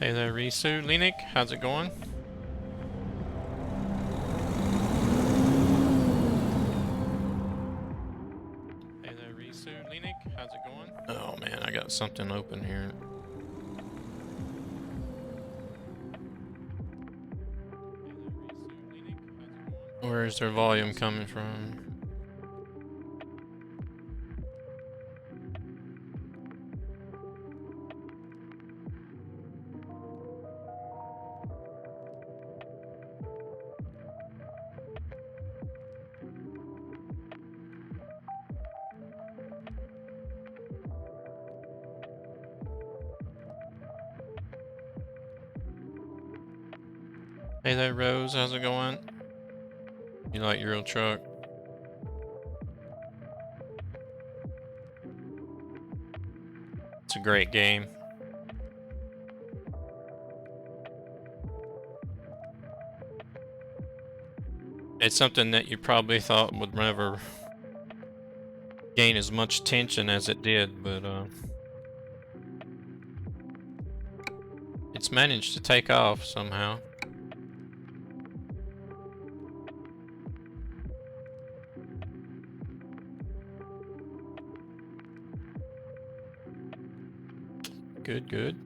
Hey there, Risu. Lenik, how's it going? Hey there, Risu. Lenik, how's it going? Oh man, I got something open here. Where is their volume coming from? Hey there, Rose. How's it going? You like your old truck? It's a great game. It's something that you probably thought would never gain as much attention as it did, but it's managed to take off somehow. Good, good.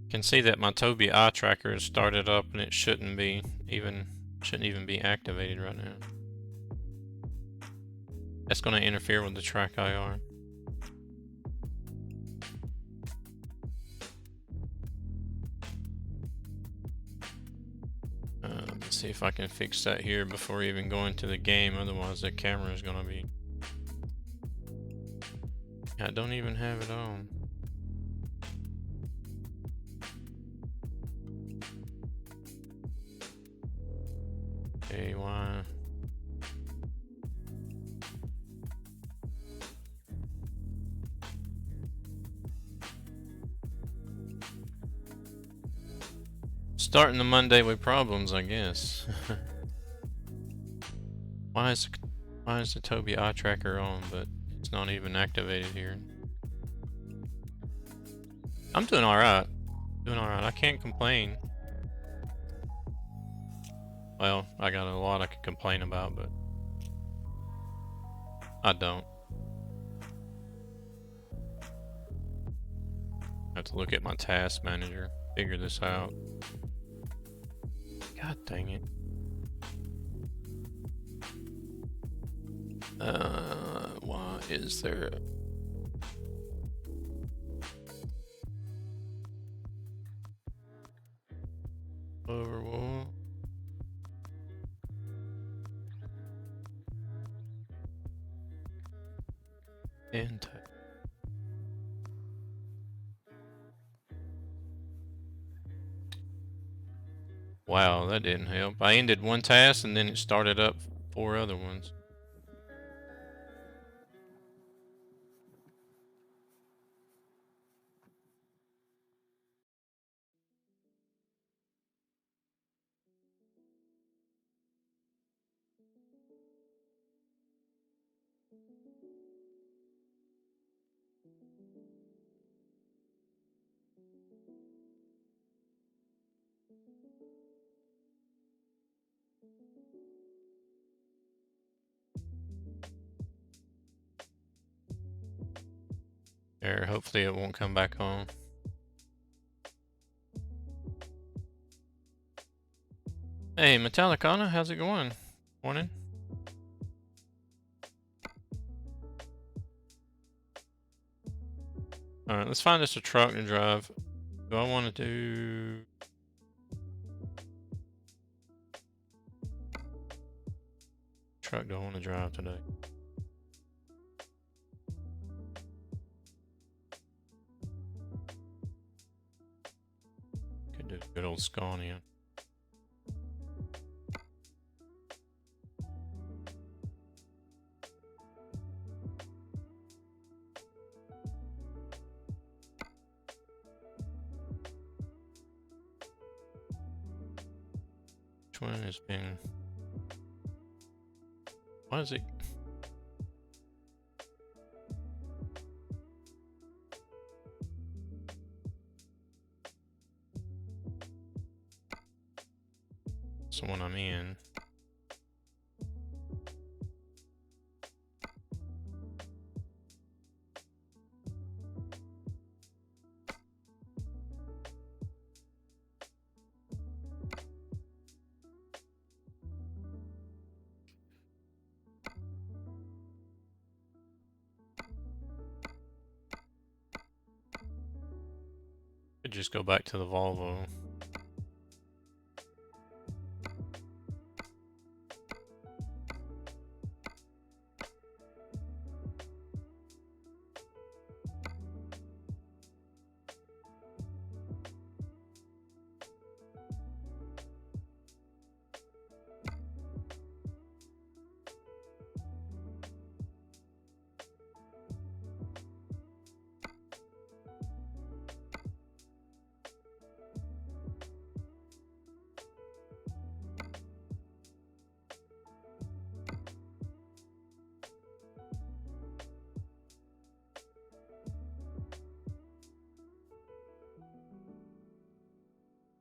Can see that my Tobii eye tracker is started up and it shouldn't even be activated right now. That's going to interfere with the TrackIR. Let's see if I can fix that here before even going to the game, otherwise the camera is going to be... I don't even have it on. Okay, why? Starting the Monday with problems, I guess. Why is the Tobii eye tracker on, but it's not even activated here? I'm doing alright. I can't complain. Well, I got a lot I could complain about, but I don't. I have to look at my task manager, figure this out. God dang it. Why is there... Overwall? And... Wow, that didn't help. I ended one task and then it started up 4 other ones. There, hopefully it won't come back on. Hey, Metallicana, how's it going? Morning. Alright, let's find us a truck to drive. Do I want to do... Truck do I want to drive today? Could do good old Scania. Which one has been... Why is it? That's the one I'm in. Could just go back to the Volvo.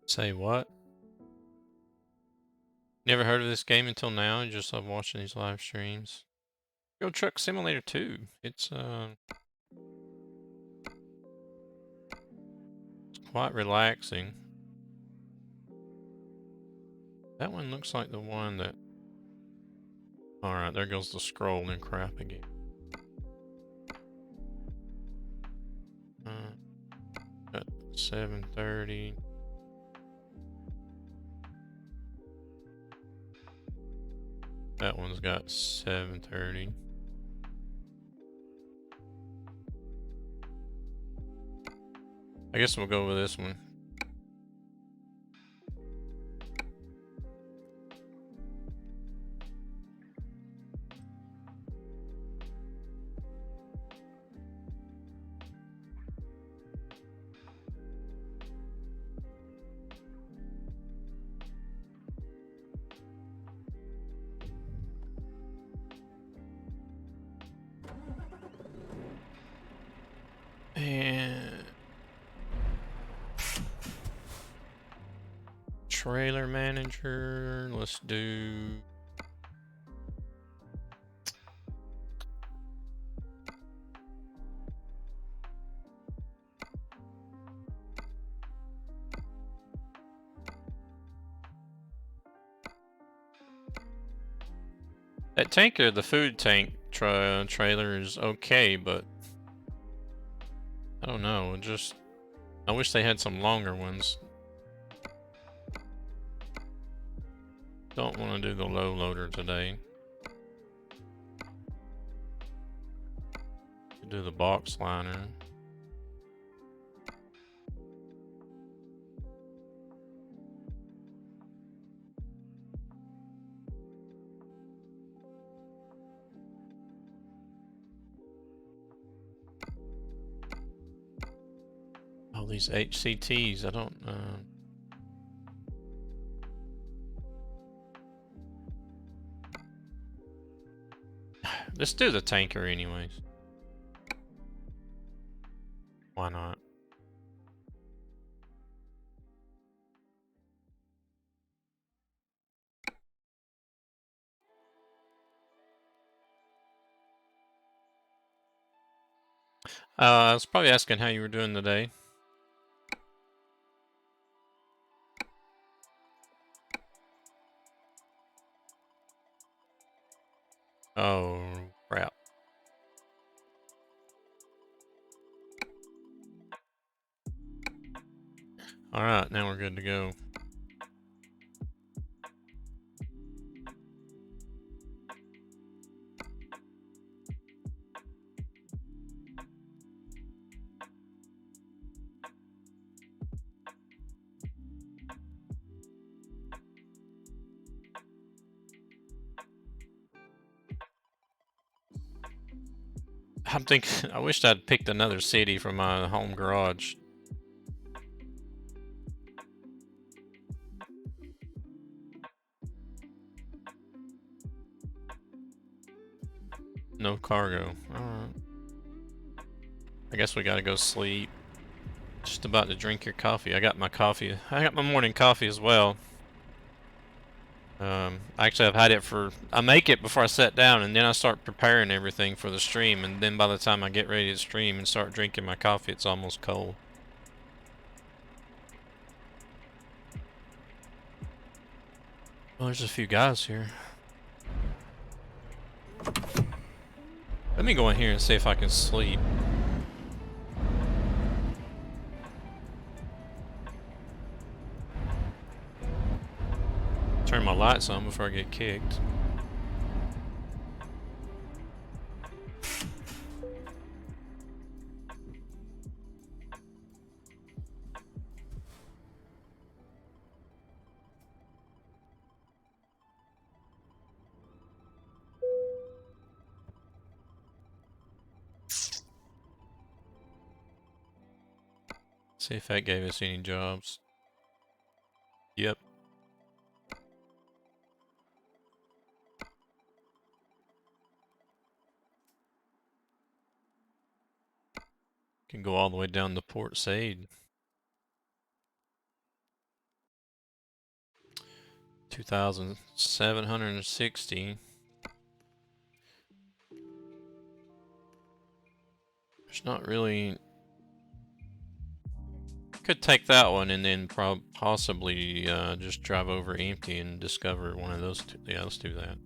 Say what? Never heard of this game until now. You just love watching these live streams. Go Truck Simulator 2. It's quite relaxing. That one looks like the one that... Alright, there goes the scrolling crap again. At 7:30. That one's got 7:30. I guess we'll go with this one. And trailer manager, let's do that tanker. The food tank trailer is okay, but I don't know. Just I wish they had some longer ones. Don't want to do the low loader today. Do the box liner. All these HCTs, I don't let's do the tanker anyways. Why not? I was probably asking how you were doing today. Oh, crap. Alright, now we're good to go. I wished I'd picked another city for my home garage. No cargo. Alright. I guess we gotta go sleep. Just about to drink your coffee. I got my coffee. I got my morning coffee as well. Actually, I've had it for... I make it before I sit down, and then I start preparing everything for the stream, and then by the time I get ready to stream and start drinking my coffee, it's almost cold. Well, there's a few guys here. Let me go in here and see if I can sleep. Turn my lights on before I get kicked. See if that gave us any jobs. Yep. Can go all the way down to Port Said. 2,760. There's not really... Could take that one and then possibly just drive over empty and discover one of those two. Yeah, let's do that.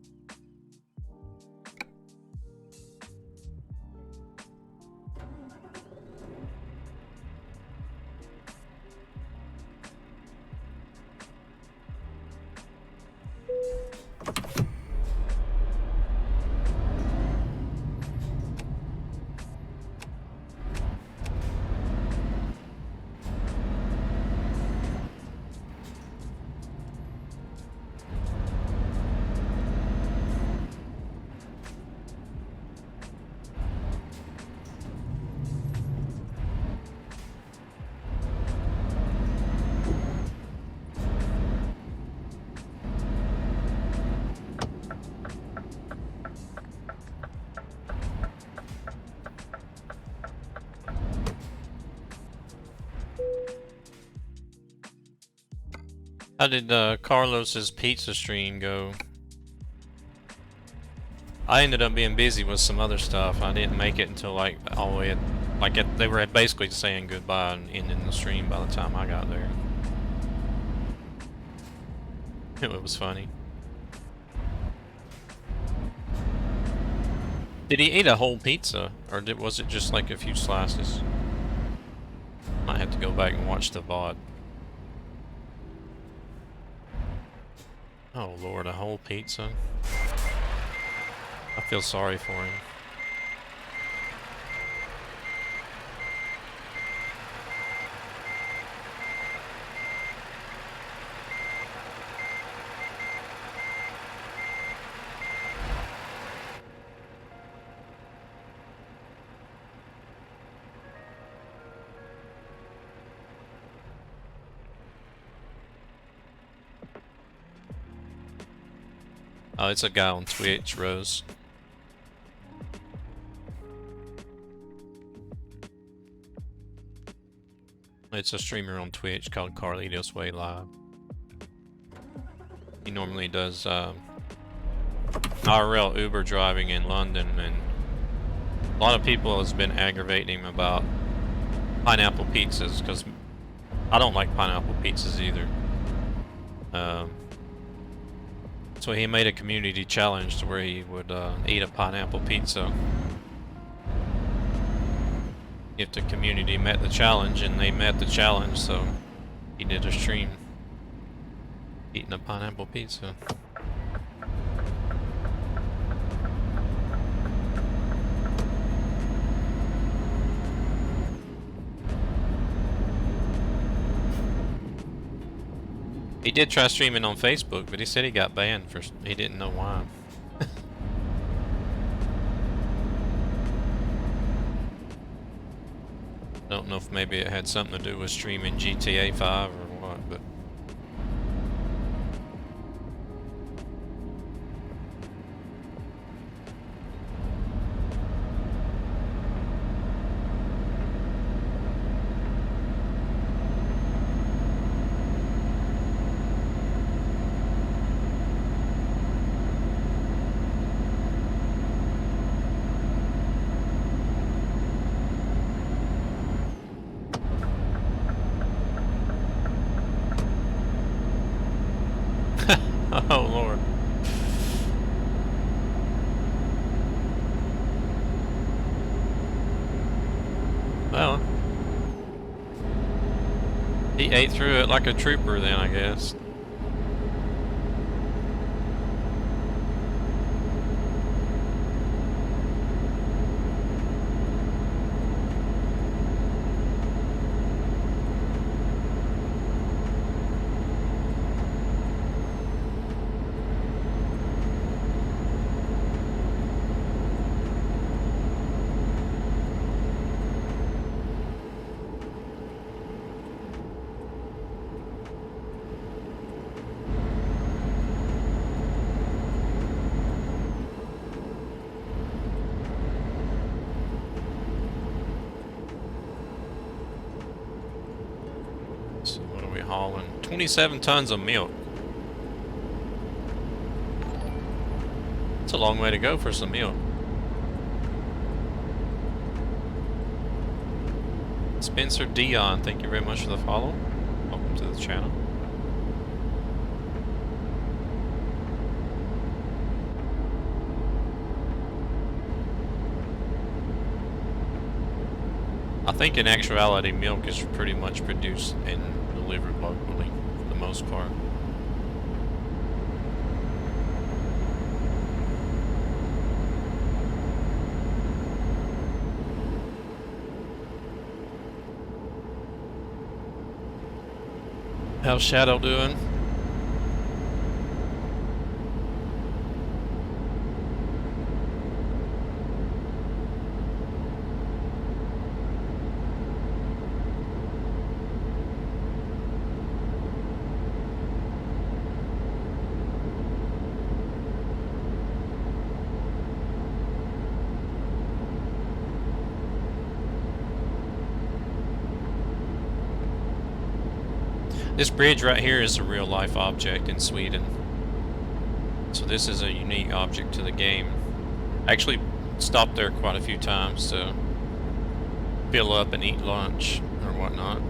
How did Carlos's pizza stream go? I ended up being busy with some other stuff. I didn't make it until like all the way they were basically saying goodbye and ending the stream by the time I got there. It was funny. Did he eat a whole pizza, or was it just like a few slices? Might have to go back and watch the VOD. Oh Lord, a whole pizza? I feel sorry for him. Oh, it's a guy on Twitch, Rose. It's a streamer on Twitch called Carlitos Way Live. He normally does IRL Uber driving in London, and a lot of people has been aggravating him about pineapple pizzas, because I don't like pineapple pizzas either. So he made a community challenge to where he would eat a pineapple pizza. If the community met the challenge, and they met the challenge, so he did a stream eating a pineapple pizza. He did try streaming on Facebook, but he said he got banned for... he didn't know why. Don't know if maybe it had something to do with streaming GTA 5 or what, but... He ate through it like a trooper then, I guess. So what are we hauling? 27 tons of milk. It's a long way to go for some milk. Spencer Dion, thank you very much for the follow. Welcome to the channel. I think in actuality milk is pretty much produced and delivered locally for the most part. How's Shadow doing? This bridge right here is a real life object in Sweden. So this is a unique object to the game. I actually stopped there quite a few times to fill up and eat lunch or whatnot.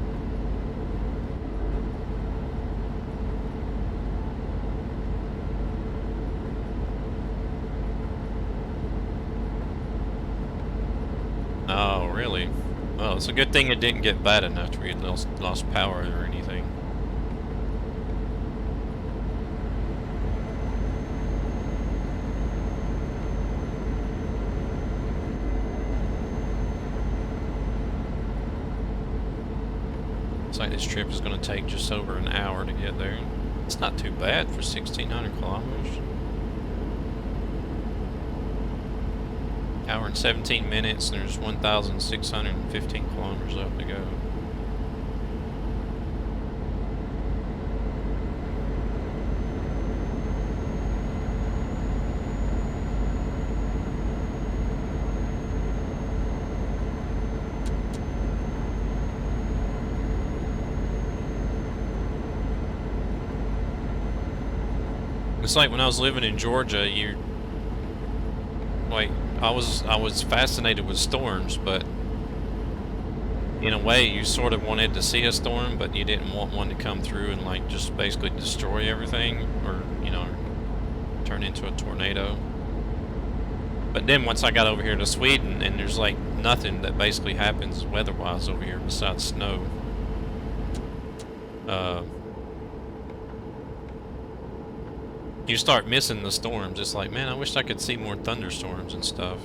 Oh, really? Well, it's a good thing it didn't get bad enough to where you lost power or anything. Looks like this trip is going to take just over an hour to get there. It's not too bad for 1,600 kilometers. Hour and 17 minutes, and there's 1,615 kilometers left to go. It's like when I was living in Georgia, I was fascinated with storms, but in a way you sort of wanted to see a storm, but you didn't want one to come through and like just basically destroy everything, or turn into a tornado. But then once I got over here to Sweden, and there's like nothing that basically happens weather-wise over here besides snow. You start missing the storms. It's like, man, I wish I could see more thunderstorms and stuff.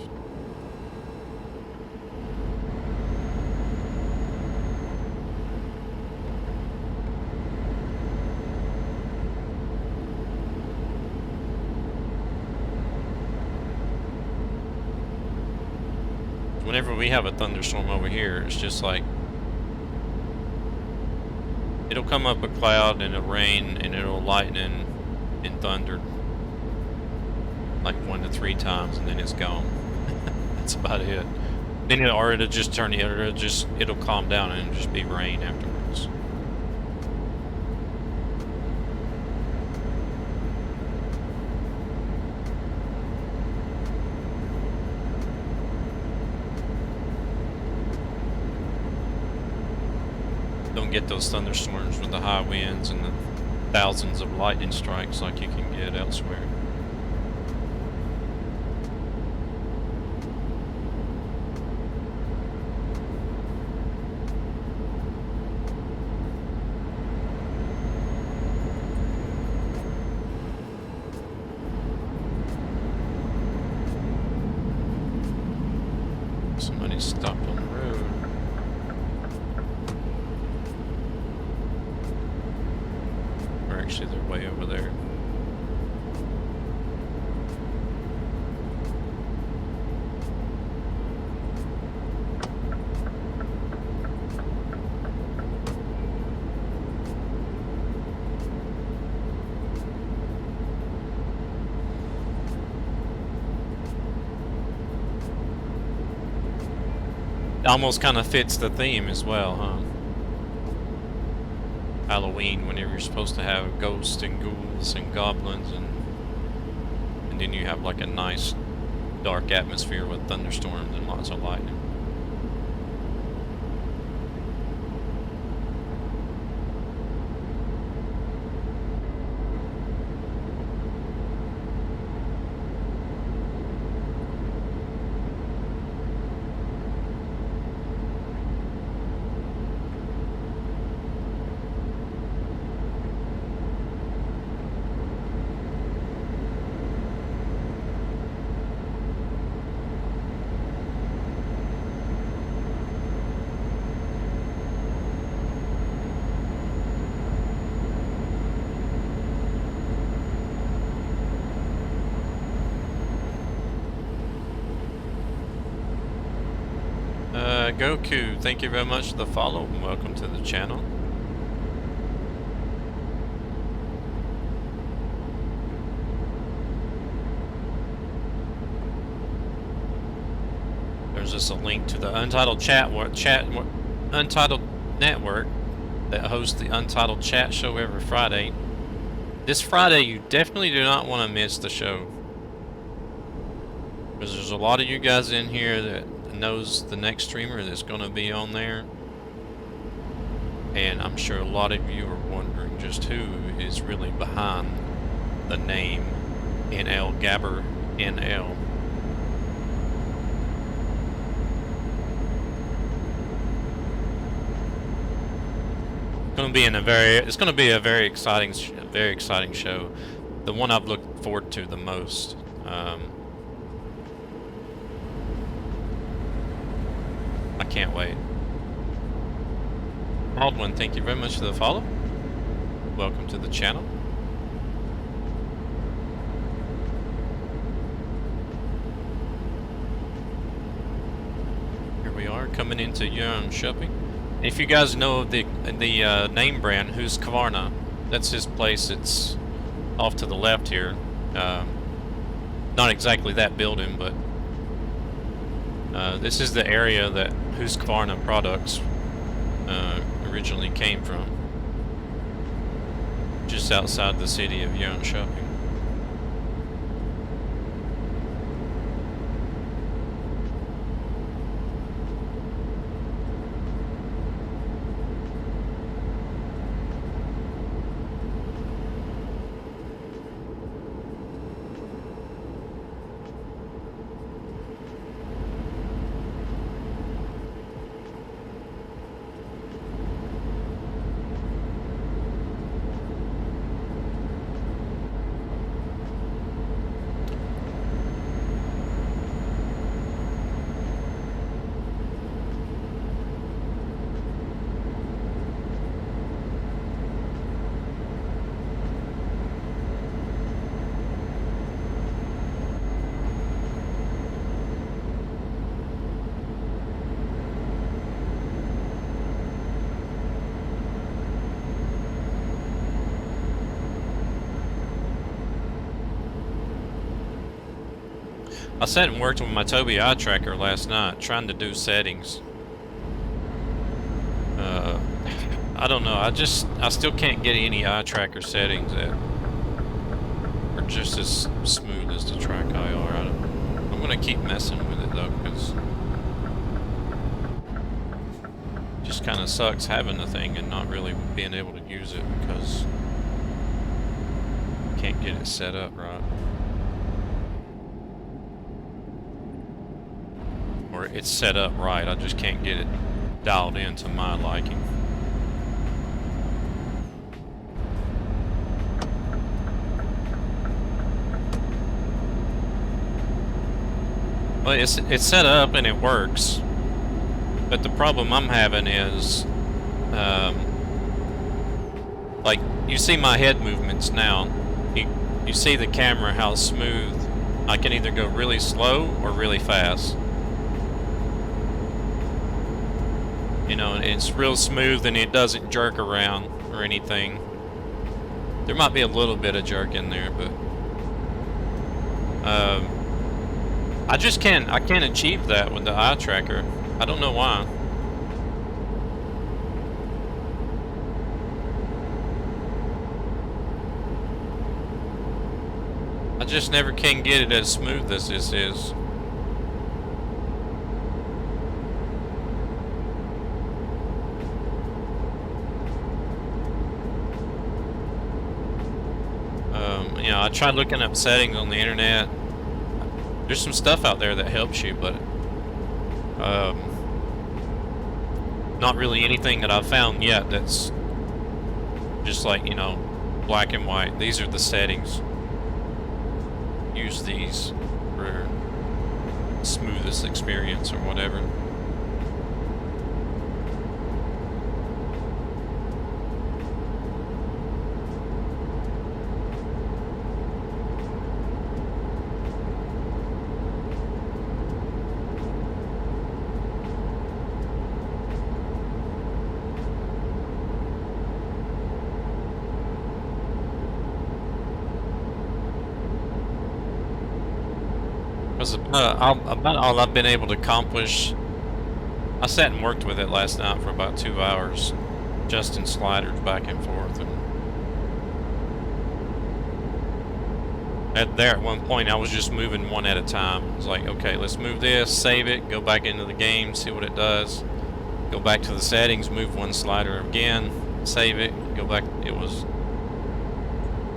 Whenever we have a thunderstorm over here, it's just like, it'll come up a cloud and it'll rain and it'll lighten and thunder like 1 to 3 times, and then it's gone. That's about it. Then it'll just turn, it'll calm down and it'll just be rain afterwards. Don't get those thunderstorms with the high winds and the thousands of lightning strikes like you can get elsewhere. Somebody stopped on the road. Or actually, they're way over there. Almost kind of fits the theme as well, huh? Halloween, whenever you're supposed to have ghosts and ghouls and goblins, and then you have like a nice dark atmosphere with thunderstorms and lots of lightning. Goku, thank you very much for the follow and welcome to the channel. There's just a link to the Untitled Untitled Network that hosts the Untitled Chat Show every Friday. This Friday, you definitely do not want to miss the show, because there's a lot of you guys in here that knows the next streamer that's going to be on there, and I'm sure a lot of you are wondering just who is really behind the name NL Gabber NL. It's going to be a very exciting show. The one I've looked forward to the most. I can't wait. Baldwin, thank you very much for the follow. Welcome to the channel. Here we are coming into Yarn Shopping. If you guys know the name brand, Husqvarna, that's his place. It's off to the left here. Not exactly that building, but this is the area that Husqvarna products originally came from. Just outside the city of Yarn Shopping. I sat and worked with my Tobii eye tracker last night, trying to do settings. I don't know. I still can't get any eye tracker settings that are just as smooth as the TrackIR. I'm gonna keep messing with it though, because it just kind of sucks having the thing and not really being able to use it because I can't get it set up right. Or it's set up right, I just can't get it dialed in to my liking. Well, it's set up and it works, but the problem I'm having is, like, you see my head movements now. You see the camera, how smooth. I can either go really slow or really fast. You know, and it's real smooth and it doesn't jerk around or anything. There might be a little bit of jerk in there, but I just can't achieve that with the eye tracker. I don't know why. I just never can get it as smooth as this is. You know, I tried looking up settings on the internet. There's some stuff out there that helps you, but not really anything that I've found yet that's just like, you know, black and white. These are the settings. Use these for smoothest experience or whatever. Because about all I've been able to accomplish. I sat and worked with it last night for about 2 hours, just in sliders back and forth. And at one point, I was just moving one at a time. It was like, okay, let's move this, save it, go back into the game, see what it does. Go back to the settings, move one slider again, save it, go back. It was,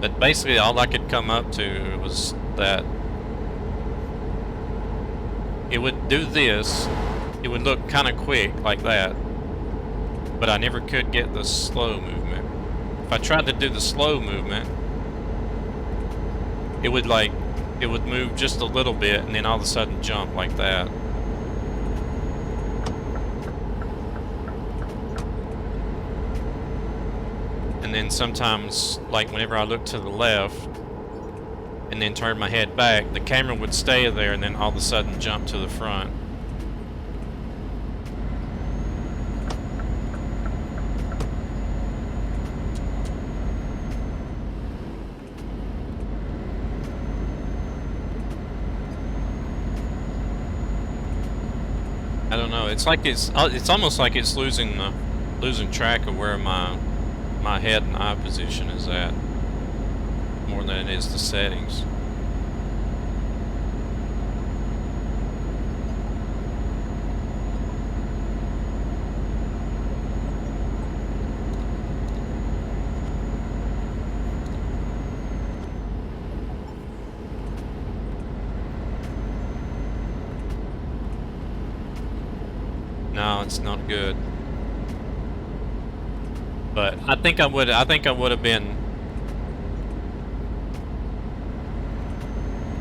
but basically all I could come up to was that it would do this. It would look kind of quick like that, but I never could get the slow movement. If I tried to do the slow movement, it would move just a little bit and then all of a sudden jump like that. And then sometimes, like whenever I look to the left and then turn my head back, the camera would stay there and then all of a sudden jump to the front. I don't know. It's like it's almost like it's losing track of where my head and eye position is at, more than it is the settings. No, it's not good. But I think I would have been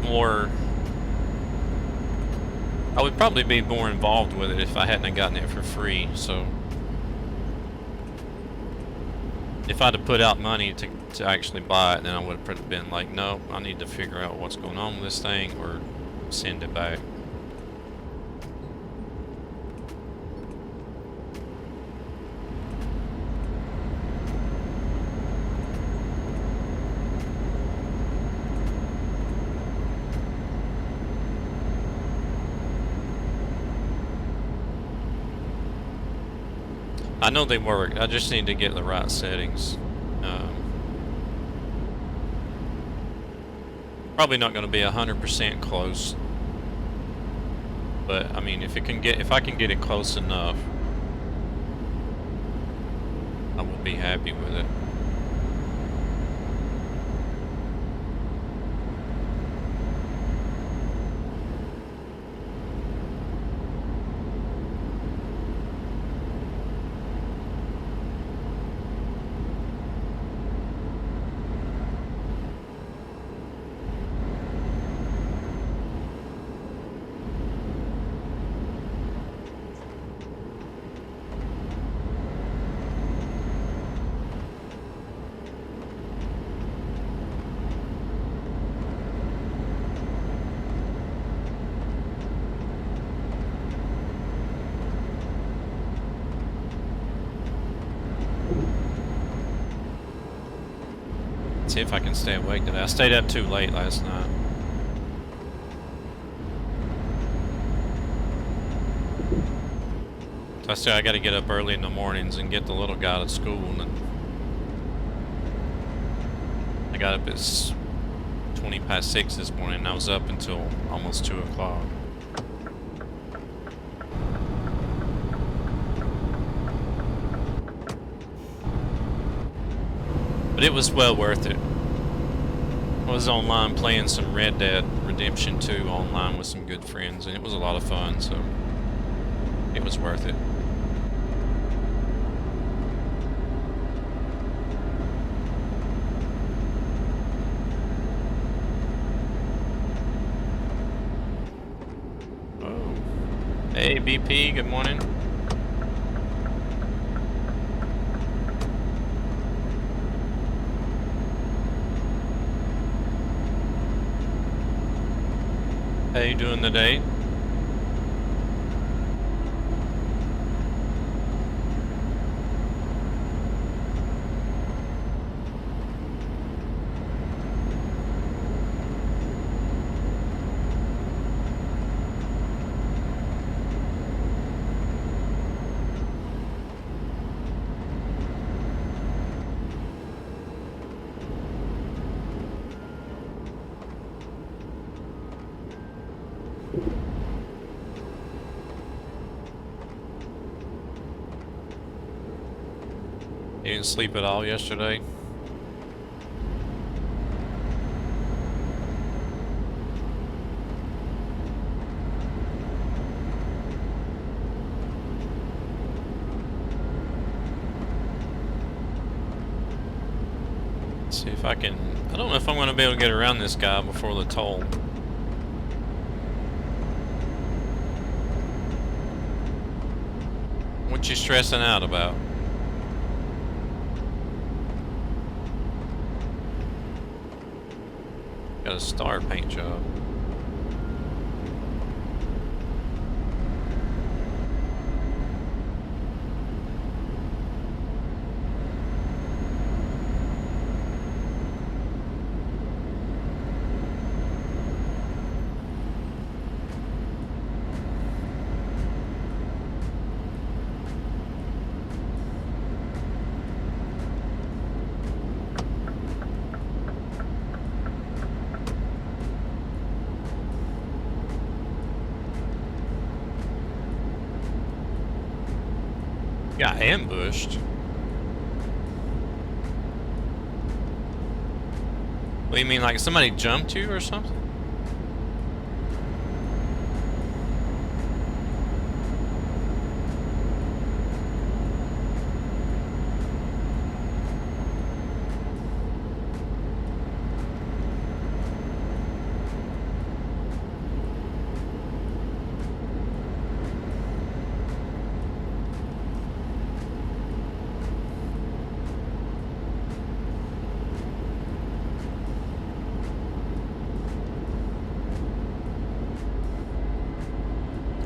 more. I would probably be more involved with it if I hadn't gotten it for free. So if I'd have put out money to actually buy it, then I would have been like, no, I need to figure out what's going on with this thing or send it back. I know they work. I just need to get the right settings. Probably not going to be 100% close, but I mean, if I can get it close enough, I will be happy with it. See if I can stay awake today. I stayed up too late last night. So I still I gotta get up early in the mornings and get the little guy to school, and I got up at 20 past 6 this morning, and I was up until almost 2 o'clock. But it was well worth it. I was online playing some Red Dead Redemption 2 online with some good friends, and it was a lot of fun, so it was worth it. Oh. Hey, BP, good morning. How you doing today? You didn't sleep at all yesterday? Let's see if I can... I don't know if I'm going to be able to get around this guy before the toll. What you stressing out about? Got a star paint job. Got ambushed. What do you mean, like somebody jumped you or something?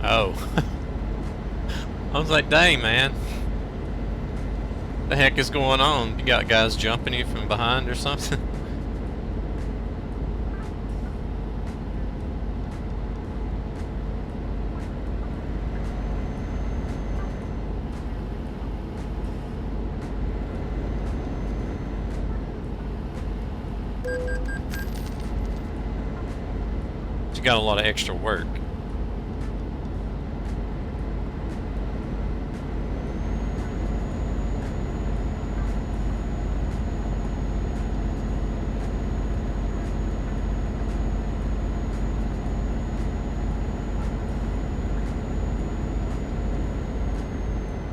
Oh. I was like, dang, man. The heck is going on? You got guys jumping you from behind or something? You got a lot of extra work.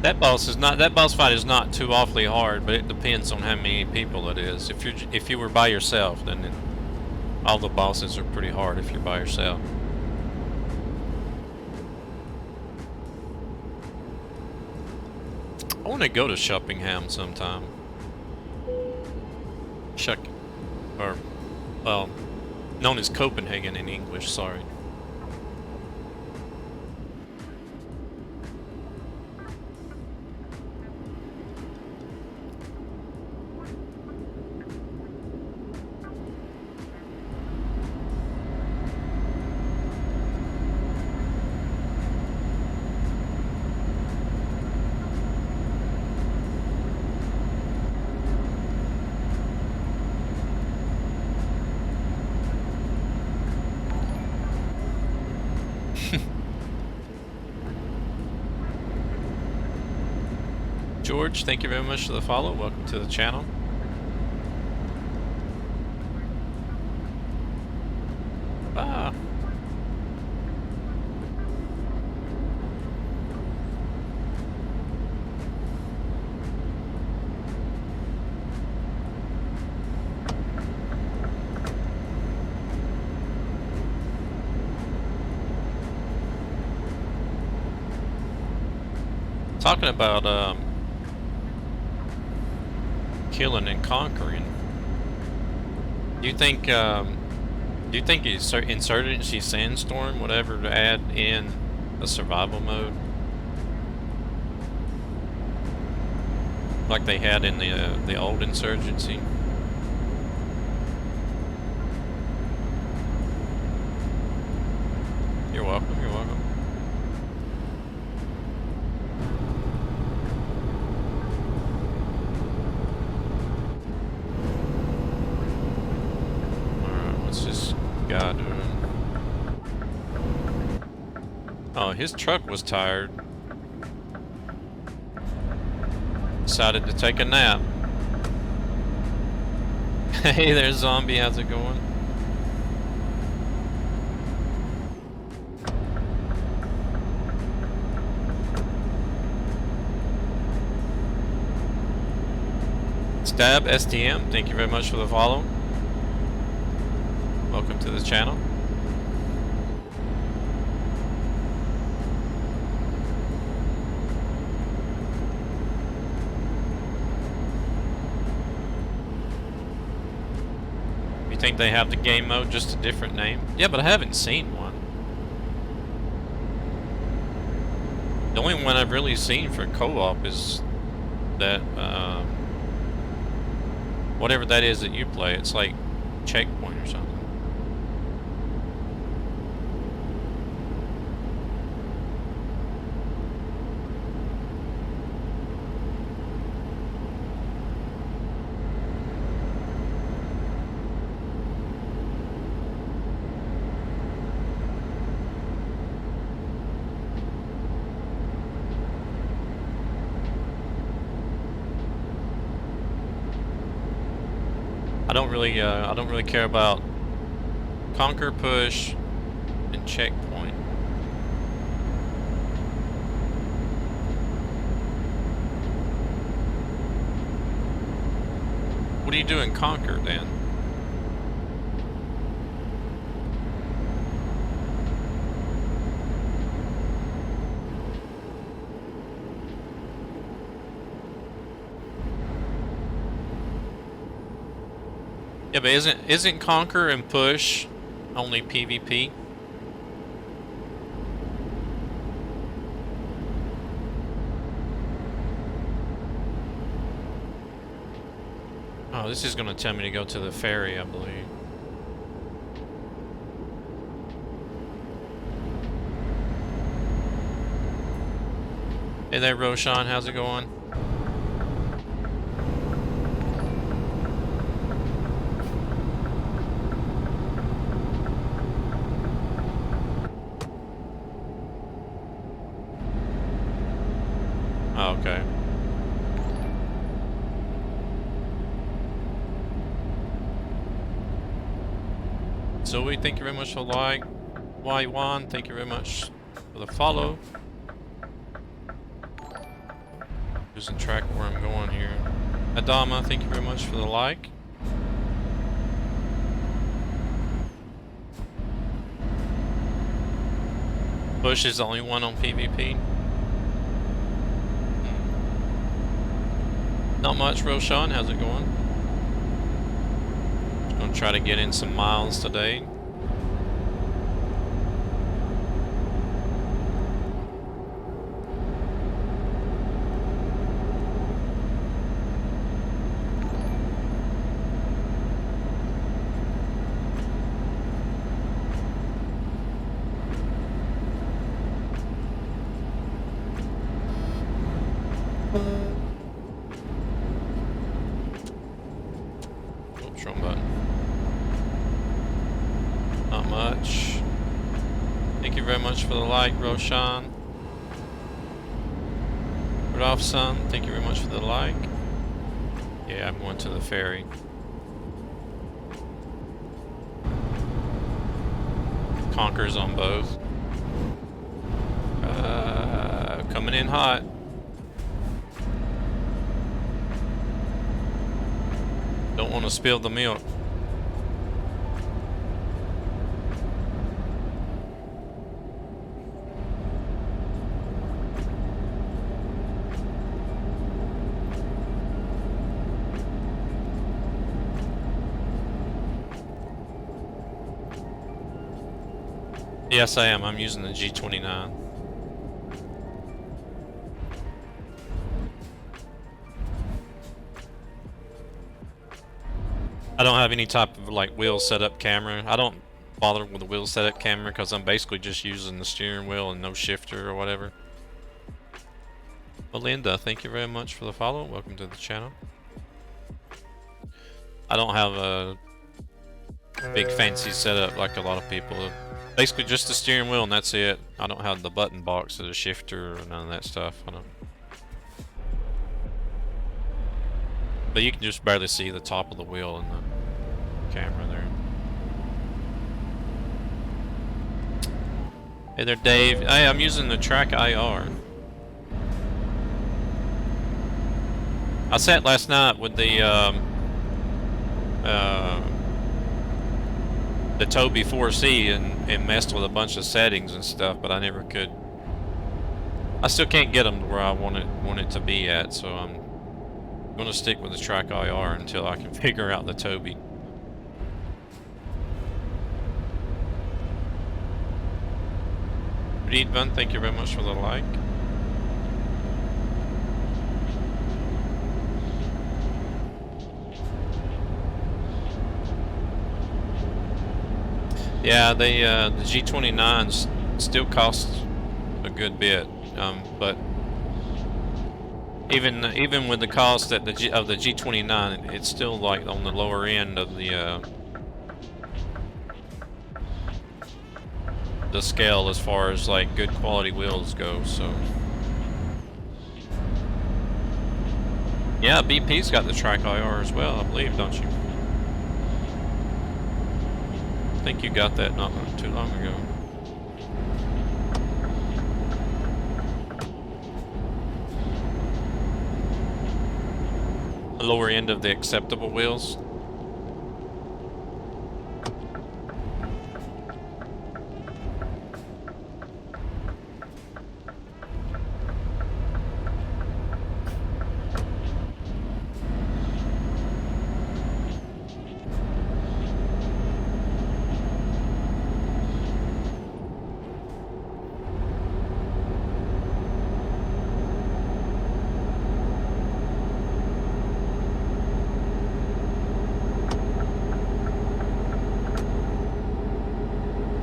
That boss fight is not too awfully hard, but it depends on how many people it is. If you were by yourself, then all the bosses are pretty hard if you're by yourself. I want to go to Shoppingham sometime. Well, known as Copenhagen in English, sorry. George, thank you very much for the follow. Welcome to the channel. Ah. Talking about killing and conquering. Do you think Insurgency Sandstorm would ever add in a survival mode like they had in the old Insurgency? You're welcome. You're welcome. Guy doing? Oh, his truck was tired. Decided to take a nap. Hey there, zombie. How's it going? Stab STM, thank you very much for the follow. Welcome to the channel. You think they have the game mode, just a different name? Yeah, but I haven't seen one. The only one I've really seen for co-op is that, whatever that is that you play. It's like Checkpoint or something. I don't really care about Conquer, Push, and Checkpoint. What are you doing Conquer then? Yeah, but isn't Conquer and Push only PvP? Oh, this is gonna tell me to go to the ferry, I believe. Hey there, Roshan, how's it going? Oh, okay. Zoe, thank you very much for the like. Y1, thank you very much for the follow. Losing track of where I'm going here. Adama, thank you very much for the like. Push is the only one on PvP. Not much, Roshan. How's it going? Just gonna try to get in some miles today. Oops, wrong button. Not much. Thank you very much for the like, Roshan. Rudolph son, thank you very much for the like. Yeah, I'm going to the ferry. Conkers on both. Coming in hot. Don't want to spill the milk. Yes, I am. I'm using the G29. I don't have any type of like wheel setup camera. I don't bother with the wheel setup camera because I'm basically just using the steering wheel and no shifter or whatever. Melinda, thank you very much for the follow. Welcome to the channel. I don't have a big fancy setup like a lot of people. Basically just the steering wheel and that's it. I don't have the button box or the shifter or none of that stuff. I don't. But you can just barely see the top of the wheel in the camera there. Hey there, Dave. Hey, I'm using the TrackIR. I sat last night with the Tobii 4C and messed with a bunch of settings and stuff, but I never could. I still can't get them to where I want it to be at, so I'm gonna stick with the TrackIR until I can figure out the Tobii. Reedvan, thank you very much for the like. Yeah, the G29s still cost a good bit, but even with the cost of the G29, it's still like on the lower end of the scale as far as like good quality wheels go. So yeah, BP's got the TrackIR as well, I believe, don't you? I think you got that not too long ago. The lower end of the acceptable wheels.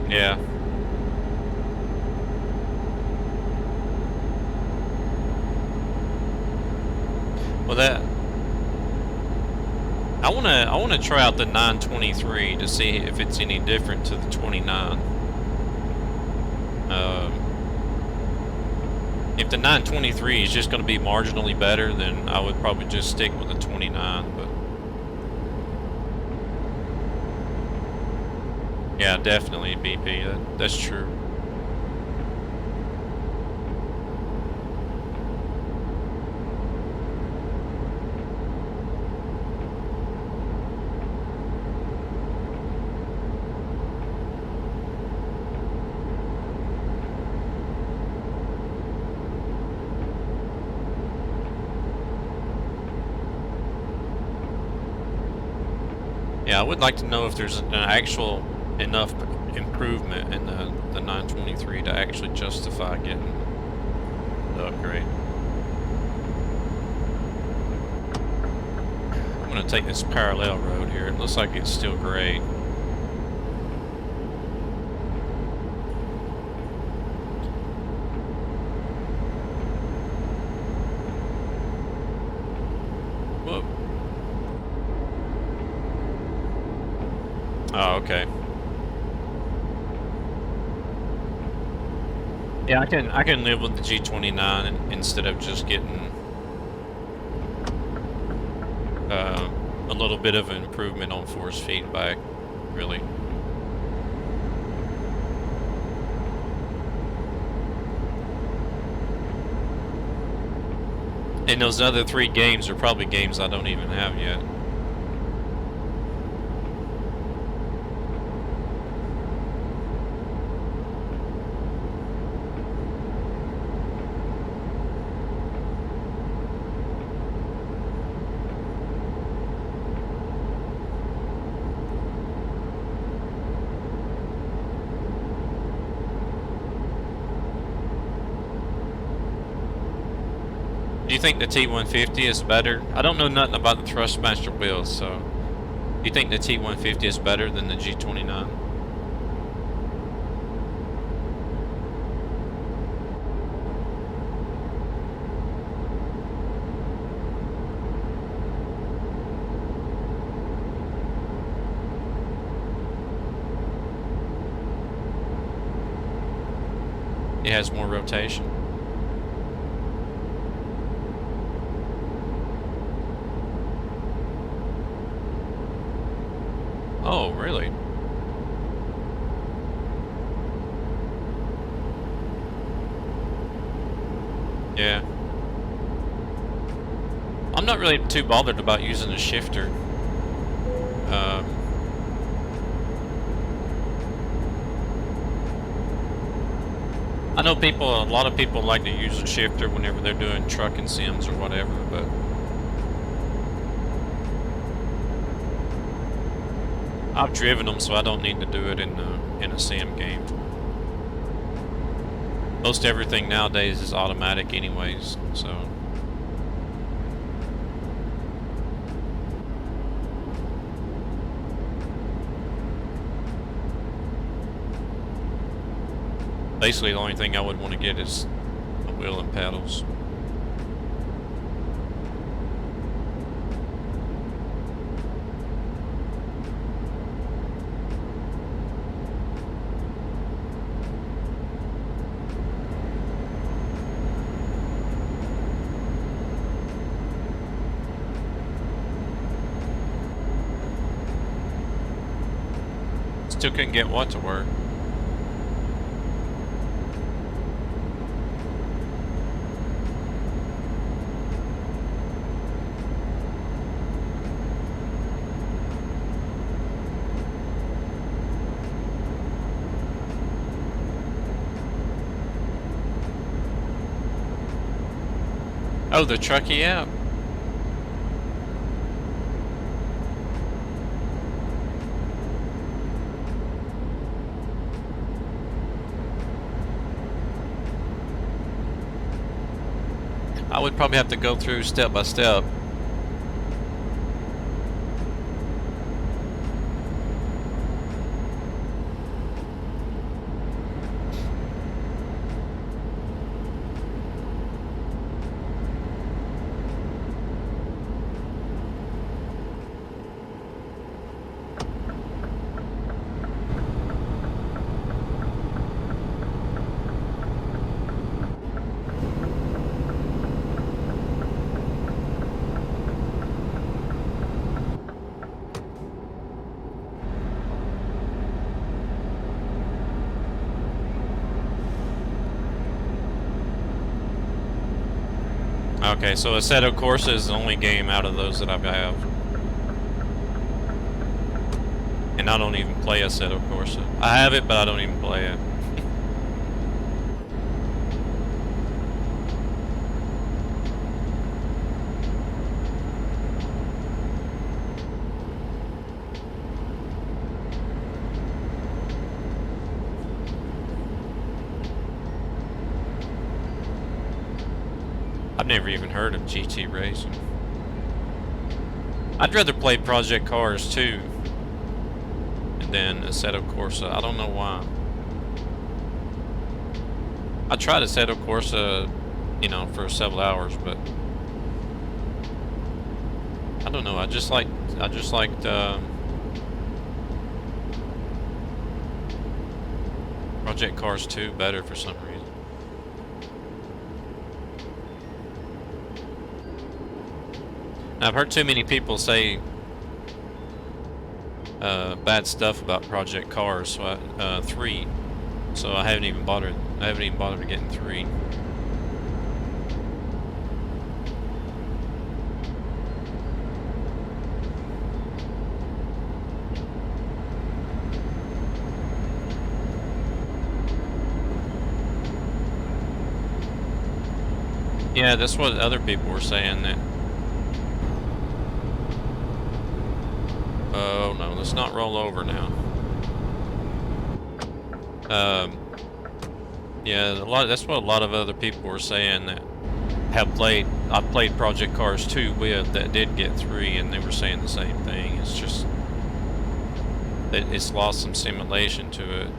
Yeah. Well, I wanna try out the 923 to see if it's any different to the 29. If the 923 is just going to be marginally better, then I would probably just stick with the 29. But yeah, definitely BP. That's true. Yeah, I would like to know if there's an actual enough improvement in the 923 to actually justify getting the upgrade. I'm going to take this parallel road here. It looks like it's still great. Whoa. Oh, okay. Yeah, I can live with the G29 instead of just getting a little bit of an improvement on force feedback, really. And those other 3 games are probably games I don't even have yet. Do you think the T150 is better? I don't know nothing about the Thrustmaster wheels, so do you think the T150 is better than the G29? It has more rotation. Oh, really? Yeah. I'm not really too bothered about using a shifter. I know a lot of people like to use a shifter whenever they're doing trucking sims or whatever, but I've driven them, so I don't need to do it in a sim game. Most everything nowadays is automatic anyways, so. Basically, the only thing I would want to get is a wheel and pedals. Still couldn't get what to work. Oh, the TrackIR app. I would probably have to go through step by step. Okay, so Assetto Corsa is the only game out of those that I have. And I don't even play Assetto Corsa. I have it, but I don't even play it. I've never even heard of GT Racing. I'd rather play Project Cars 2 than Assetto Corsa. I don't know why. I tried Assetto Corsa, you know, for several hours, but I don't know. I just liked Project Cars 2 better for some reason. I've heard too many people say bad stuff about Project Cars, so 3. So I haven't even bothered. I haven't even bothered getting 3. Yeah, that's what other people were saying. That. Oh no, let's not roll over now. Yeah, that's what a lot of other people were saying that have played. I've played Project Cars 2 with that did get 3, and they were saying the same thing. It's just that it's lost some simulation to it,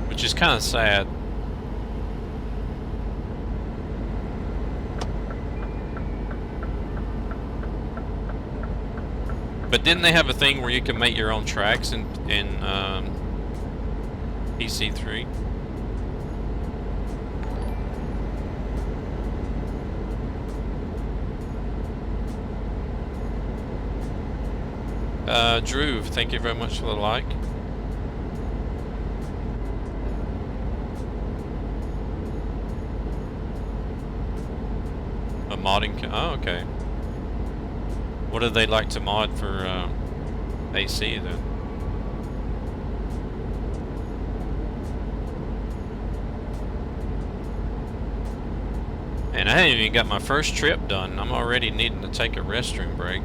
which is kind of sad. But didn't they have a thing where you can make your own tracks in PC3? Drew, thank you very much for the like. A modding, oh, okay. What do they like to mod for AC then? And I haven't even got my first trip done. I'm already needing to take a restroom break.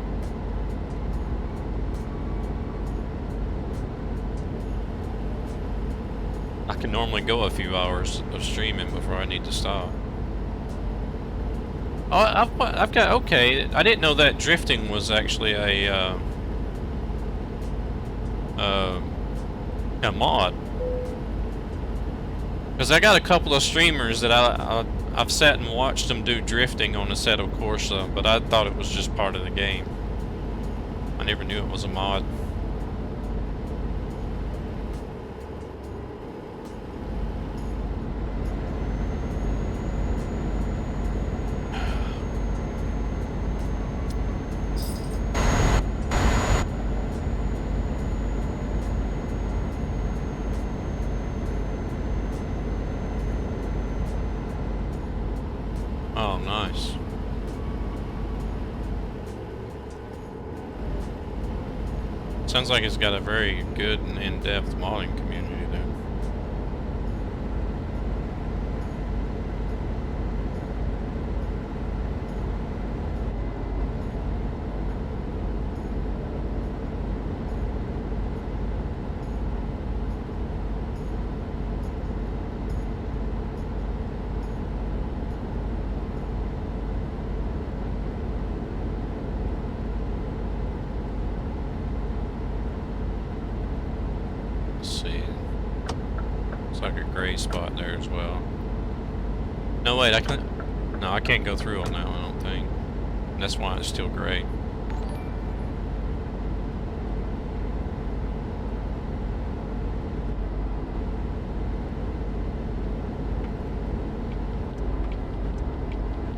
I can normally go a few hours of streaming before I need to stop. Oh, I've got, okay, I didn't know that drifting was actually a mod. Because I got a couple of streamers that I've sat and watched them do drifting on Assetto Corsa, but I thought it was just part of the game. I never knew it was a mod. Oh, nice. Sounds like it's got a very good and in-depth modding community there. Spot there as well. No, wait, I can't go through on that one, I don't think. That's why it's still gray.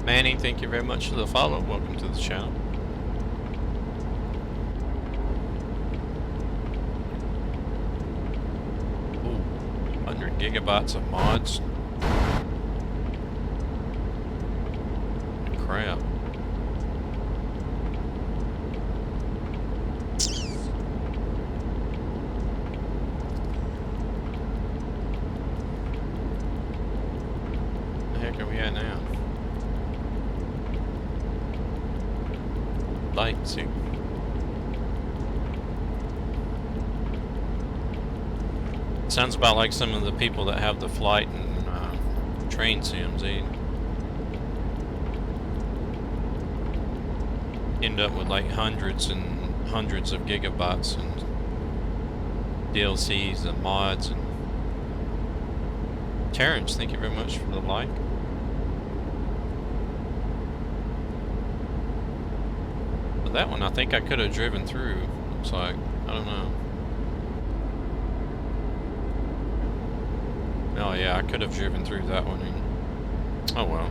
Manny, thank you very much for the follow. Welcome to the channel. Ooh, 100 gigabytes of mods. Crap. The heck are we at now? Lights. Sounds about like some of the people that have the flight and train sims. They end up with like hundreds and hundreds of gigabytes and DLCs and mods. And Terrence, thank you very much for the like. But that one I think I could have driven through. Looks like, I don't know. Oh yeah, I could have driven through that one. Oh well.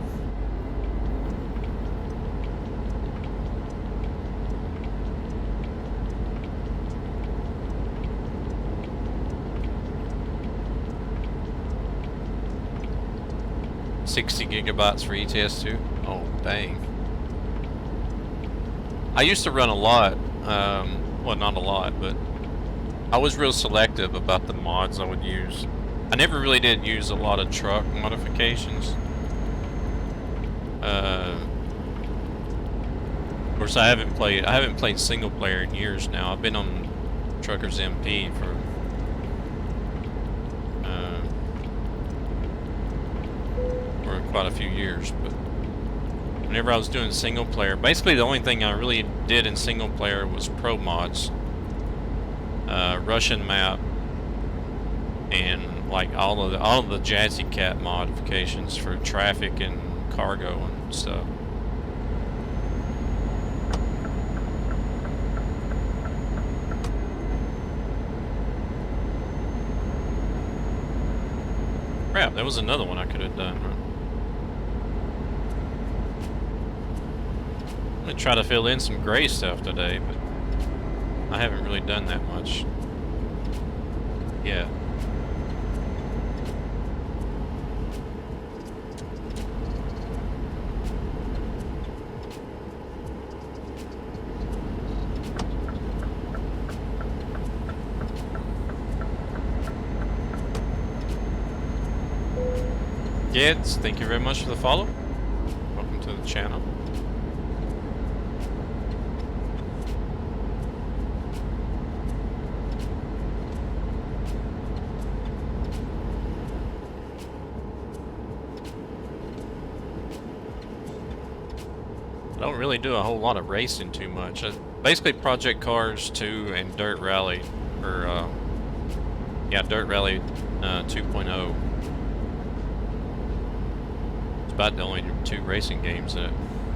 60 gigabytes for ETS2. Oh, dang. I used to run a lot. Well, not a lot, but I was real selective about the mods I would use. I never really did use a lot of truck modifications. Of course, I haven't played single player in years now. I've been on TruckersMP for quite a few years, but whenever I was doing single player, basically the only thing I really did in single player was ProMods, Russian map, and like all of the Jazzy Cat modifications for traffic and cargo and stuff. Crap, there was another one I could have done. I'm gonna try to fill in some gray stuff today, but I haven't really done that much yet. Kids, thank you very much for the follow. Welcome to the channel. I don't really do a whole lot of racing too much. Basically Project Cars 2 and Dirt Rally, or yeah, Dirt Rally 2.0. About the only two racing games that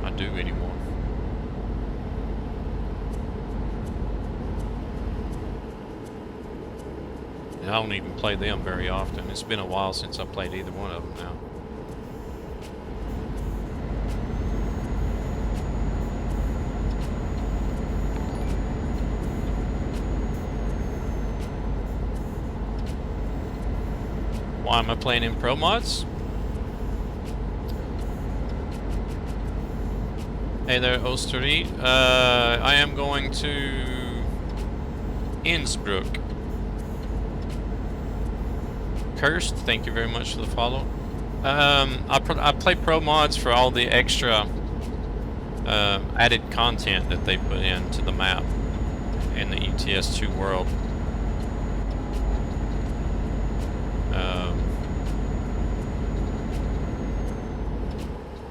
I do anymore. And I don't even play them very often. It's been a while since I played either one of them now. Why am I playing in ProMods? Hey there, Osteri. I am going to Innsbruck. Cursed, thank you very much for the follow. I play ProMods for all the extra added content that they put into the map in the ETS2 world.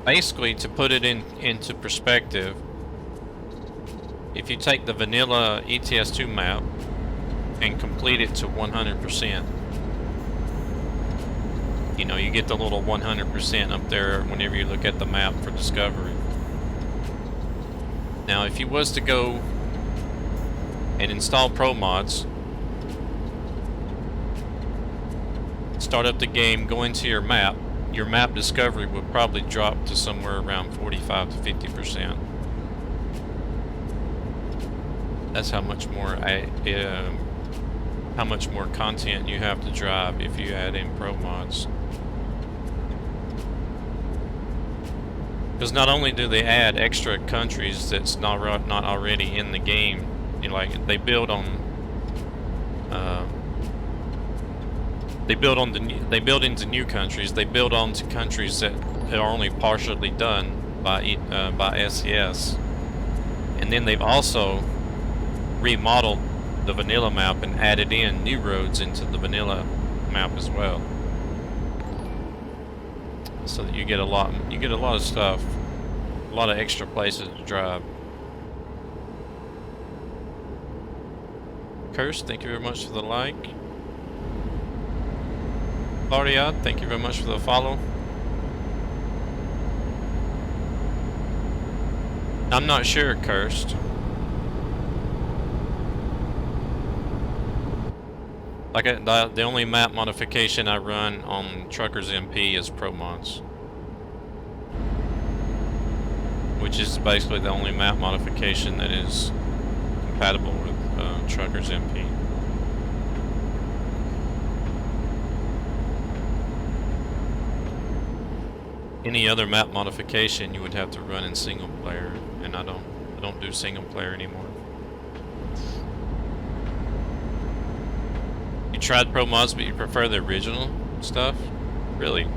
Basically, to put it into perspective, if you take the vanilla ETS2 map and complete it to 100%, you know, you get the little 100% up there whenever you look at the map for discovery. Now, if you was to go and install ProMods, start up the game, go into your map discovery would probably drop to somewhere around 45 to 50%. That's how much more content you have to drive if you add in ProMods. Because not only do they add extra countries that's not already in the game, you know, like they build into new countries. They build onto countries that are only partially done by SES, and then they've also remodeled the vanilla map and added in new roads into the vanilla map as well, so that you get a lot of stuff, a lot of extra places to drive. Curse, thank you very much for the like. Claudia, thank you very much for the follow. I'm not sure, Cursed. Like the only map modification I run on TruckersMP is ProMods, which is basically the only map modification that is compatible with TruckersMP. Any other map modification you would have to run in single player, and I don't do single player anymore. You tried ProMods, but you prefer the original stuff? Really?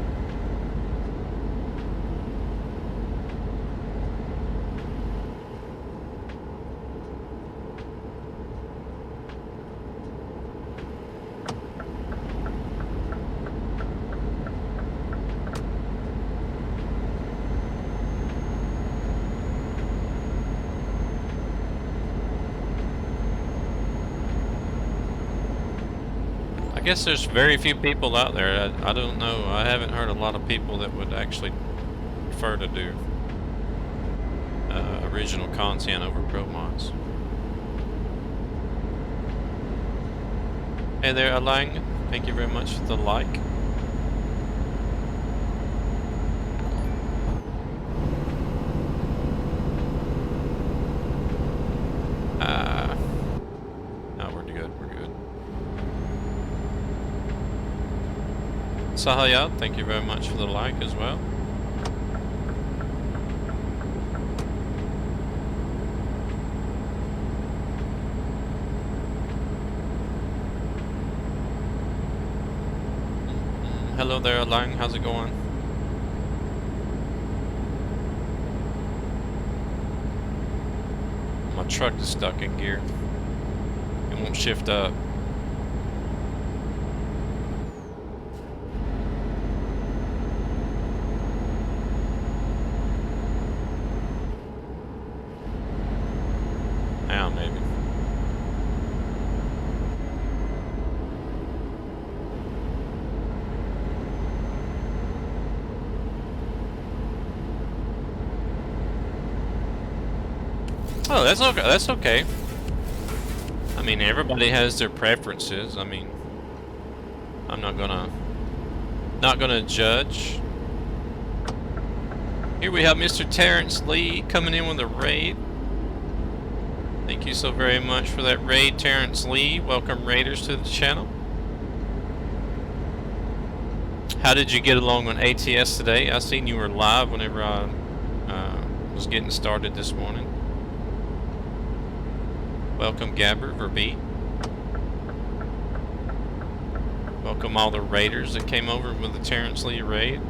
I guess there's very few people out there. I don't know. I haven't heard a lot of people that would actually prefer to do original content over ProMods. Hey there, Alang. Thank you very much for the like. No, we're good. We're good. Sahayat, thank you very much for the like as well. Hello there, Lang. How's it going? My truck is stuck in gear. It won't shift up. Now, maybe. Oh, that's okay. That's okay. I mean, everybody has their preferences. I mean, I'm not gonna judge. Here we have Mr. Terrence Lee coming in with a raid. Thank you so very much for that raid, Terrence Lee. Welcome, raiders, to the channel. How did you get along on ATS today? I seen you were live whenever I was getting started this morning. Welcome, Gabber, Verbeet. Welcome all the raiders that came over with the Terrence Lee raid.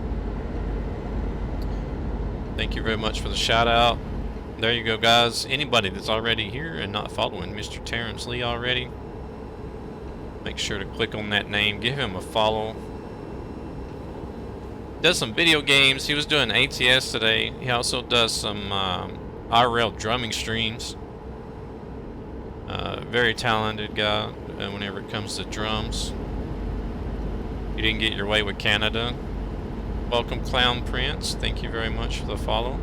Thank you very much for the shout out. There you go, guys. Anybody that's already here and not following Mr. Terrence Lee already, make sure to click on that name. Give him a follow. Does some video games. He was doing ATS today. He also does some IRL drumming streams. Very talented guy whenever it comes to drums. You didn't get your way with Canada. Welcome, Clown Prince. Thank you very much for the follow.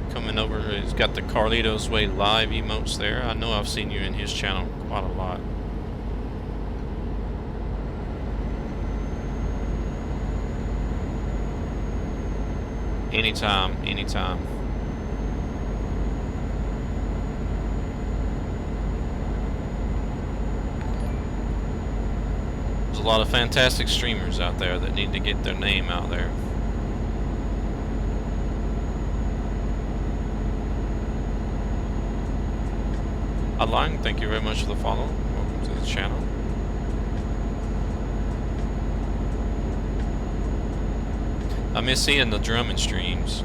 Coming over, he's got the Carlitos Way live emotes there. I know I've seen you in his channel quite a lot. Anytime, anytime. There's a lot of fantastic streamers out there that need to get their name out there. Alang, thank you very much for the follow. Welcome to the channel. I miss seeing the drumming streams.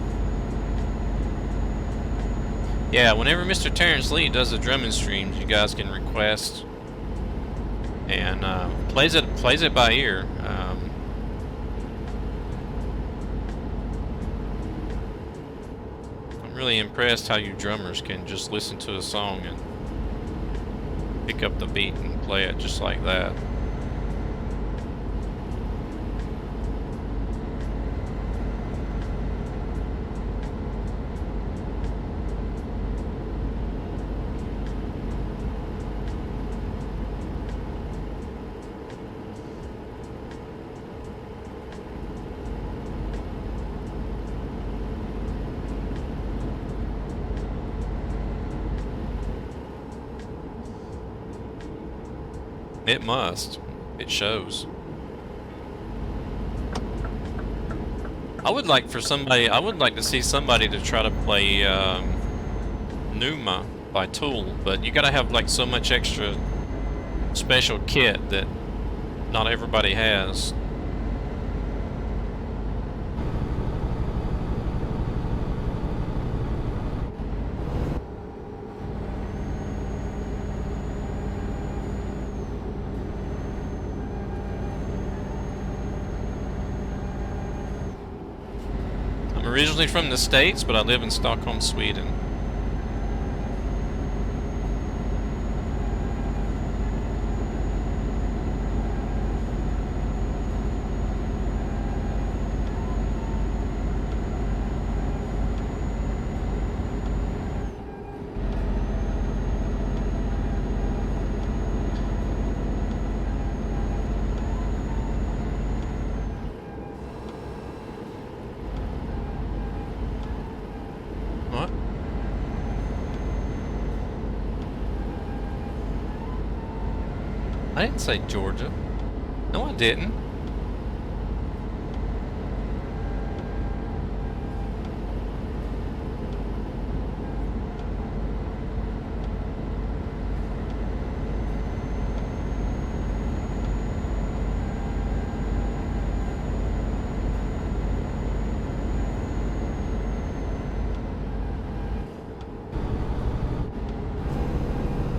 Yeah, whenever Mr. Terrence Lee does the drumming streams, you guys can request and plays it by ear. I'm really impressed how you drummers can just listen to a song and pick up the beat and play it just like that. It must. It shows. I would like for somebody. I would like to see somebody to try to play Numa by Tool, but you gotta have like so much extra special kit that not everybody has. I'm originally from the States, but I live in Stockholm, Sweden. What? I didn't say Georgia. No, I didn't.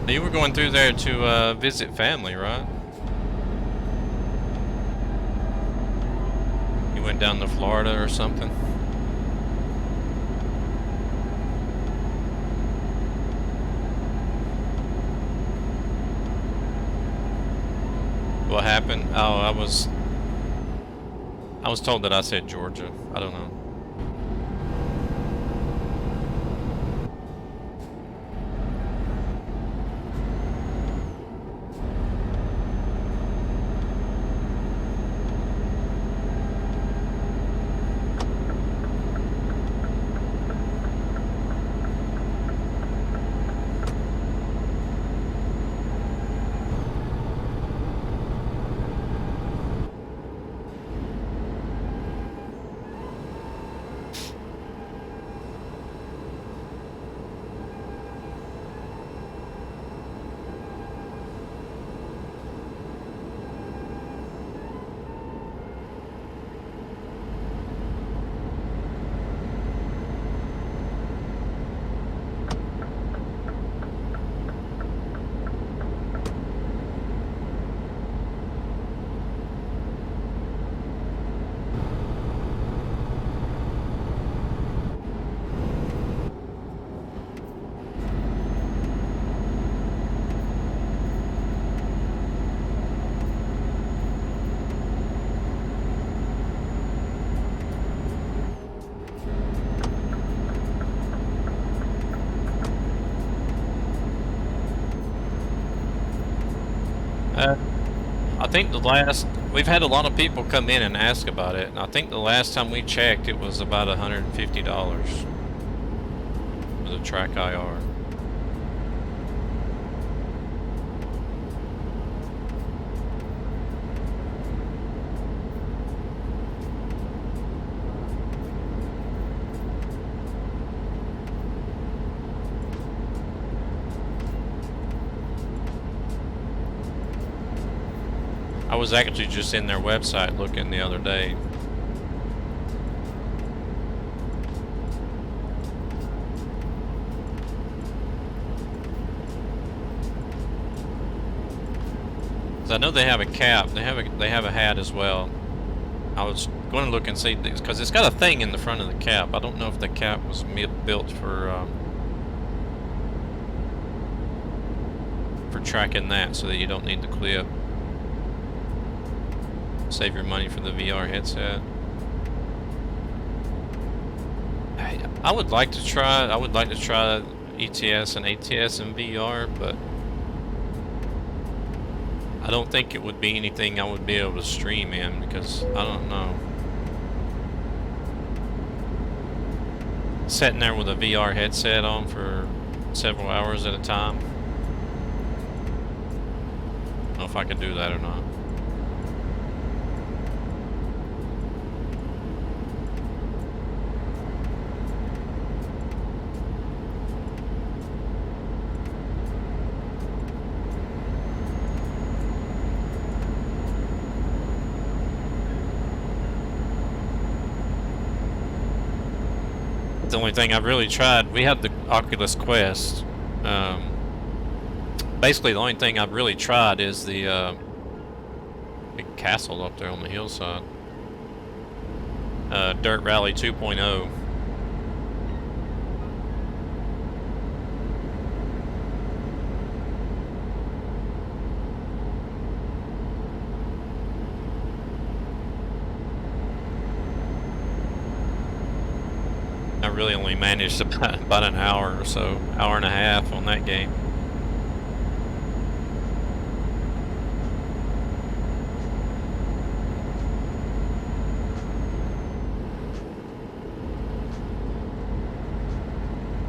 You were going through there to visit family, right? You went down to Florida or something? What happened? Oh, I was told that I said Georgia. I don't know. I think we've had a lot of people come in and ask about it, and I think the last time we checked it was about $150 for the TrackIR. I was actually just in their website looking the other day. I know they have a cap. They have a hat as well. I was going to look and see this because it's got a thing in the front of the cap. I don't know if the cap was built for tracking that, so that you don't need the clip. Save your money for the VR headset. I would like to try. I would like to try ETS and ATS in VR, but I don't think it would be anything I would be able to stream in because I don't know. Sitting there with a VR headset on for several hours at a time. I don't know if I could do that or not. the only thing I've really tried. We had the Oculus Quest. Basically, the only thing I've really tried is the big castle up there on the hillside. Dirt Rally 2.0. I really only managed about an hour or so, hour and a half on that game.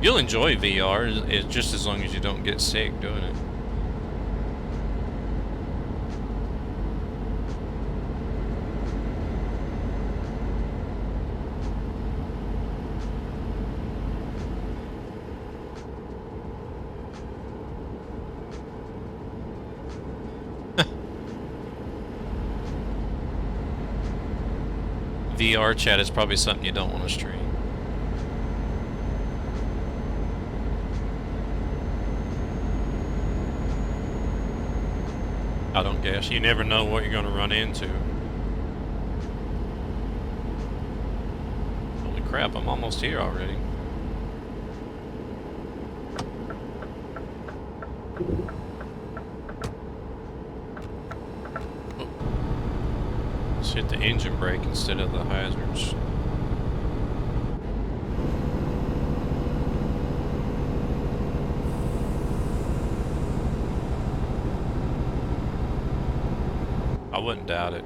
You'll enjoy VR, it's just as long as you don't get sick doing it. VR chat is probably something you don't want to stream. I don't guess. You never know what you're going to run into. Holy crap, I'm almost here already. Oh. Let's hit the engine brake instead of the hazards. I wouldn't doubt it.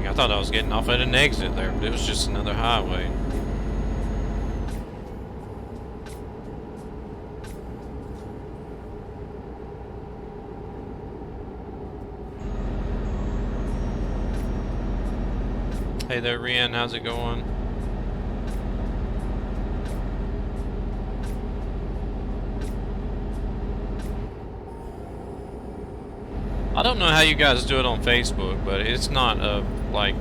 I thought I was getting off at an exit there, but it was just another highway. Hey there, Rian, how's it going? I don't know how you guys do it on Facebook, but it's not like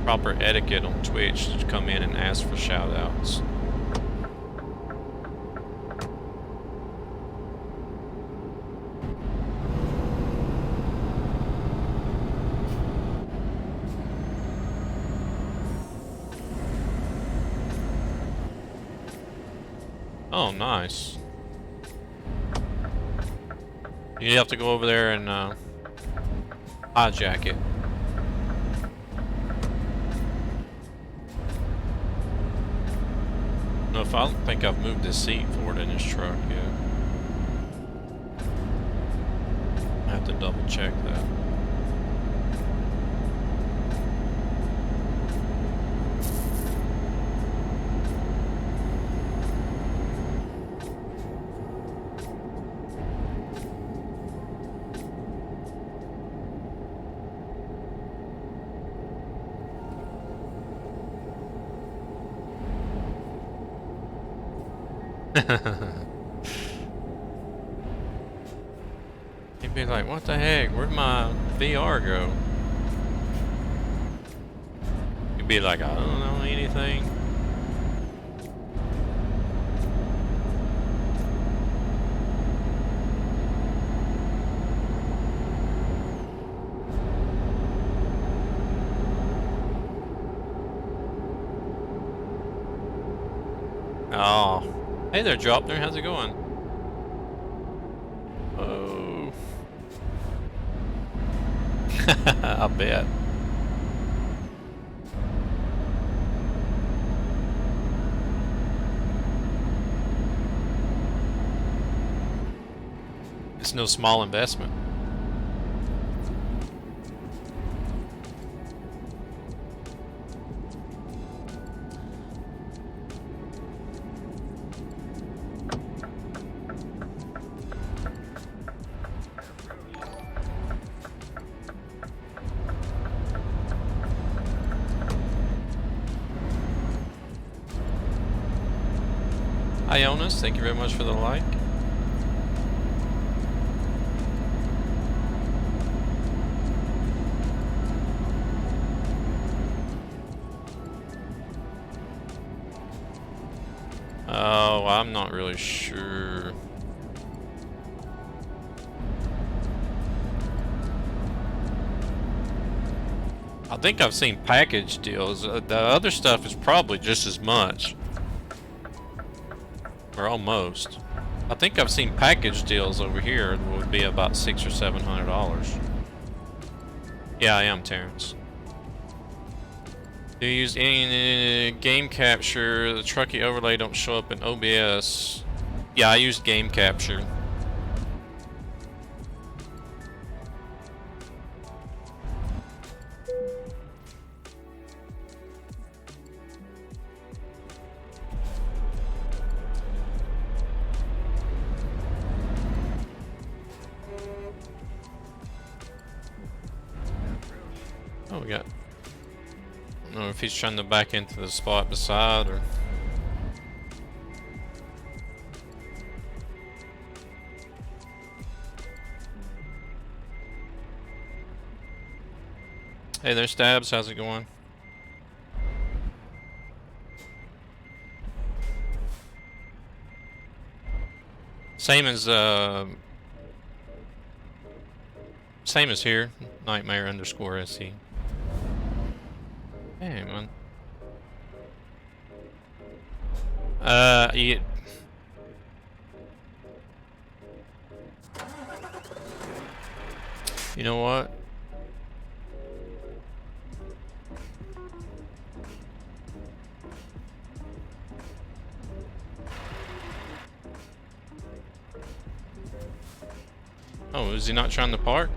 proper etiquette on Twitch to come in and ask for shout-outs. Oh, nice. You have to go over there and hijack it. No, if I don't think I've moved the seat forward in this truck yet. I have to double check that. You'd be like, what the heck? Where'd my VR go? You'd be like, I don't know anything. Oh. Hey there, Dropner. How's it going? Oh. I bet. It's no small investment. Ionis, thank you very much for the like. Oh, I'm not really sure. I think I've seen package deals. The other stuff is probably just as much. Or almost. I think I've seen package deals over here that would be about $600 or $700. Yeah, I am, Terrence. Do you use any game capture? The Truckee overlay don't show up in OBS. Yeah, I used game capture. Oh, we got... I don't know if he's trying to back into the spot beside or... Hey there, Stabs. How's it going? Same as here. Nightmare _ SE. Hey, man. You know what? Oh, is he not trying to park?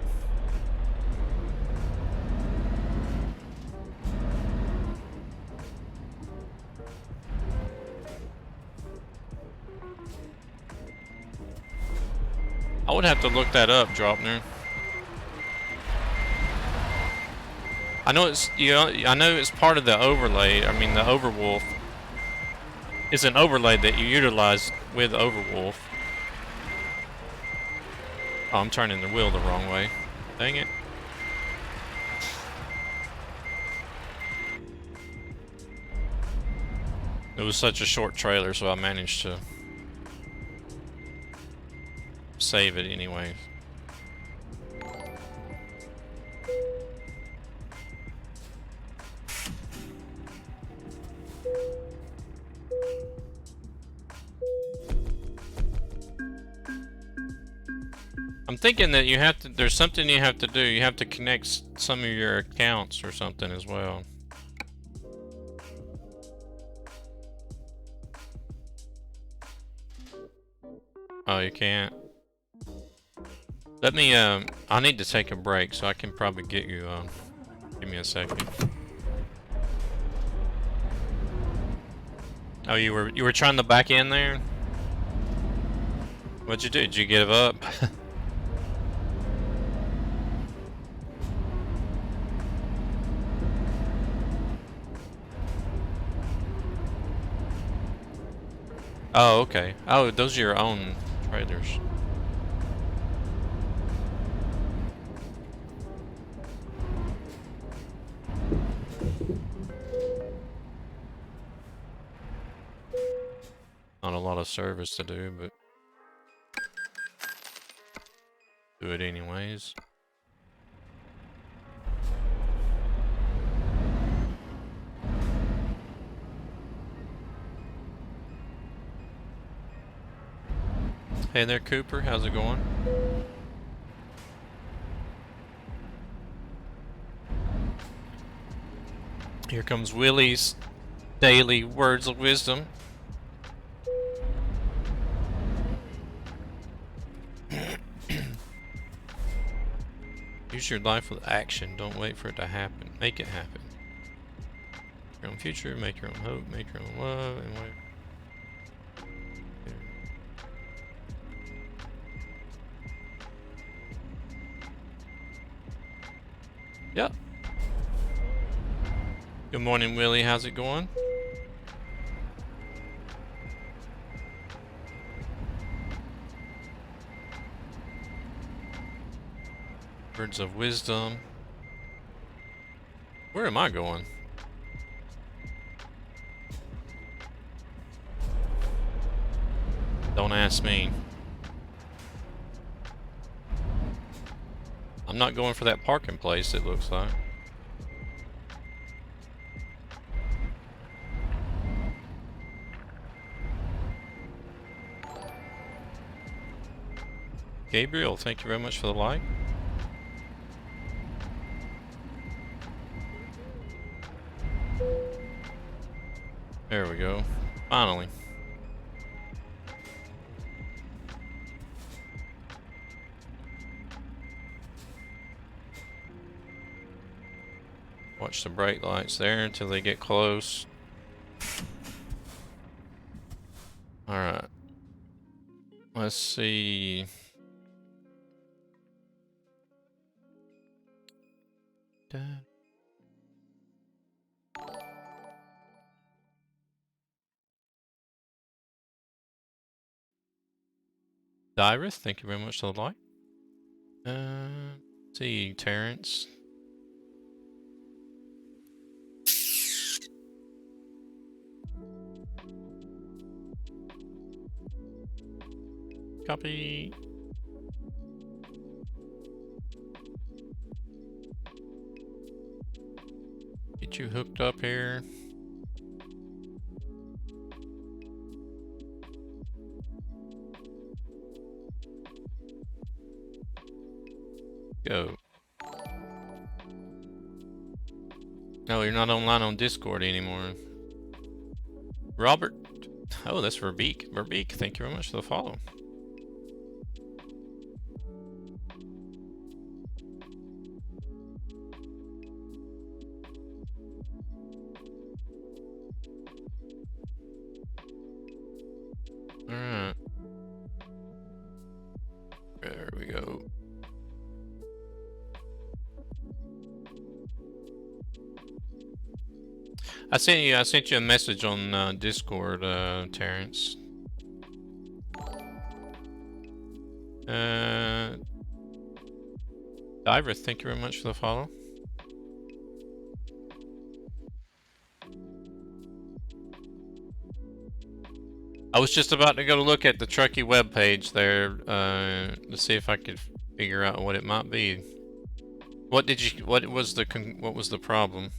I would have to look that up, Dropner. I know it's I know it's part of the overlay. I mean, the Overwolf is an overlay that you utilize with Overwolf. Oh, I'm turning the wheel the wrong way. Dang it. It was such a short trailer, so I managed to save it anyway. I'm thinking that you have to, there's something you have to do. You have to connect some of your accounts or something as well. Oh, you can't? Let me, I need to take a break, so I can probably get you, give me a second. Oh, you were trying to back in there? What'd you do? Did you give up? Oh, okay. Oh, those are your own trailers. Not a lot of service to do, but do it anyways. Hey there, Cooper. How's it going? Here comes Willie's daily words of wisdom. Infuse your life with action. Don't wait for it to happen. Make it happen. Make your own future, make your own hope, make your own love, and wait. Yep. Good morning, Willie. How's it going? Words of wisdom. Where am I going? Don't ask me. I'm not going for that parking place, it looks like. Gabriel, thank you very much for the like. There we go. Finally. Watch the brake lights there until they get close. Alright. Let's see. Dyrus, thank you very much for the like. Let's see, Terrence. Copy. Get you hooked up here. Go. No, you're not online on Discord anymore. Robert. Oh, that's Verbeek. Verbeek, thank you very much for the follow. Alright. There we go. I sent you a message on Discord, Terrence. Diver, thank you very much for the follow. I was just about to go look at the Truckee webpage there to see if I could figure out what it might be. What was the problem?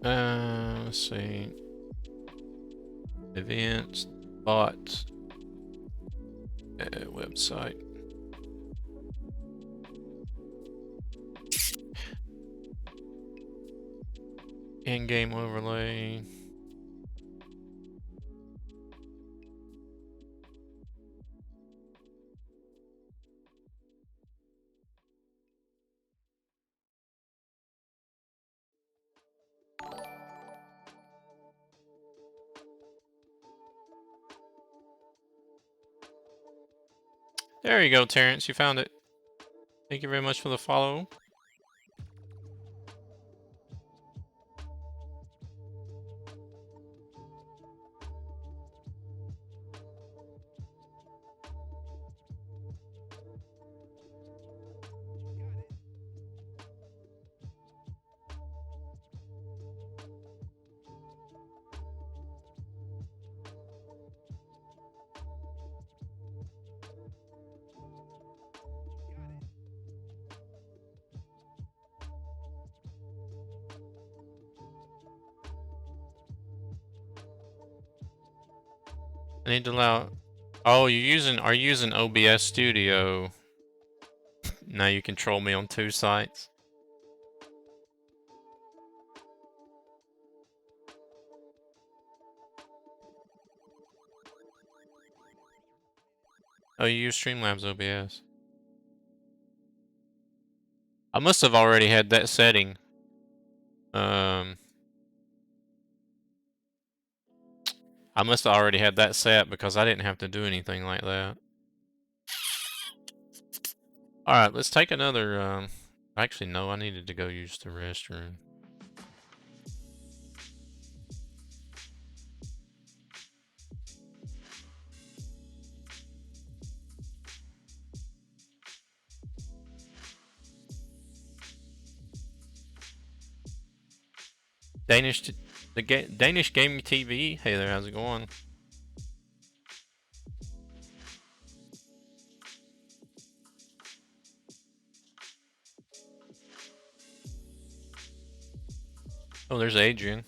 Let's see. Events, bot, website. In-game overlay. There you go, Terrence. You found it. Thank you very much for the follow. I need to allow. Oh, are you using OBS Studio? Now you control me on 2 sites. Oh, you use Streamlabs OBS. I must have already had that setting. I must have already had that set because I didn't have to do anything like that. Alright, let's take another, actually, no, I needed to go use the restroom. Danish Gaming TV. Hey there, how's it going? Oh, there's Adrian.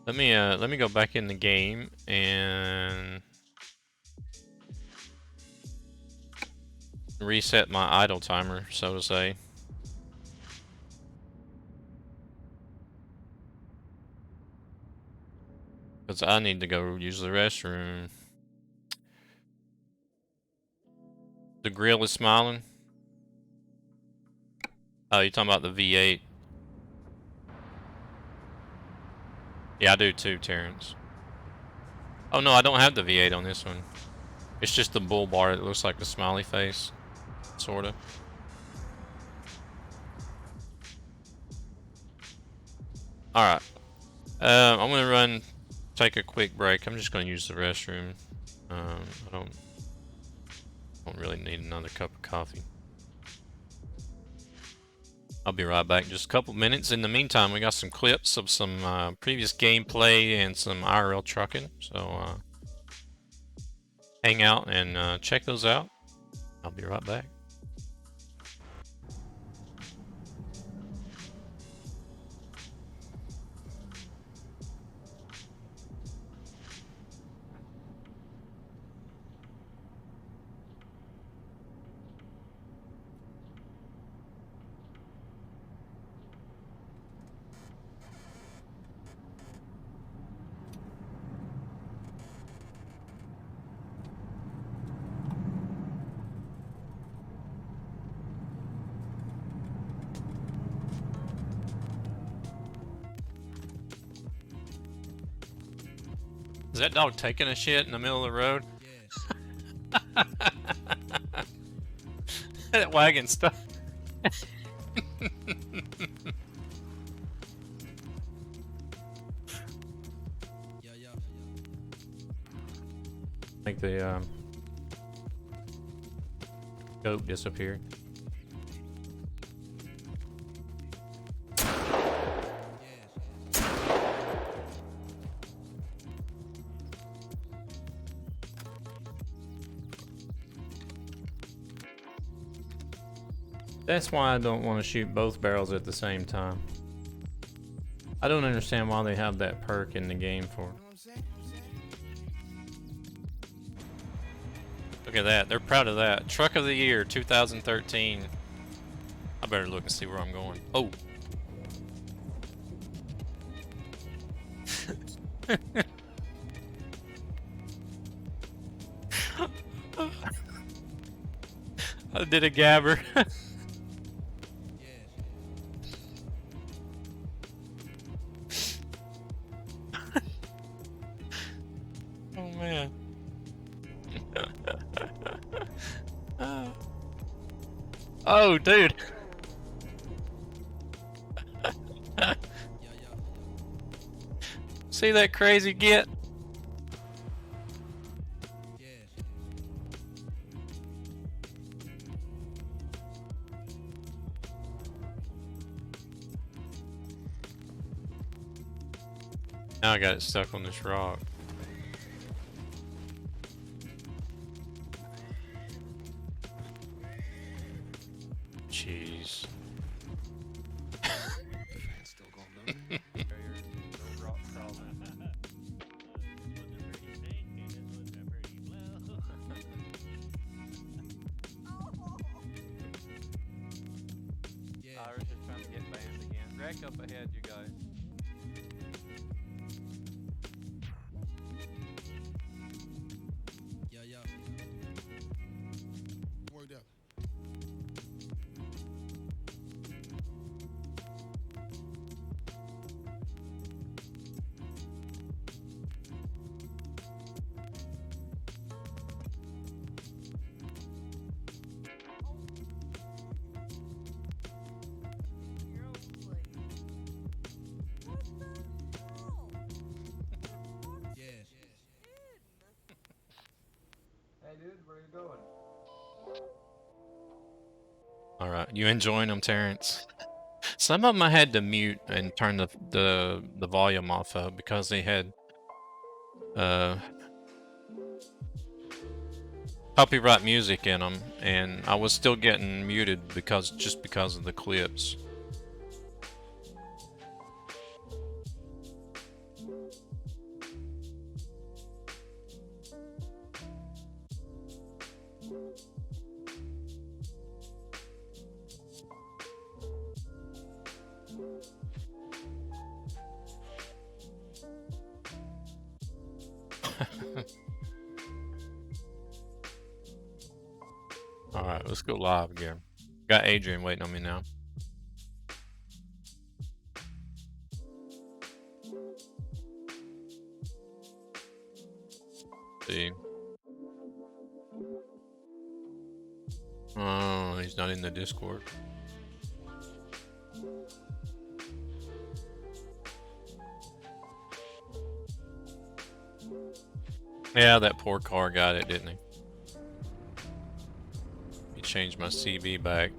Let me go back in the game and reset my idle timer, so to say. Because I need to go use the restroom. The grill is smiling. Oh, you're talking about the V8. Yeah, I do too, Terrence. Oh no, I don't have the V8 on this one. It's just the bull bar that looks like the smiley face. Sorta. Alright. I'm gonna take a quick break. I'm just gonna use the restroom. I don't really need another cup of coffee. I'll be right back in just a couple minutes. In the meantime, we got some clips of some previous gameplay and some IRL trucking. So hang out and check those out. I'll be right back. Is that dog taking a shit in the middle of the road? That wagon stuff. I think the goat disappeared. That's why I don't want to shoot both barrels at the same time. I don't understand why they have that perk in the game for. Look at that, they're proud of that. Truck of the Year 2013. I better look and see where I'm going. Oh. I did a gabber. Oh man. Oh dude. See that crazy get? Now I got it stuck on this rock. Jeez. Irish is trying to get banned again. Rack up ahead, you guys. All right, you enjoying them, Terrence? Some of them I had to mute and turn the volume off of because they had copyright music in them, and I was still getting muted just because of the clips. All right, let's go live again. Got Adrian waiting on me now. See. Oh, he's not in the Discord. Yeah, that poor car got it, didn't he? He changed my CV back.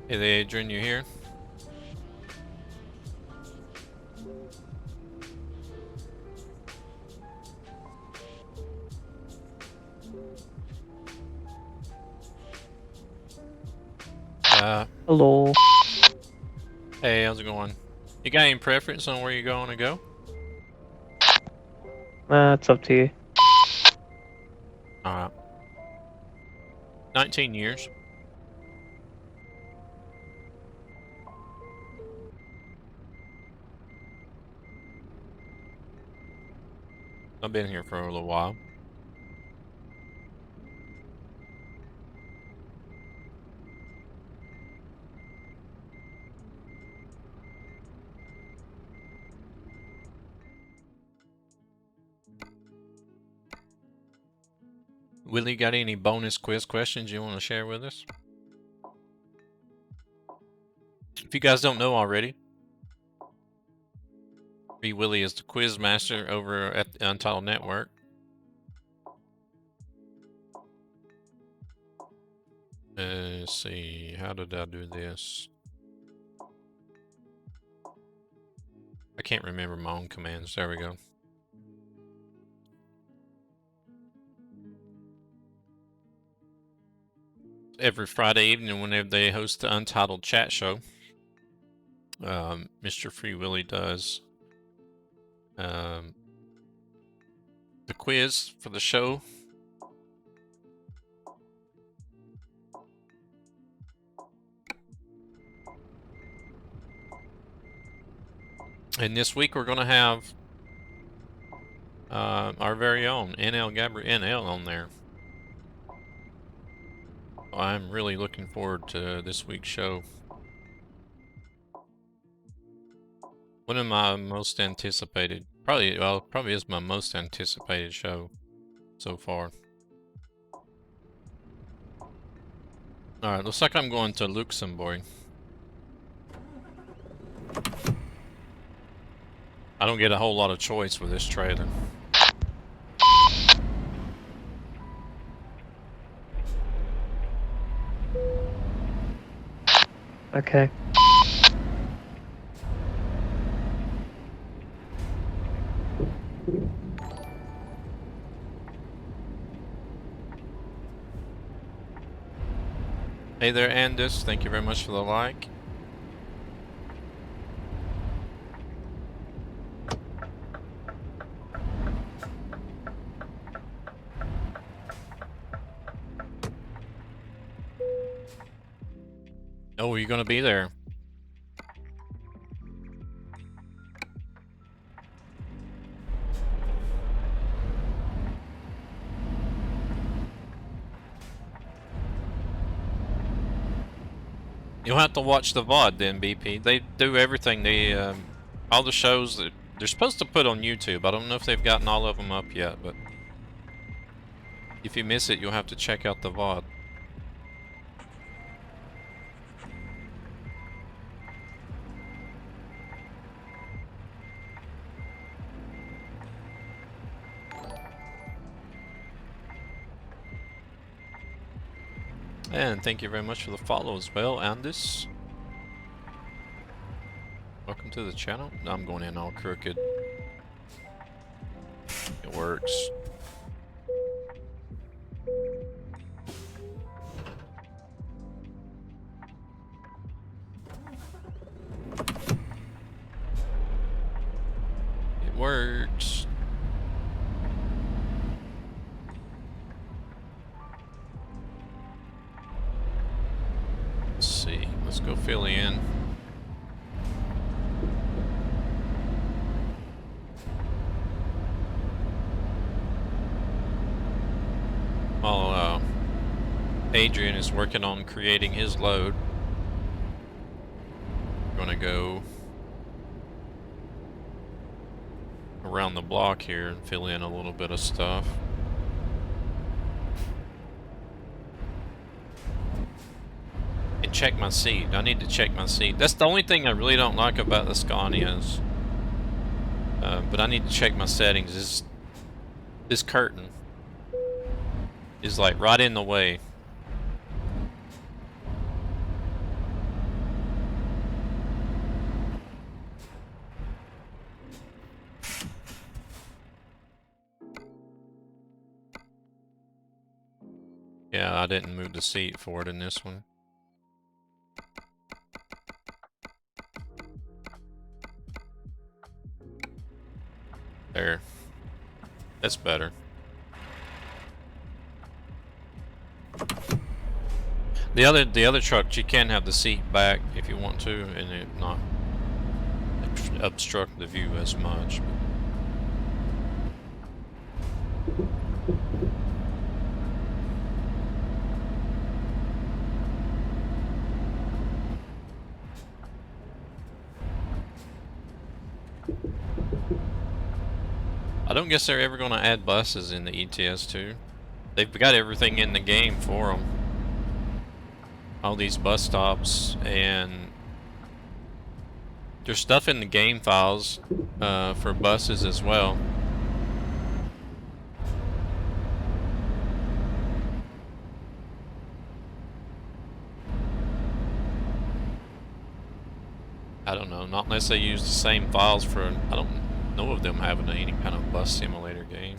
Hey there, Adrian, you here? Hello. Hey, how's it going? You got any preference on where you're going to go? It's up to you. Alright. 19 years. I've been here for a little while. Willie, got any bonus quiz questions you want to share with us? If you guys don't know already, Free Willie is the quiz master over at the Untitled Network. Let's see, how did I do this? I can't remember my own commands. There we go. Every Friday evening, whenever they host the Untitled Chat Show, Mr. Free Willie does the quiz for the show. And this week we're going to have our very own NL NL on there. I'm really looking forward to this week's show. One of my most anticipated, probably is my most anticipated show so far. Alright, looks like I'm going to Luxembourg. I don't get a whole lot of choice with this trailer. Okay. Hey there, Andis. Thank you very much for the like. Oh, you're gonna be there. You'll have to watch the VOD then, BP. They do everything. They all the shows that they're supposed to put on YouTube. I don't know if they've gotten all of them up yet, but if you miss it, you'll have to check out the VOD. And thank you very much for the follow as well, Andis. Welcome to the channel. I'm going in all crooked. It works. It works. Let's see. Let's go fill in. While Adrian is working on creating his load, I'm gonna go around the block here and fill in a little bit of stuff. And check my seat. I need to check my seat. That's the only thing I really don't like about the Scanias. But I need to check my settings. This curtain is like right in the way. Yeah, I didn't move the seat forward in this one. There. That's better. The other truck, you can have the seat back if you want to, and it not obstruct the view as much. I don't guess they're ever going to add buses in the ETS2. They've got everything in the game for them. All these bus stops, and there's stuff in the game files for buses as well. I don't know, not unless they use the same files for, I don't know of them having any kind of bus simulator game.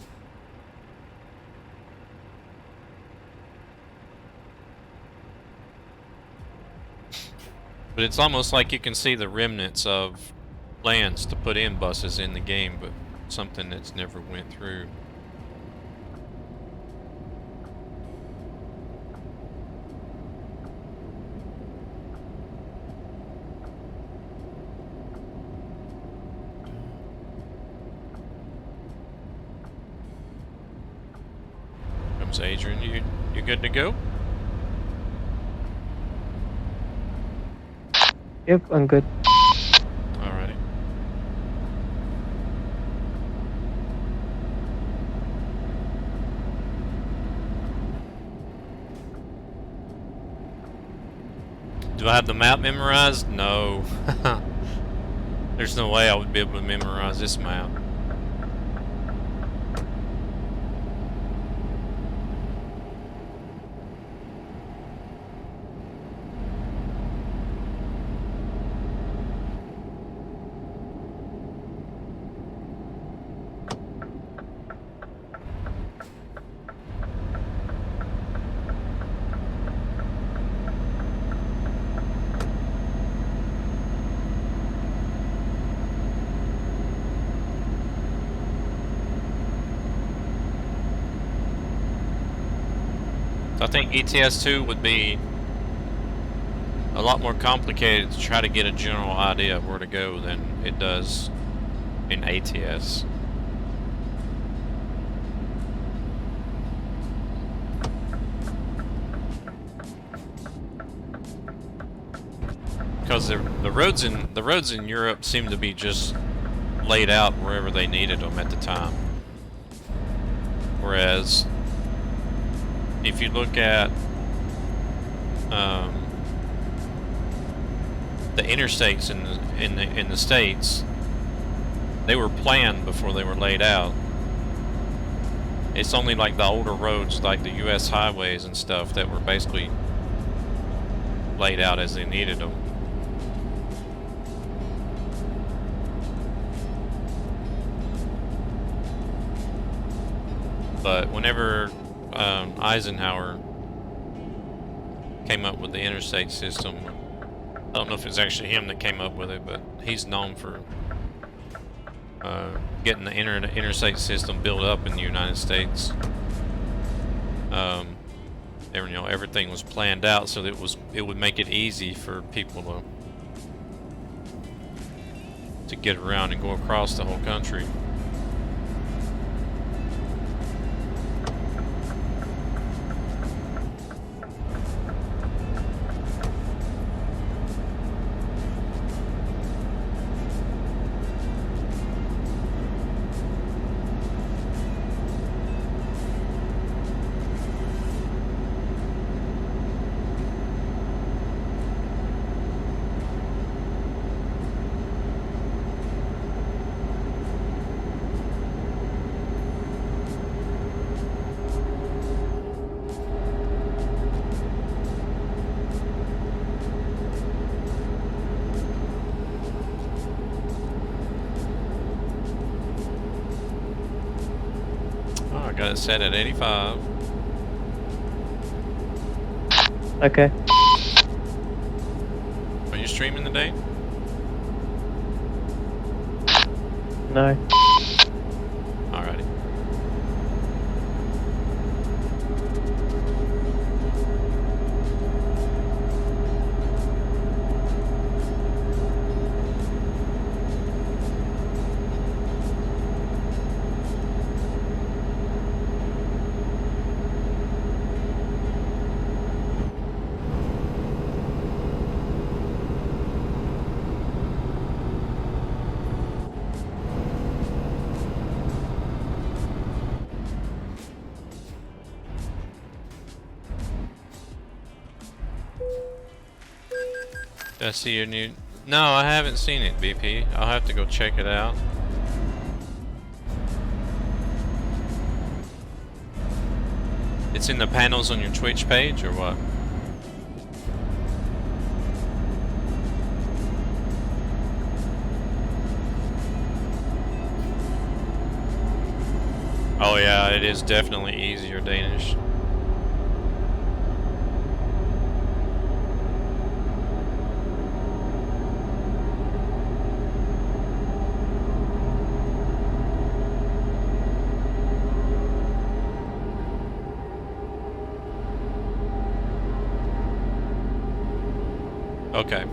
But it's almost like you can see the remnants of plans to put in buses in the game, but something that's never went through. Comes Adrian, you good to go? Yep, I'm good. Alrighty. Do I have the map memorized? No. There's no way I would be able to memorize this map. I think ETS2 would be a lot more complicated to try to get a general idea of where to go than it does in ATS. Because the roads in Europe seem to be just laid out wherever they needed them at the time. Whereas if you look at the interstates in the states, they were planned before they were laid out. It's only like the older roads, like the U.S. highways and stuff, that were basically laid out as they needed them. But whenever Eisenhower came up with the interstate system, I don't know if it's actually him that came up with it, but he's known for getting the interstate system built up in the United States. You know, everything was planned out so that it would make it easy for people to get around and go across the whole country. Got it set at 85. Okay. Are you streaming today? No. Alrighty. Did I see your new... No, I haven't seen it, BP. I'll have to go check it out. It's in the panels on your Twitch page, or what? Oh yeah, it is definitely easier Danish. Okay.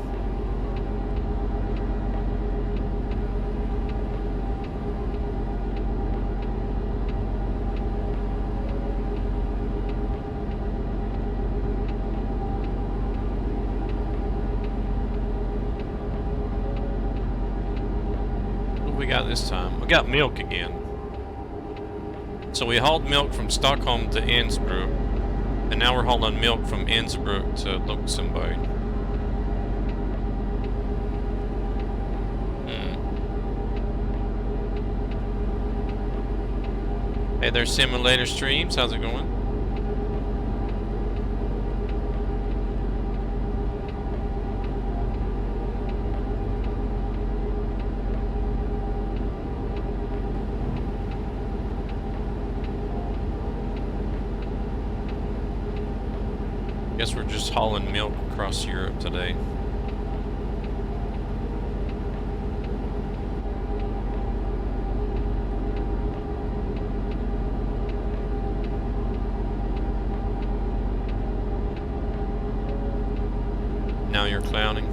What do we got this time? We got milk again. So we hauled milk from Stockholm to Innsbruck, and now we're hauling milk from Innsbruck to Luxembourg. Hey there, Simulator Streams. How's it going? Guess we're just hauling milk across Europe today. Now you're clowning.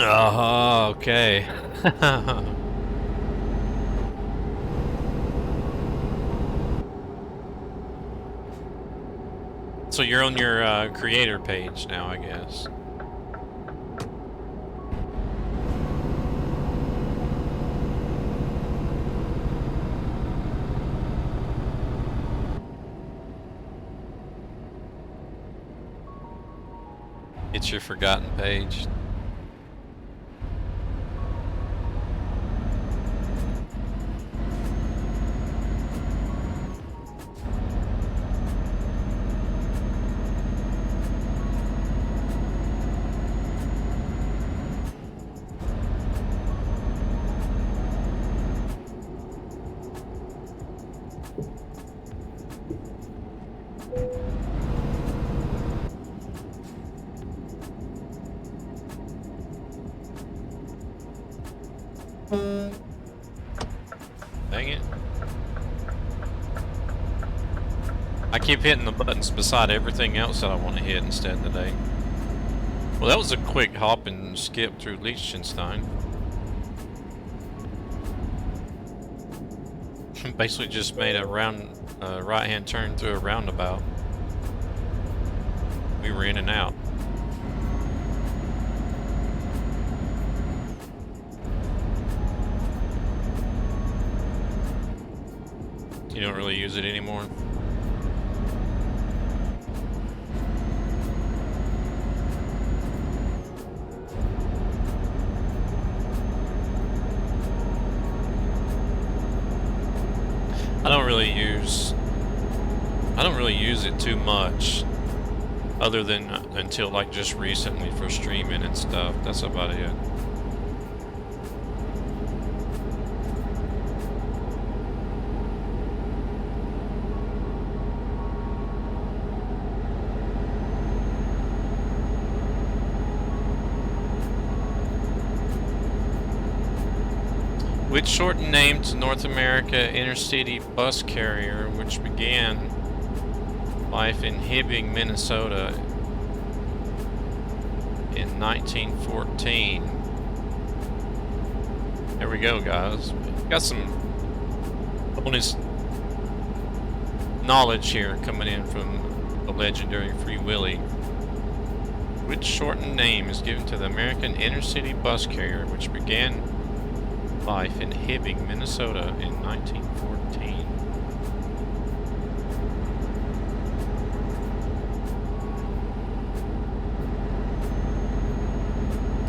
Oh, okay. So you're on your creator page now, I guess. It's your forgotten page. Dang it. I keep hitting the buttons beside everything else that I want to hit instead today. Well, that was a quick hop and skip through Liechtenstein. Basically just made a right-hand turn through a roundabout. We were in and out. You don't really use it anymore? I don't really use it too much, other than until like just recently for streaming and stuff. That's about it. Which shortened name to North America intercity bus carrier, which began life in Hibbing, Minnesota in 1914. There we go, guys. Got some bonus knowledge here coming in from the legendary Free Willy. Which shortened name is given to the American intercity bus carrier, which began life in Hibbing, Minnesota in 1914.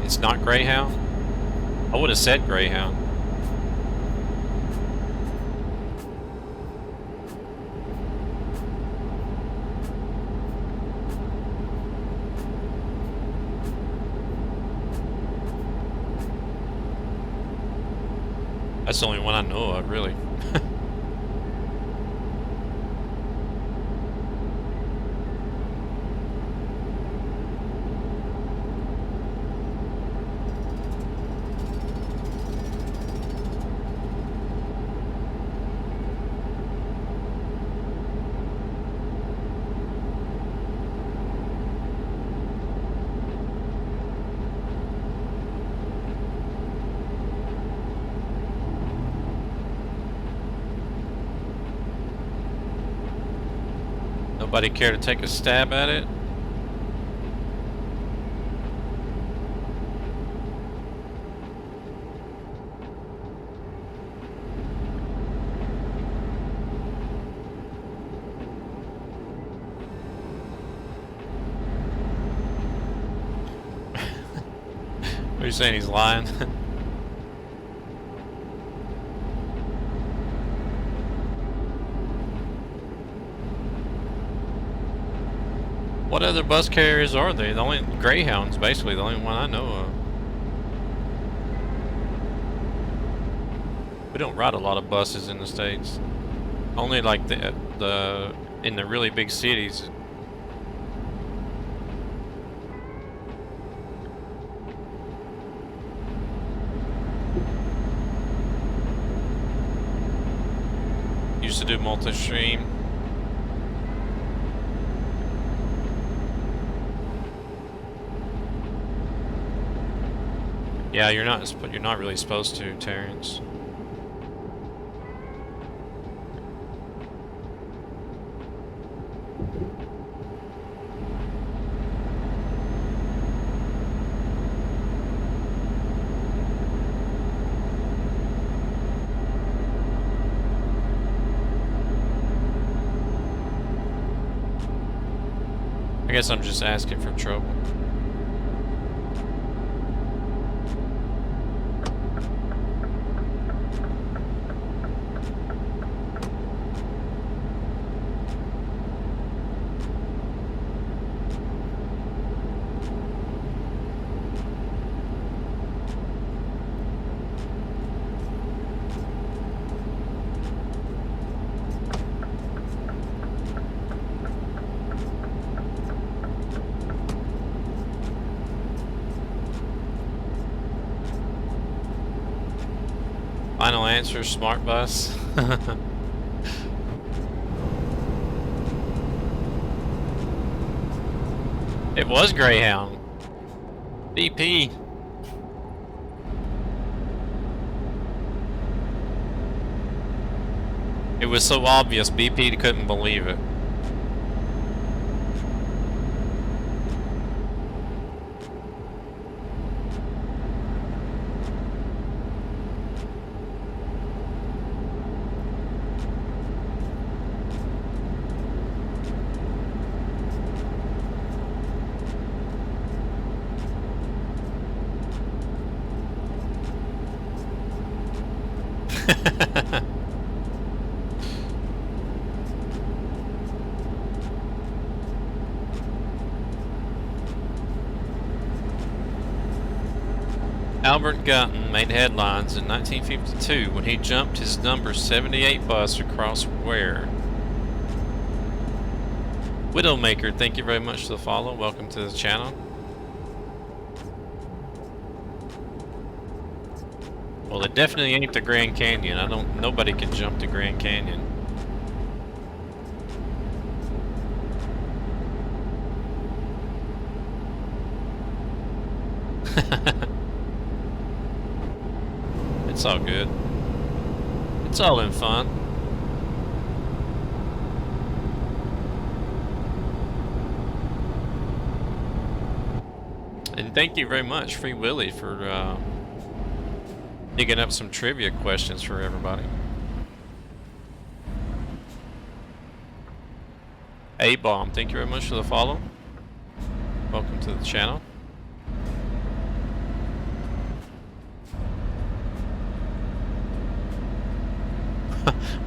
It's not Greyhound? I would have said Greyhound. That's the only one I know of, really. Nobody care to take a stab at it? What are you saying, he's lying? What other bus carriers are there? The only Greyhound's basically the only one I know of. We don't ride a lot of buses in the States. Only like the in the really big cities. Used to do multi-stream. Yeah, you're not really supposed to, Terrence. I guess I'm just asking for trouble. Final answer, smart bus. It was Greyhound. BP. It was so obvious, BP couldn't believe it. Albert Gutton made headlines in 1952 when he jumped his number 78 bus across where? Widowmaker, thank you very much for the follow. Welcome to the channel. Well, it definitely ain't the Grand Canyon. Nobody can jump the Grand Canyon. It's all good. It's all in fun. And thank you very much, Free Willy, for digging up some trivia questions for everybody. A-Bomb, thank you very much for the follow. Welcome to the channel.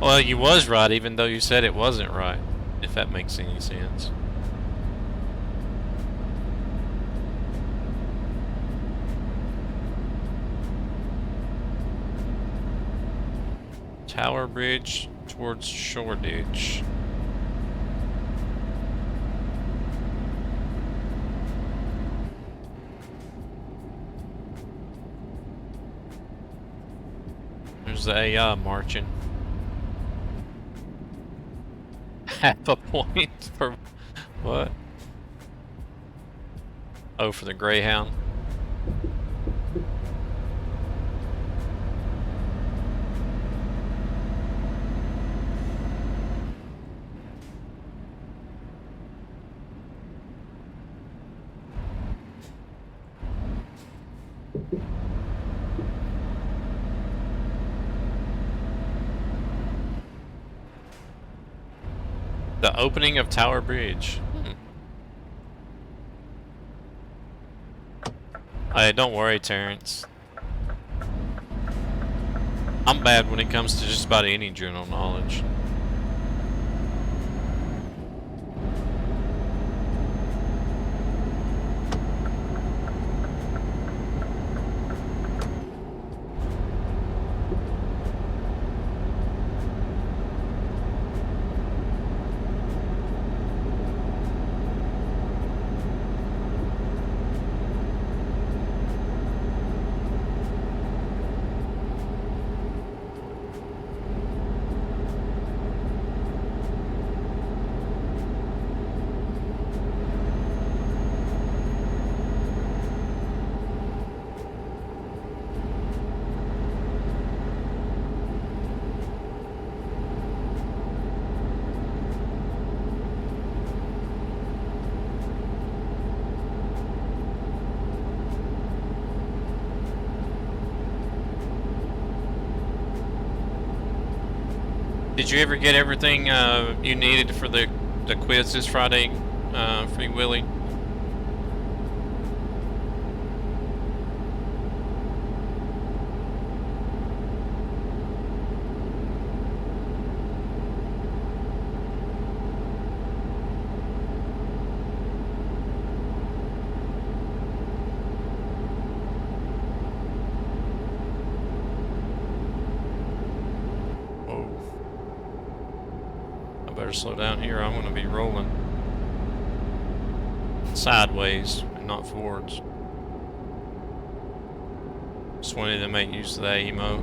Well, you was right, even though you said it wasn't right, if that makes any sense. Tower Bridge towards Shoreditch. There's the AI marching. Half a point for what? Oh, for the Greyhound. The opening of Tower Bridge. Hey, don't worry, Terrence. I'm bad when it comes to just about any general knowledge. Did you ever get everything you needed for the quiz this Friday, Free Willy? Better slow down here. I'm going to be rolling sideways and not forwards. Just wanted to make use of that emote.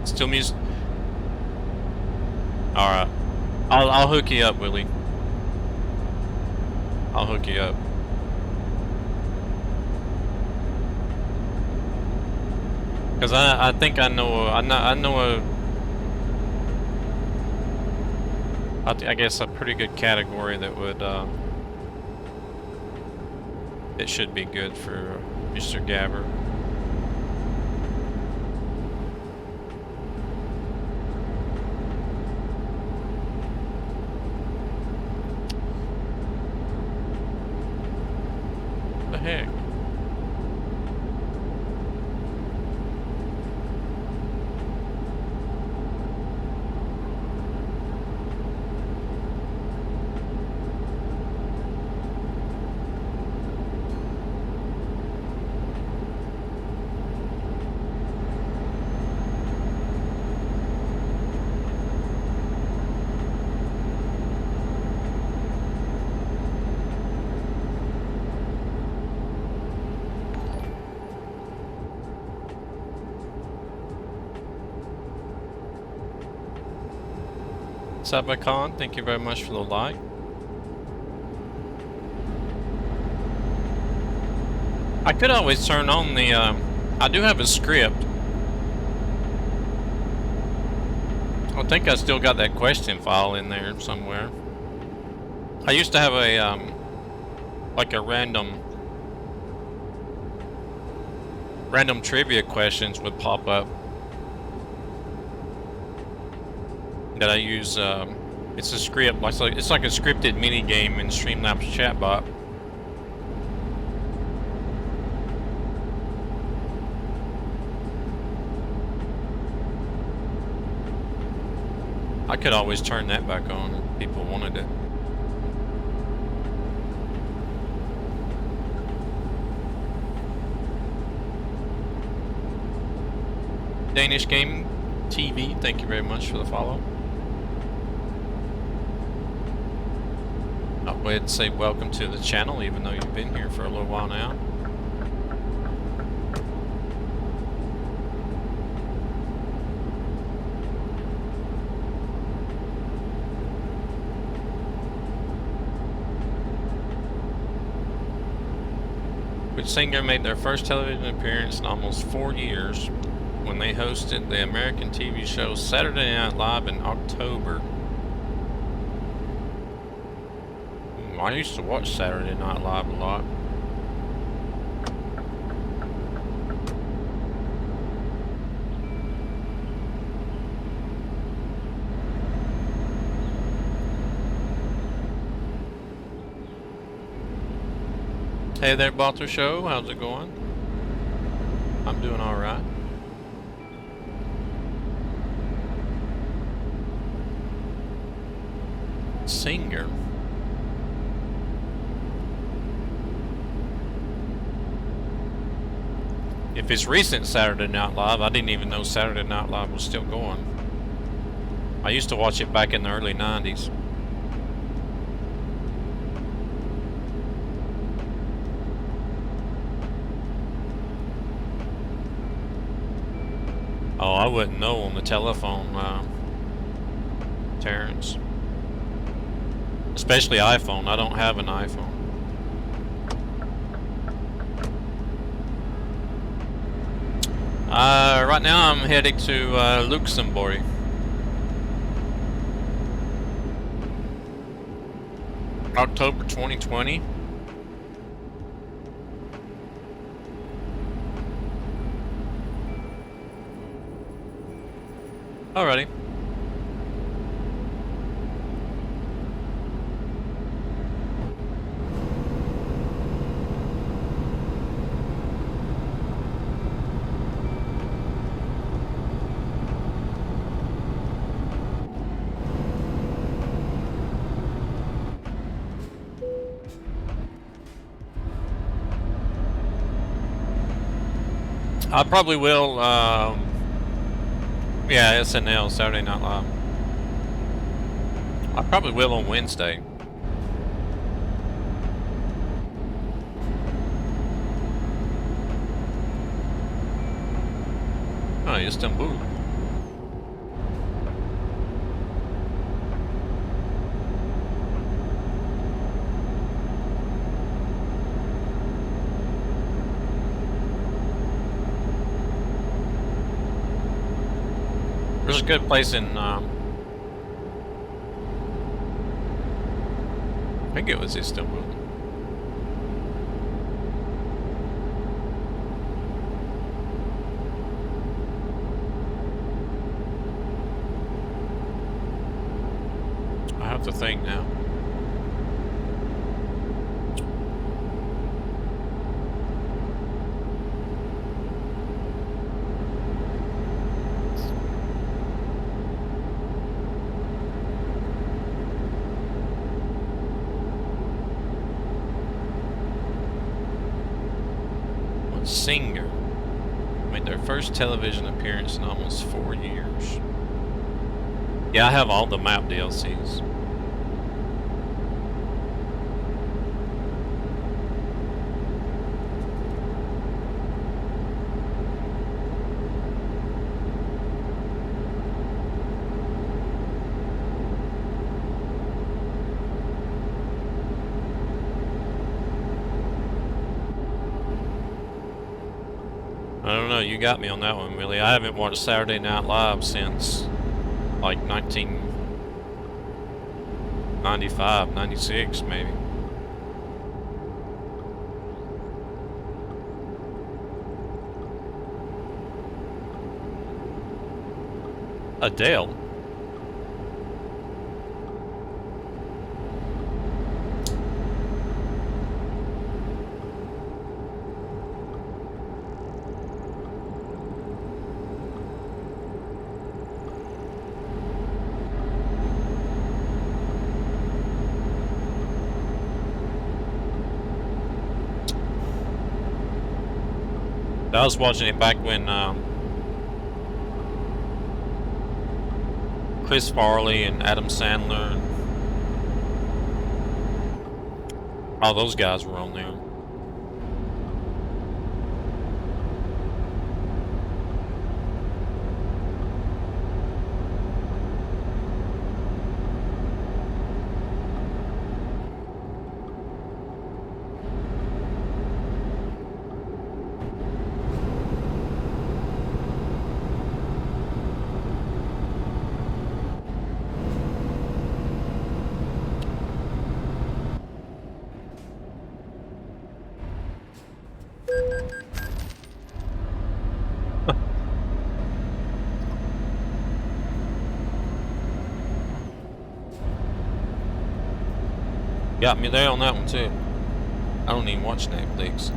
Still music. All right, I'll hook you up, Willie. I'll hook you up. Cause I think I know I guess a pretty good category that would it should be good for Mr. Gabber. What the heck? Sabacon, thank you very much for the like. I could always turn on the, I do have a script. I think I still got that question file in there somewhere. I used to have a, like a random trivia questions would pop up. That I use, it's a script, it's like a scripted mini game in Streamlabs chatbot. I could always turn that back on if people wanted it. Danish Gaming TV, thank you very much for the follow. I'll go ahead and say welcome to the channel, even though you've been here for a little while now. Which singer made their first television appearance in almost 4 years when they hosted the American TV show Saturday Night Live in October? I used to watch Saturday Night Live a lot. Hey there, Balter Show. How's it going? I'm doing all right. Singer. If it's recent Saturday Night Live, I didn't even know Saturday Night Live was still going. I used to watch it back in the early 90s. Oh, I wouldn't know on the telephone, Terrence. Especially iPhone. I don't have an iPhone. Right now I'm heading to Luxembourg. October 2020. Alrighty. I probably will, yeah, SNL, Saturday Night Live. I probably will on Wednesday. Oh, Istanbul. There's a good place in, I think it was Istanbul. I have to think now. What singer made their first television appearance in almost 4 years? Yeah, I have all the map DLCs. I don't know, you got me on that one, Willie. I haven't watched Saturday Night Live since like 1995, 96 maybe. Adele? I was watching it back when Chris Farley and Adam Sandler and all those guys were on there. Got me there on that one too. I don't even watch Netflix.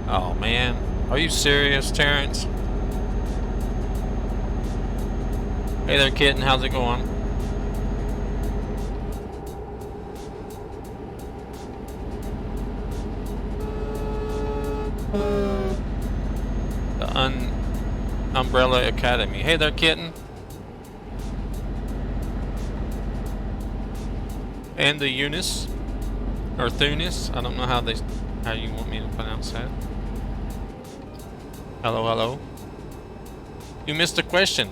Oh man, are you serious, Terrence? Hey there, kitten, how's it going? The Umbrella Academy. Hey there, kitten. And the Eunice or Thunis. I don't know how you want me to pronounce that. Hello, hello. You missed a question.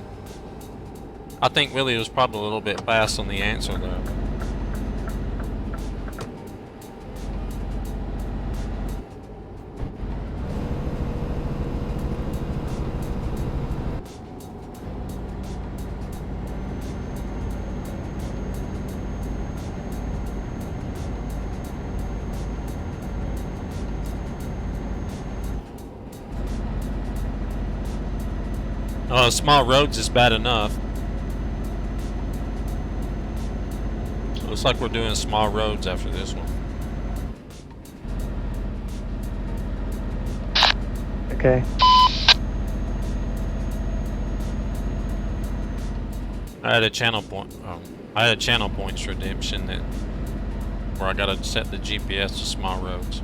I think Willie was probably a little bit fast on the answer though. Small roads is bad enough. Looks like we're doing small roads after this one. Okay. I had a channel point. I had a channel points redemption that where I gotta set the GPS to small roads.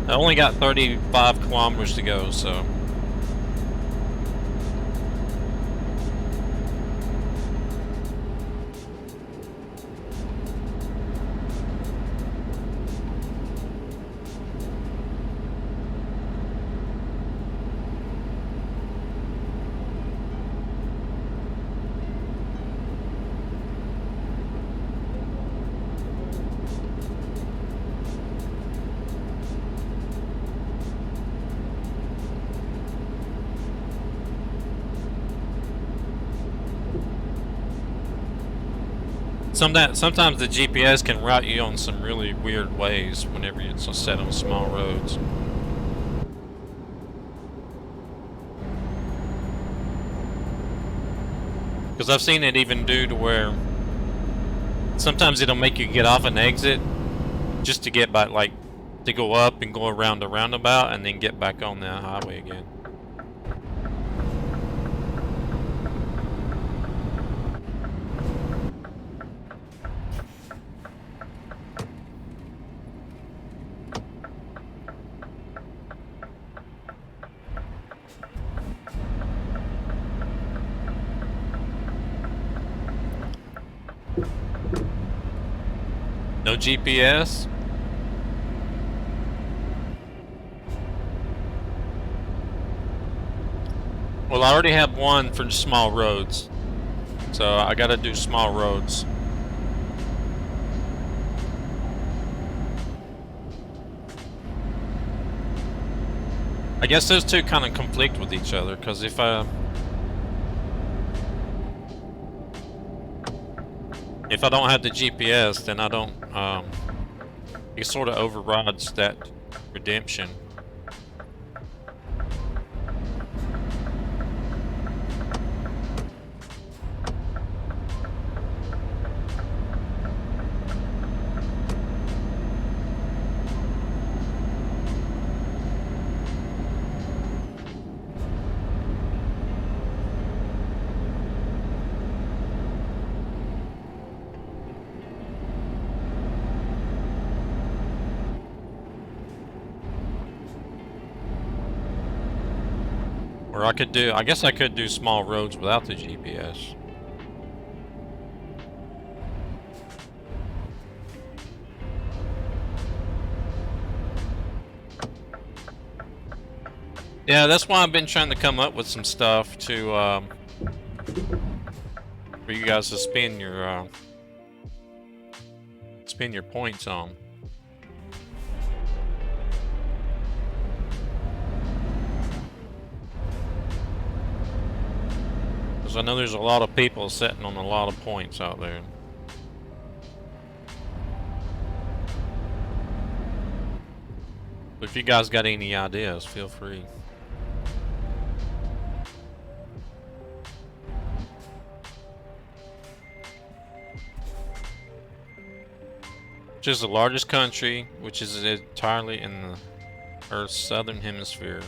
I only got 35 kilometers to go, so. Sometimes the GPS can route you on some really weird ways whenever it's set on small roads. Because I've seen it even do to where sometimes it'll make you get off an exit just to get back, like, to go up and go around the roundabout and then get back on the highway again. No GPS? Well, I already have one for small roads, so I gotta do small roads. I guess those two kind of conflict with each other, because if I don't have the GPS, then I don't, it sort of overrides that redemption. Or I guess I could do small roads without the GPS. Yeah, that's why I've been trying to come up with some stuff to, for you guys to spend your points on. Because I know there's a lot of people sitting on a lot of points out there. But if you guys got any ideas, feel free. Which is the largest country, which is entirely in the Earth's southern hemisphere.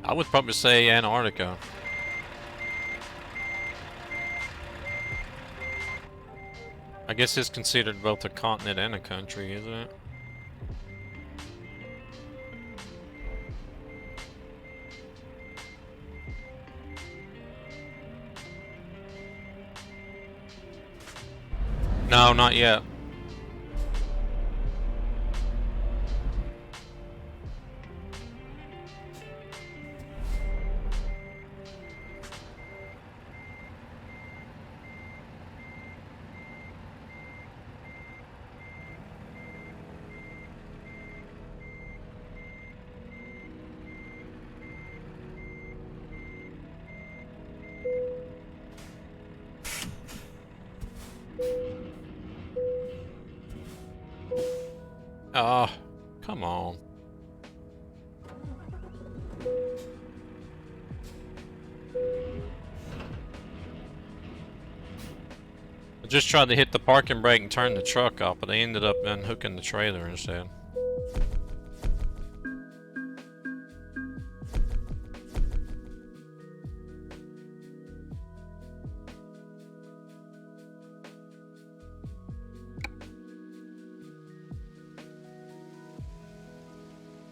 I would probably say Antarctica. I guess it's considered both a continent and a country, isn't it? No, not yet. Ah, come on. I just tried to hit the parking brake and turn the truck off, but I ended up unhooking the trailer instead.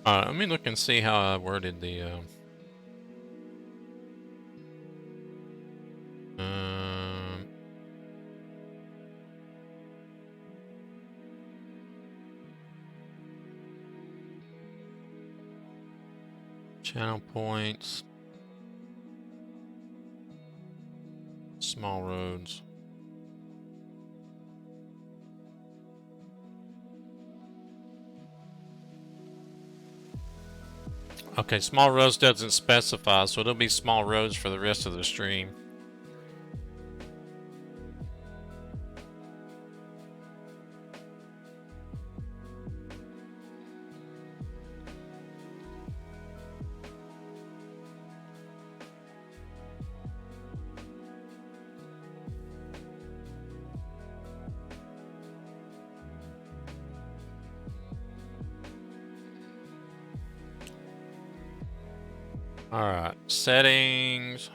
Alright, let me look and see how I worded the, channel points, small roads. Okay, small roads doesn't specify, so it'll be small roads for the rest of the stream. Alright, settings,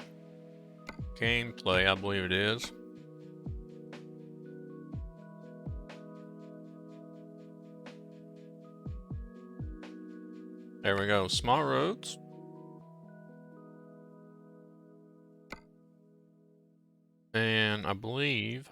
gameplay, I believe it is. There we go, small roads. And I believe...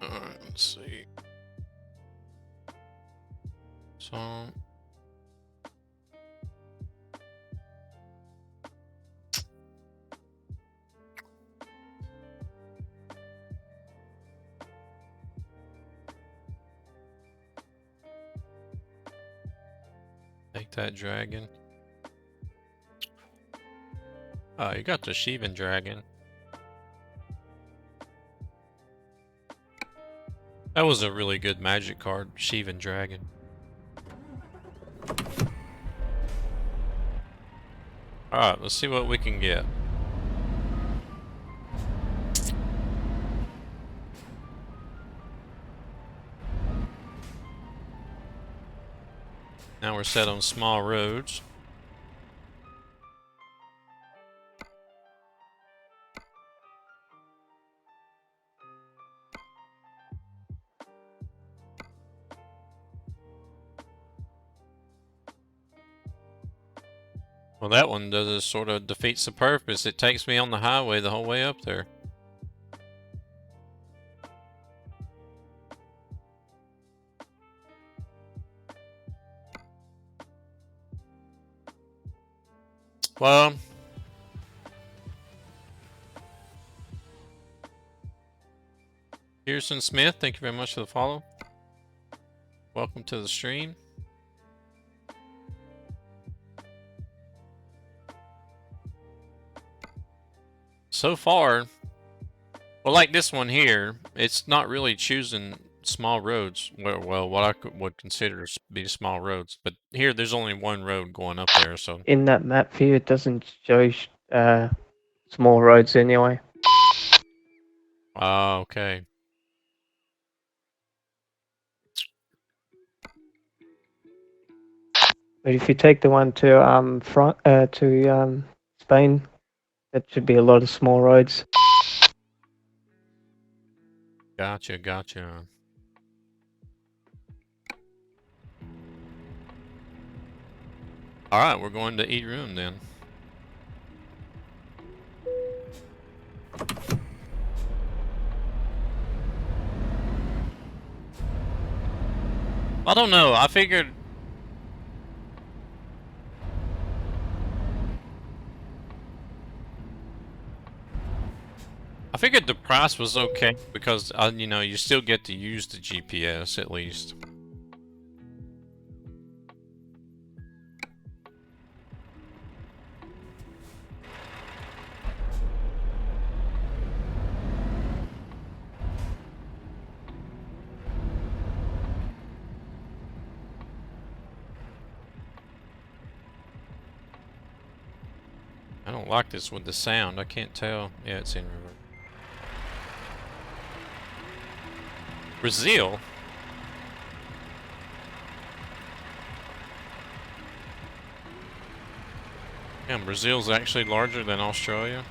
Alright, let's see. So... Take that dragon. Oh, you got the Shivan dragon. That was a really good magic card, Shivan dragon. Alright, let's see what we can get. Now we're set on small roads. Well, that one does sort of defeats the purpose. It takes me on the highway the whole way up there. Well, Pearson Smith, thank you very much for the follow. Welcome to the stream. So far, well, like this one here, it's not really choosing small roads. Well, what I would consider to be small roads. But here, there's only one road going up there, so... In that map view, it doesn't show small roads anyway. Ah, okay. But if you take the one to Spain, that should be a lot of small roads. Gotcha, gotcha. Alright, we're going to eat room then. I don't know. I figured the price was okay because you know, you still get to use the GPS at least. I don't like this with the sound. I can't tell. Yeah, it's in reverse. Brazil? Yeah, Brazil's actually larger than Australia.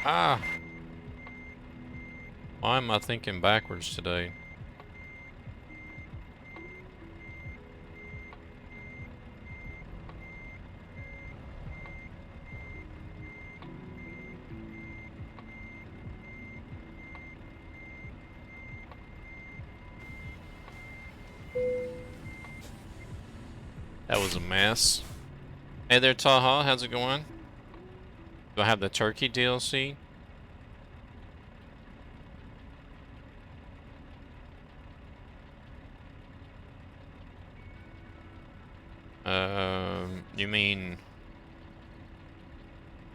Ah! Why am I thinking backwards today? That was a mess. Hey there, Taha. How's it going? Do I have the Turkey DLC? You mean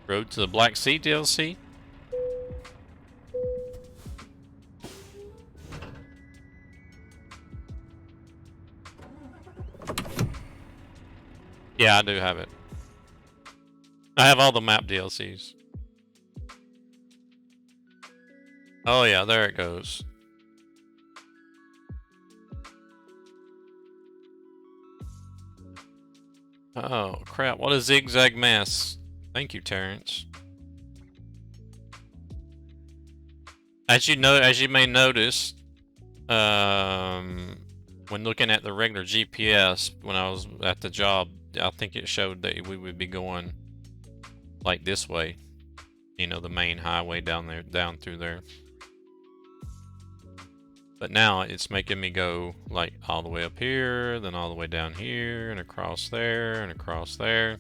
Road to the Black Sea DLC? Yeah, I do have it. I have all the map DLCs. Oh yeah, there it goes. Oh crap, what a zigzag mess. Thank you, Terrence. As you may notice, when looking at the regular GPS when I was at the job, I think it showed that we would be going like this way. You know, the main highway down through there. But now it's making me go like all the way up here, then all the way down here, and across there, and across there.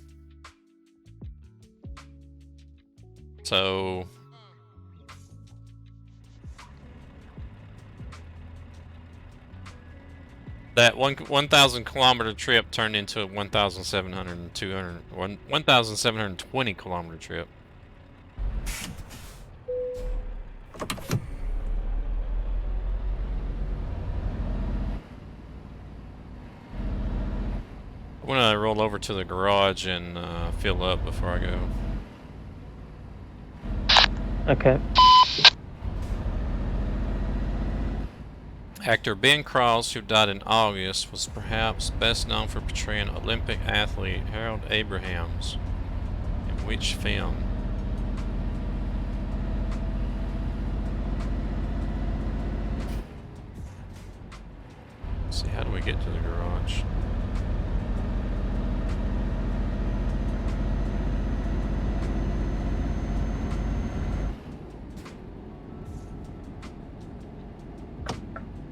So that 1,000 kilometer trip turned into a 1,720 kilometer trip. I'm gonna roll over to the garage and fill up before I go. Okay. Actor Ben Cross, who died in August, was perhaps best known for portraying Olympic athlete Harold Abrahams. In which film? Let's see, how do we get to the garage?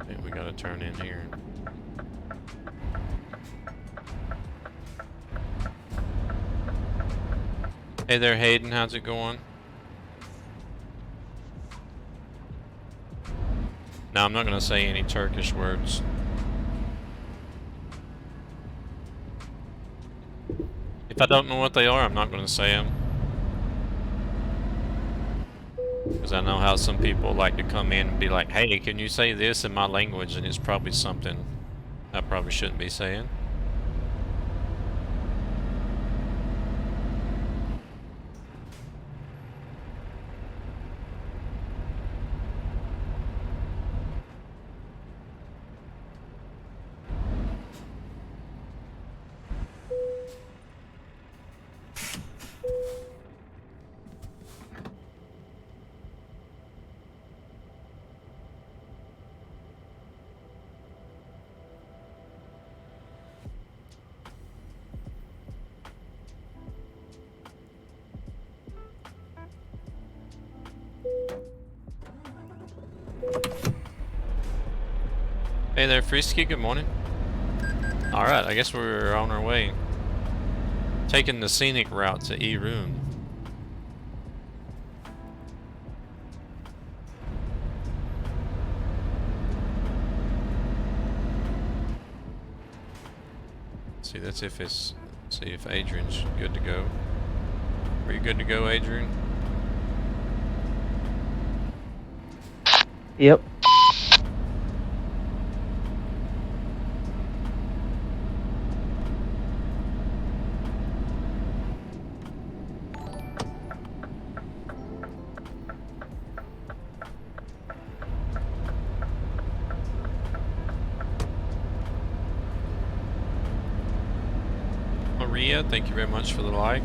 Okay, we gotta turn in here. Hey there, Hayden, how's it going? No, I'm not gonna say any Turkish words. If I don't know what they are, I'm not gonna say them. Because I know how some people like to come in and be like, hey, can you say this in my language? And it's probably something I probably shouldn't be saying. Hey there, Frisky, good morning. Alright, I guess we're on our way. Taking the scenic route to E-Room. See, that's if it's... See if Adrian's good to go. Are you good to go, Adrian? Yep. Maria, thank you very much for the like.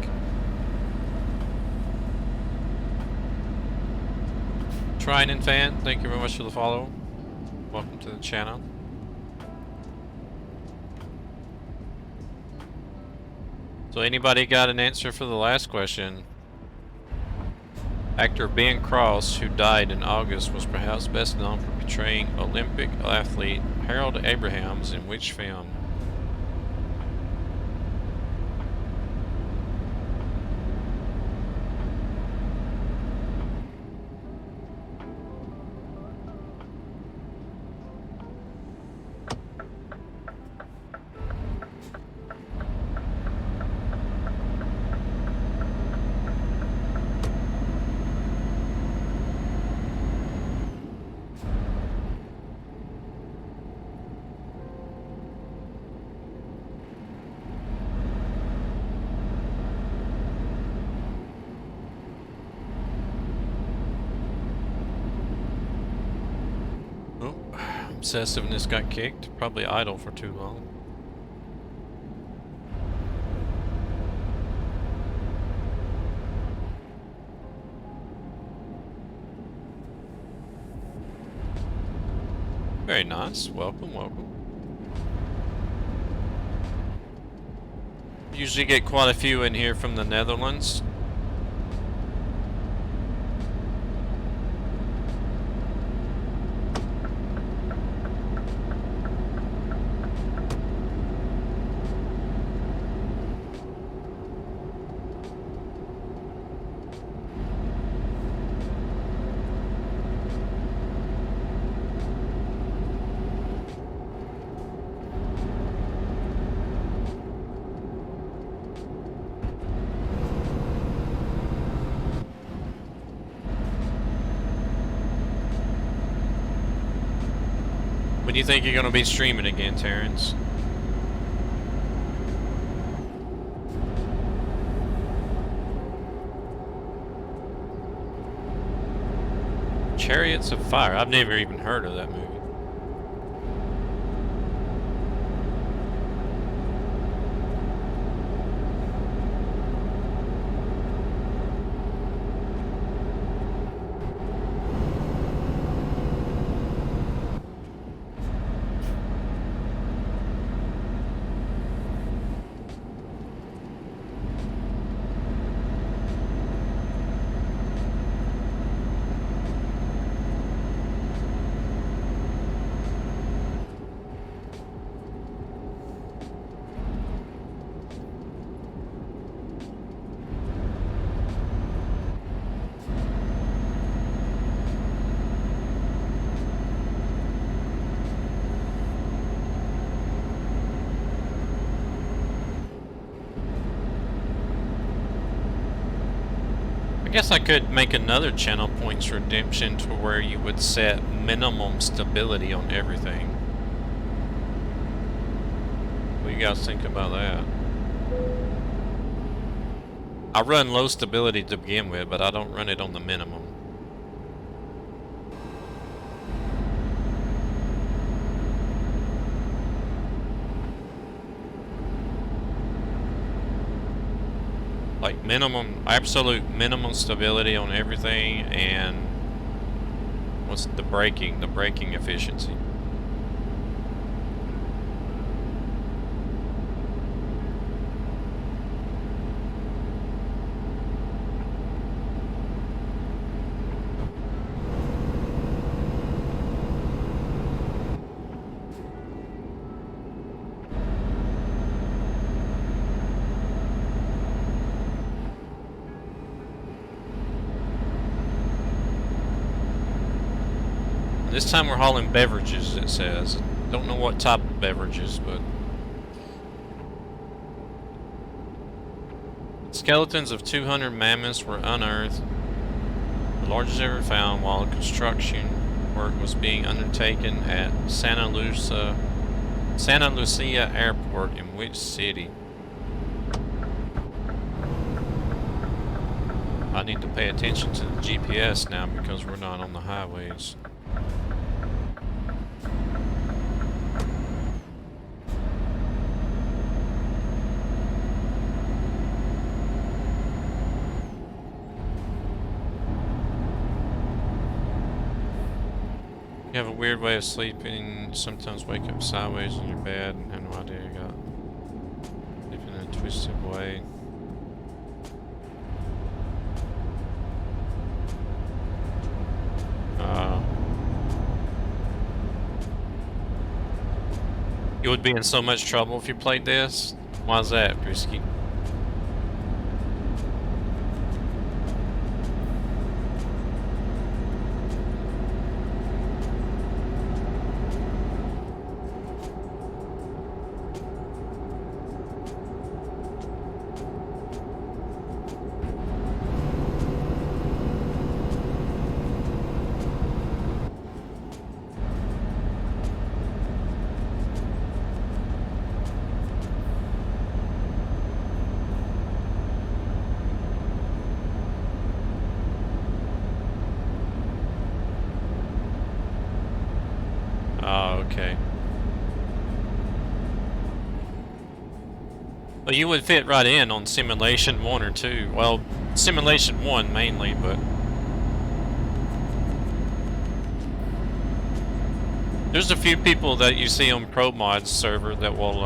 Trine and Fan, thank you very much for the follow. Welcome to the channel. So anybody got an answer for the last question? Actor Ben Cross, who died in August, was perhaps best known for portraying Olympic athlete Harold Abrahams in which film? Obsessiveness got kicked. Probably idle for too long. Very nice. Welcome, welcome. Usually get quite a few in here from the Netherlands. When do you think you're going to be streaming again, Terrence? Chariots of Fire. I've never even heard of that movie. I guess I could make another channel points redemption to where you would set minimum stability on everything. What do you guys think about that? I run low stability to begin with, but I don't run it on the minimum. Like minimum, absolute minimum stability on everything, and what's the braking efficiency. This time we're hauling beverages, it says. Don't know what type of beverages, but... Skeletons of 200 mammoths were unearthed, the largest ever found, while construction work was being undertaken at Santa Lucia Airport in which city? I need to pay attention to the GPS now because we're not on the highways. You have a weird way of sleeping, sometimes wake up sideways in your bed and have no idea you got sleeping in a twisted way. You would be in so much trouble if you played this? Why's that, Brisky? Oh, okay. Well, you would fit right in on Simulation 1 or 2. Well, Simulation 1 mainly, but... There's a few people that you see on ProMods server that will,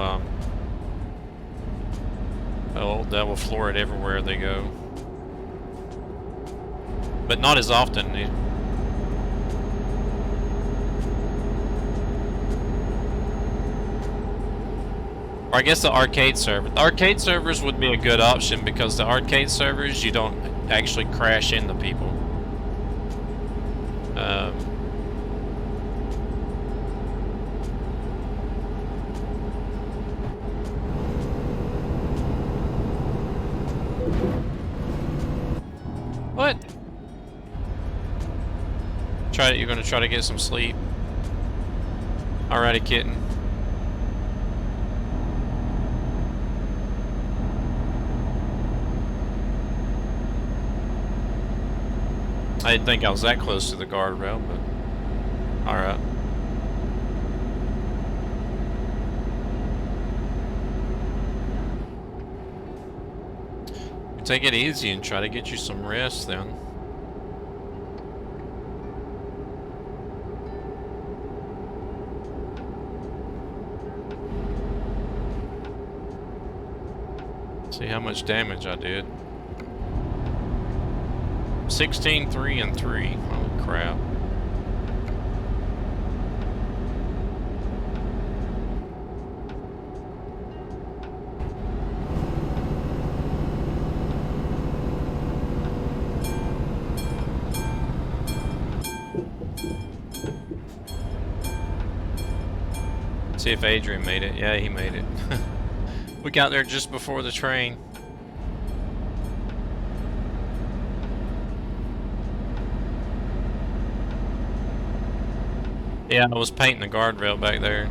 that will floor it everywhere they go. But not as often. Or I guess the arcade server. The arcade servers would be a good option because the arcade servers, you don't actually crash into people. What? You're gonna try to get some sleep. Alrighty, kitten. I didn't think I was that close to the guardrail, but alright. Take it easy and try to get you some rest then. See how much damage I did. 16, 3, and 3. Holy crap. See if Adrian made it. Yeah, he made it. We got there just before the train. Yeah, I was painting the guardrail back there.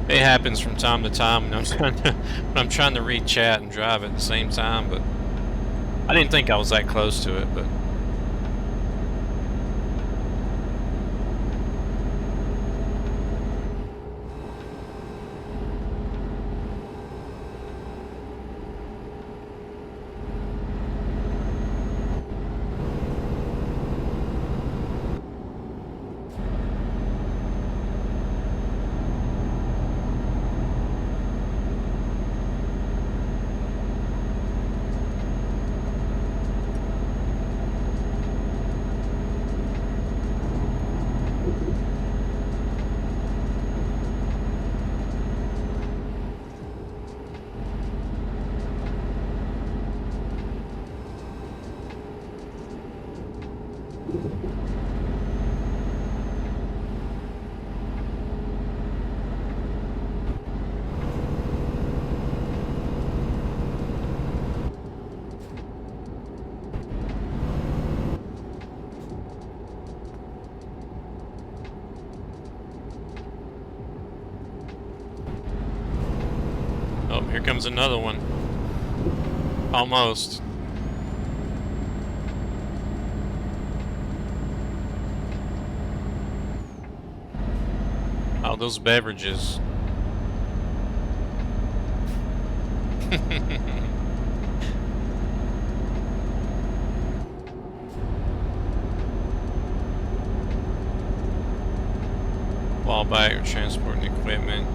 It happens from time to time when I'm trying to read chat and drive at the same time, but I didn't think I was that close to it, but Oh, here comes another one. Almost. Oh, those beverages. Fall back or transporting equipment.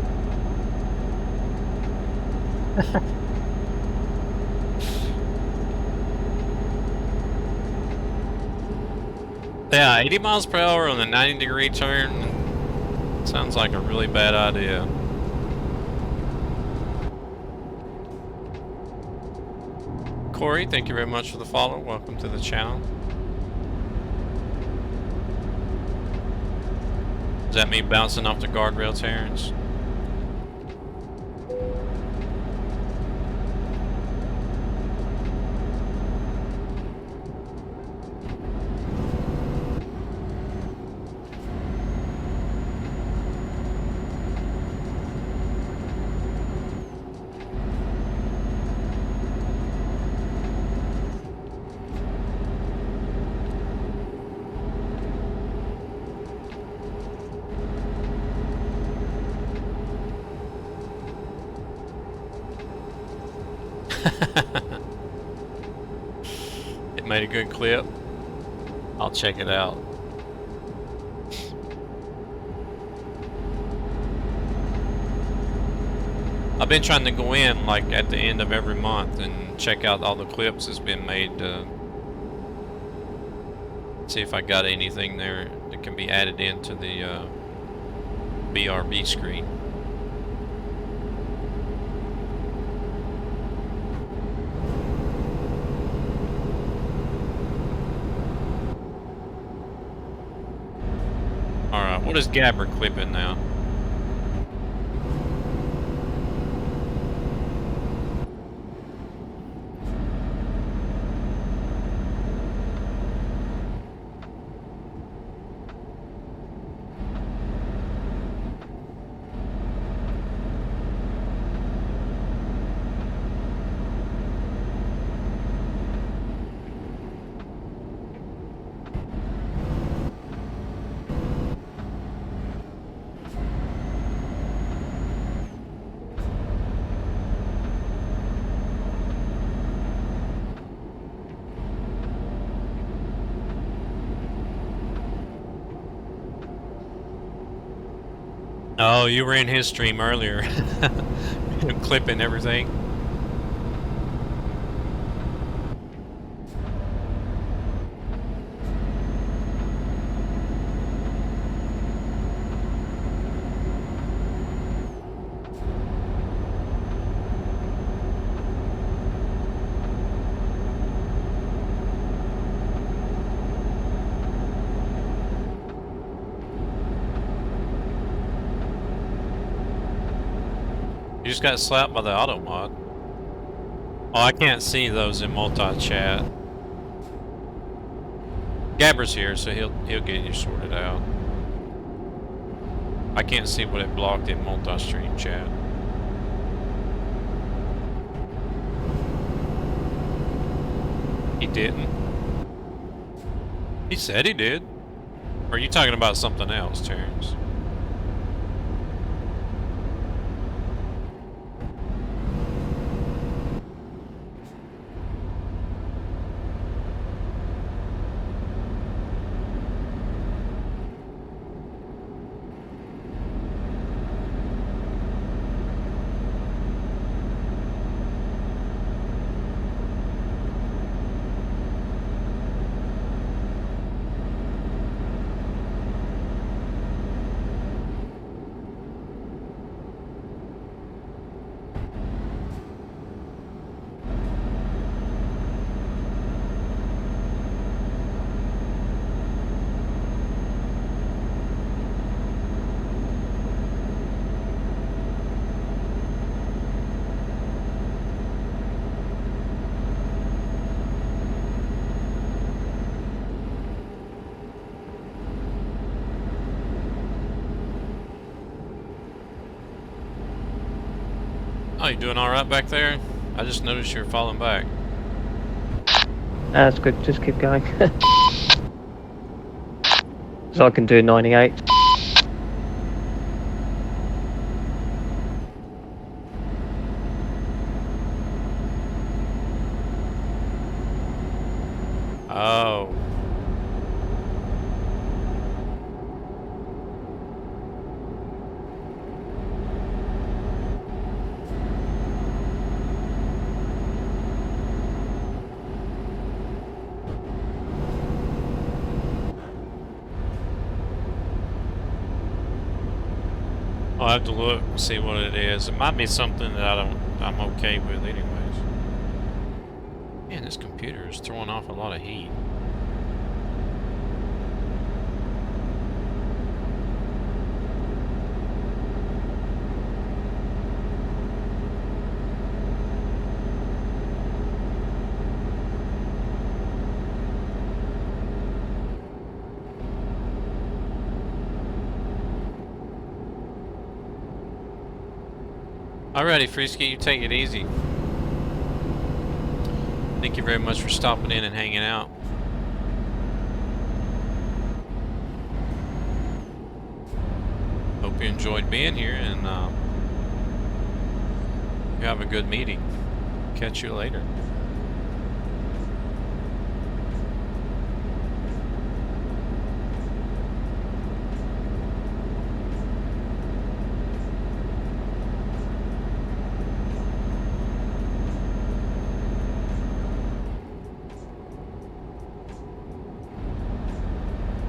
Yeah, 80 miles per hour on a 90-degree turn. Sounds like a really bad idea. Corey, thank you very much for the follow. Welcome to the channel. Does that mean bouncing off the guardrail, Terrence? It made a good clip. I'll check it out. I've been trying to go in like at the end of every month and check out all the clips that's been made to see if I got anything there that can be added into the BRB screen. Alright, what is Gabber clipping now? Oh, you were in his stream earlier. Clipping everything. You just got slapped by the auto mod. Oh, I can't see those in multi-chat. Gabber's here, so he'll get you sorted out. I can't see what it blocked in multi-stream chat. He didn't. He said he did. Or are you talking about something else, Terrence? Oh, you doing all right back there? I just noticed you're falling back. That's good. Just keep going. So I can do 98. Oh. I'll have to look and see what it is. It might be something that I'm okay with anyways. Man, this computer is throwing off a lot of heat. Alrighty, Freesky, you take it easy. Thank you very much for stopping in and hanging out. Hope you enjoyed being here, and you have a good meeting. Catch you later.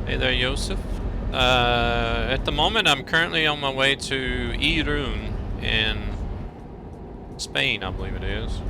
Hey there, Joseph. At the moment, I'm currently on my way to Irun in Spain, I believe it is.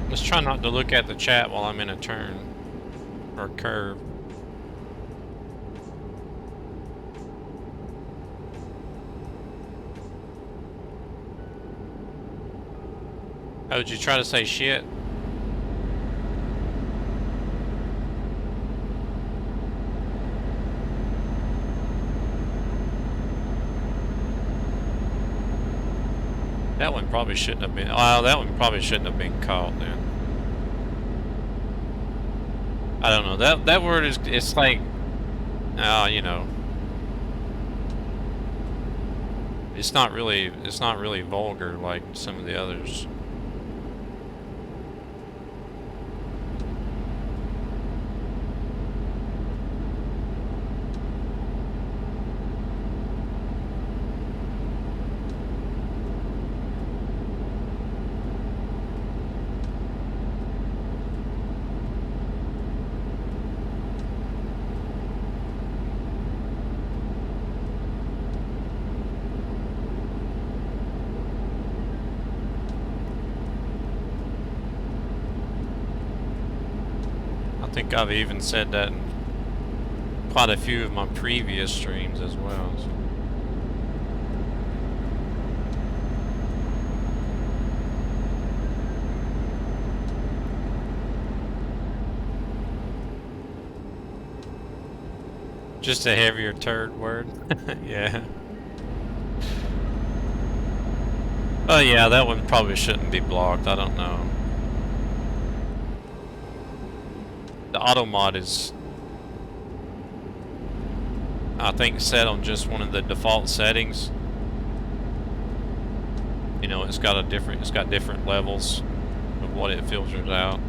Just try not to look at the chat while I'm in a turn or curve. Oh, did you try to say shit? That one probably shouldn't have been. Oh, that one probably shouldn't have been caught then. I don't know. That word is. It's like, you know. It's not really. It's not really vulgar like some of the others. I think I've even said that in quite a few of my previous streams as well. So. Just a heavier turd word. Yeah. Oh yeah, that one probably shouldn't be blocked. I don't know. The auto mod is, I think, set on just one of the default settings. You know, it's got different levels of what it filters out.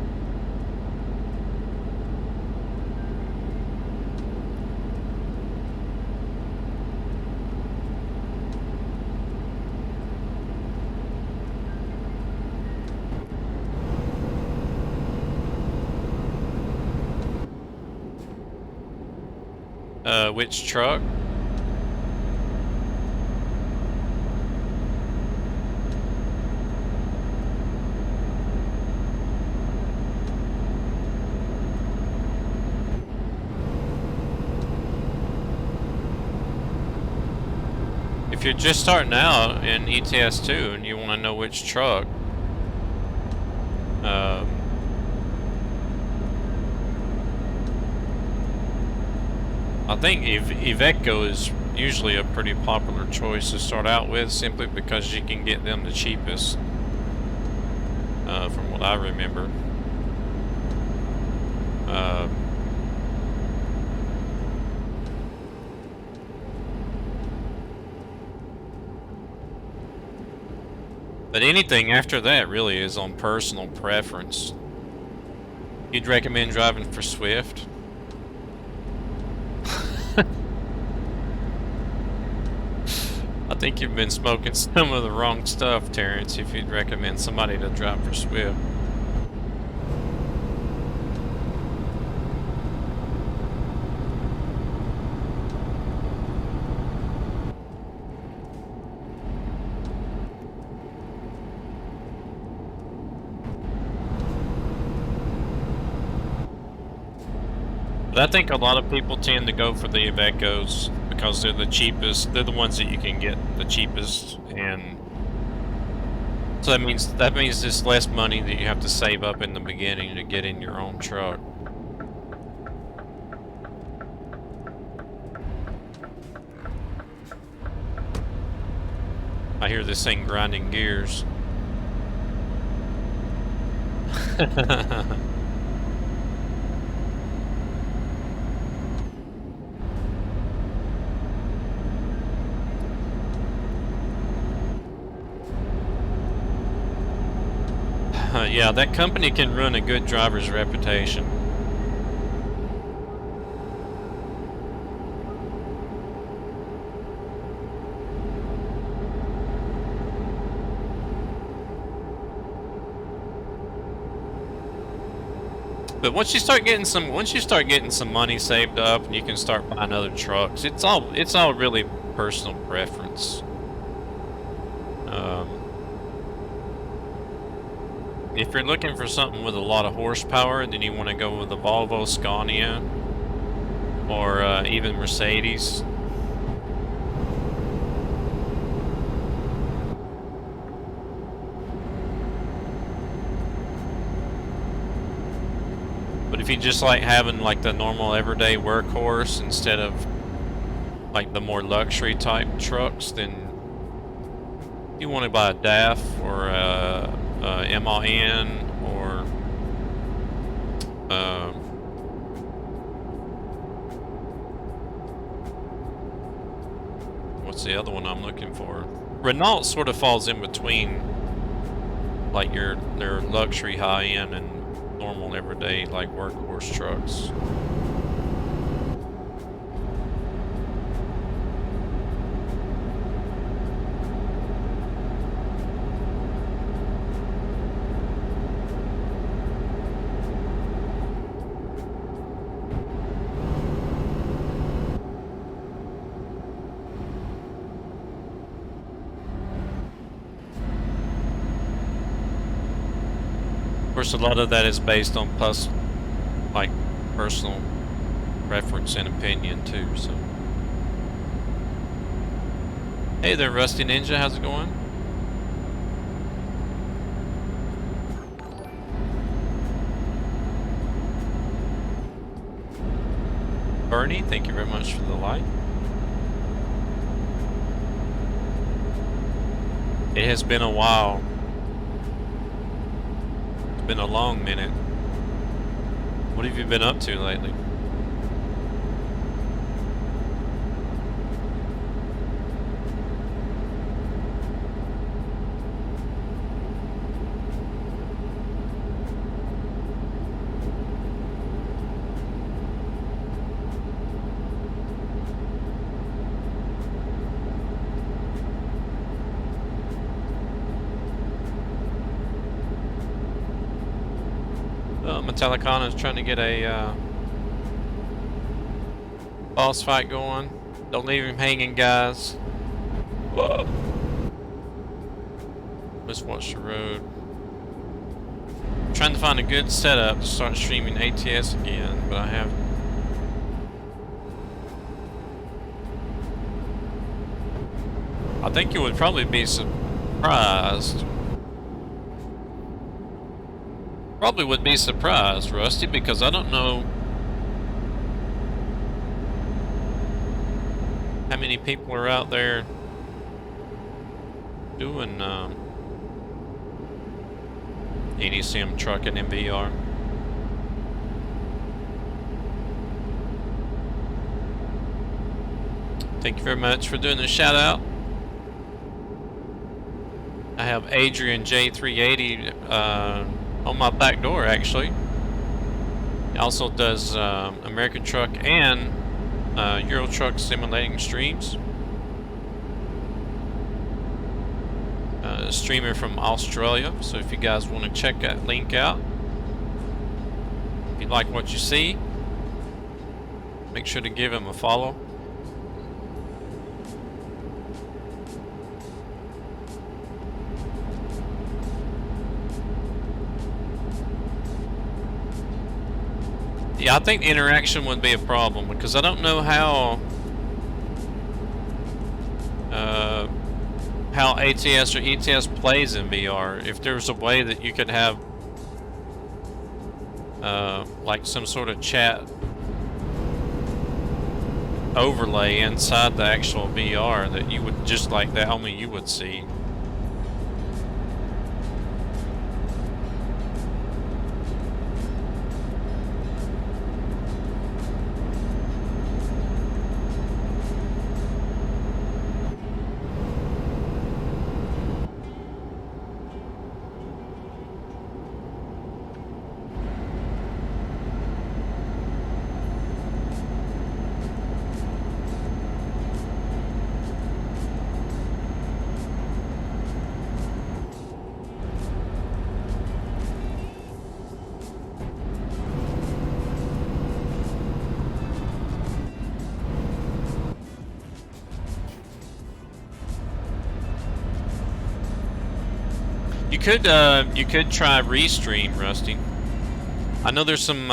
Which truck? If you're just starting out in ETS2 and you want to know which truck, I think Iveco is usually a pretty popular choice to start out with, simply because you can get them the cheapest, from what I remember. But anything after that really is on personal preference. You'd recommend driving for Swift? I think you've been smoking some of the wrong stuff, Terrence, if you'd recommend somebody to drive for Swift. But I think a lot of people tend to go for the Ivecos because they're the cheapest. They're the ones that you can get the cheapest, and so that means it's less money that you have to save up in the beginning to get in your own truck. I hear this thing grinding gears. Yeah, that company can ruin a good driver's reputation. But once you start getting some money saved up, and you can start buying other trucks, it's all really personal preference. If you're looking for something with a lot of horsepower, then you want to go with the Volvo, Scania, or even Mercedes. But if you just like having like the normal everyday workhorse instead of like the more luxury type trucks, then you want to buy a DAF or a MAN or what's the other one I'm looking for? Renault sort of falls in between like their luxury high-end and normal everyday like workhorse trucks. Of course, a lot of that is based on personal preference and opinion too. So, hey there, Rusty Ninja, how's it going? Bernie, thank you very much for the like. It has been a while. Been a long minute. What have you been up to lately? Metallicana is trying to get a Boss fight going. Don't leave him hanging, guys. Whoa. Let's watch the road. I'm trying to find a good setup to start streaming ATS again, but I haven't. I think you would probably be surprised. Probably would be surprised, Rusty, because I don't know how many people are out there doing EDCM trucking in VR. Thank you very much for doing the shout out. I have Adrian J380 on my back door, actually. He also does American Truck and Euro Truck simulating streams. A streamer from Australia, so if you guys want to check that link out, if you like what you see, make sure to give him a follow. Yeah, I think interaction would be a problem because I don't know how ATS or ETS plays in VR. If there's a way that you could have like some sort of chat overlay inside the actual VR that you would just like that only you would see. You could try Restream, Rusty. I know there's some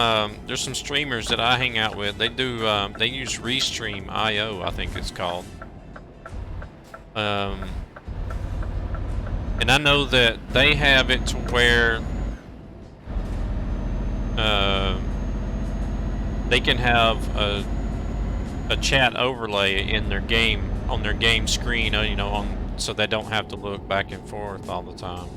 streamers that I hang out with. They do they use Restream IO, I think it's called. And I know that they have it to where they can have a chat overlay in their game on their game screen, you know, so they don't have to look back and forth all the time.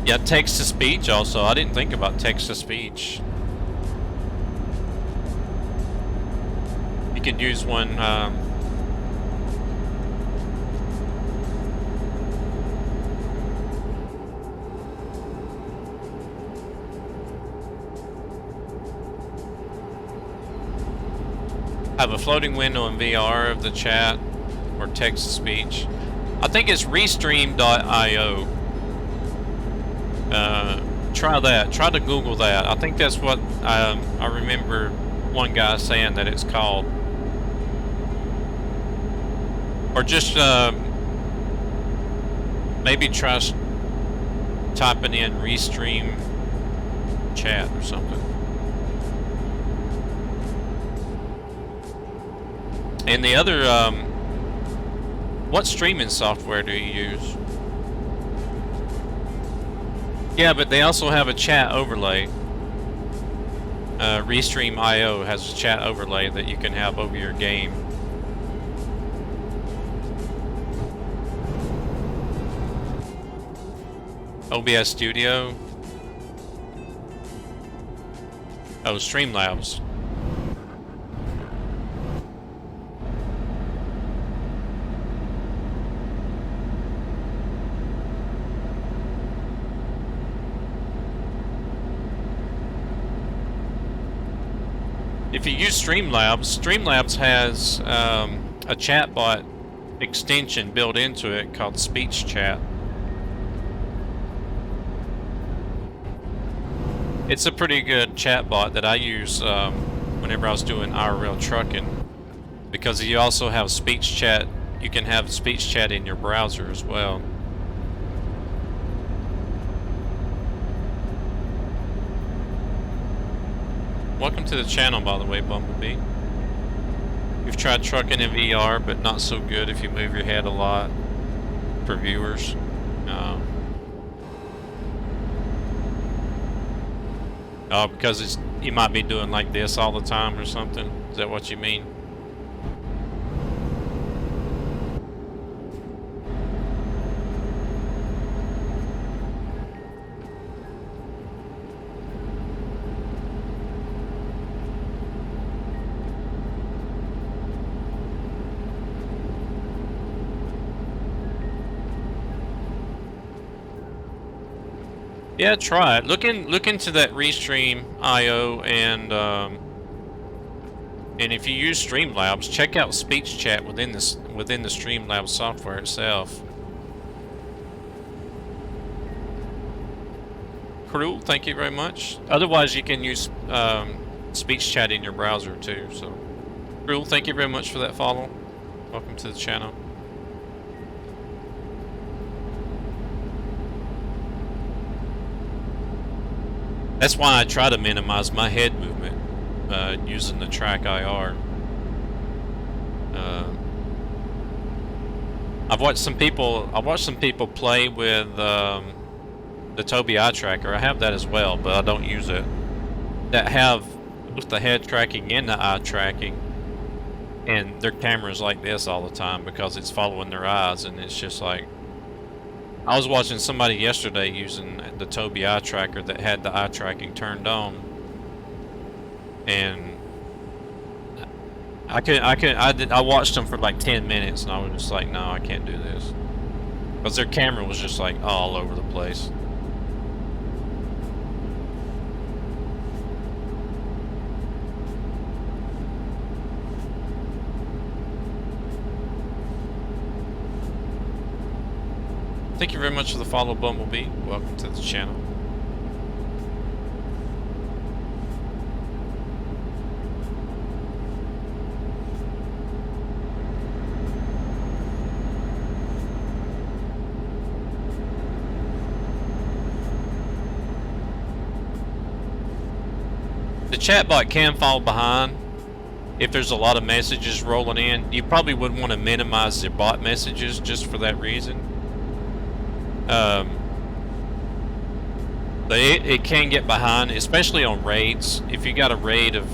Yeah, text to speech also. I didn't think about text to speech. You could use one. Have a floating window in VR of the chat or text to speech. I think it's restream.io. Try that. Try to Google that. I think that's what I remember one guy saying that it's called. Or just maybe try typing in Restream chat or something. And the other, what streaming software do you use? Yeah, but they also have a chat overlay. Restream IO has a chat overlay that you can have over your game. OBS Studio. Oh, Streamlabs. If you use Streamlabs, Streamlabs has a chatbot extension built into it called Speech Chat. It's a pretty good chatbot that I use whenever I was doing IRL trucking, because you also have speech chat. You can have speech chat in your browser as well. Welcome to the channel, by the way, Bumblebee. We've tried trucking in VR, but not so good if you move your head a lot for viewers. Oh, because you might be doing like this all the time or something. Is that what you mean? Yeah, try it. Look into that Restream IO and if you use Streamlabs, check out speech chat within the Streamlabs software itself. Cruel, thank you very much. Otherwise, you can use speech chat in your browser too. So, Cruel, thank you very much for that follow. Welcome to the channel. That's why I try to minimize my head movement using the TrackIR. I've watched some people play with the Tobii eye tracker. I have that as well, but I don't use it. That have both the head tracking and the eye tracking, and their camera's like this all the time because it's following their eyes, and it's just like. I was watching somebody yesterday using the Tobii eye tracker that had the eye tracking turned on, and I watched them for like 10 minutes, and I was just like, no, I can't do this, because their camera was just like all over the place. Thank you very much for the follow, Bumblebee. Welcome to the channel. The chatbot can fall behind if there's a lot of messages rolling in. You probably would want to minimize the bot messages just for that reason. But it can get behind, especially on raids. If you got a raid of,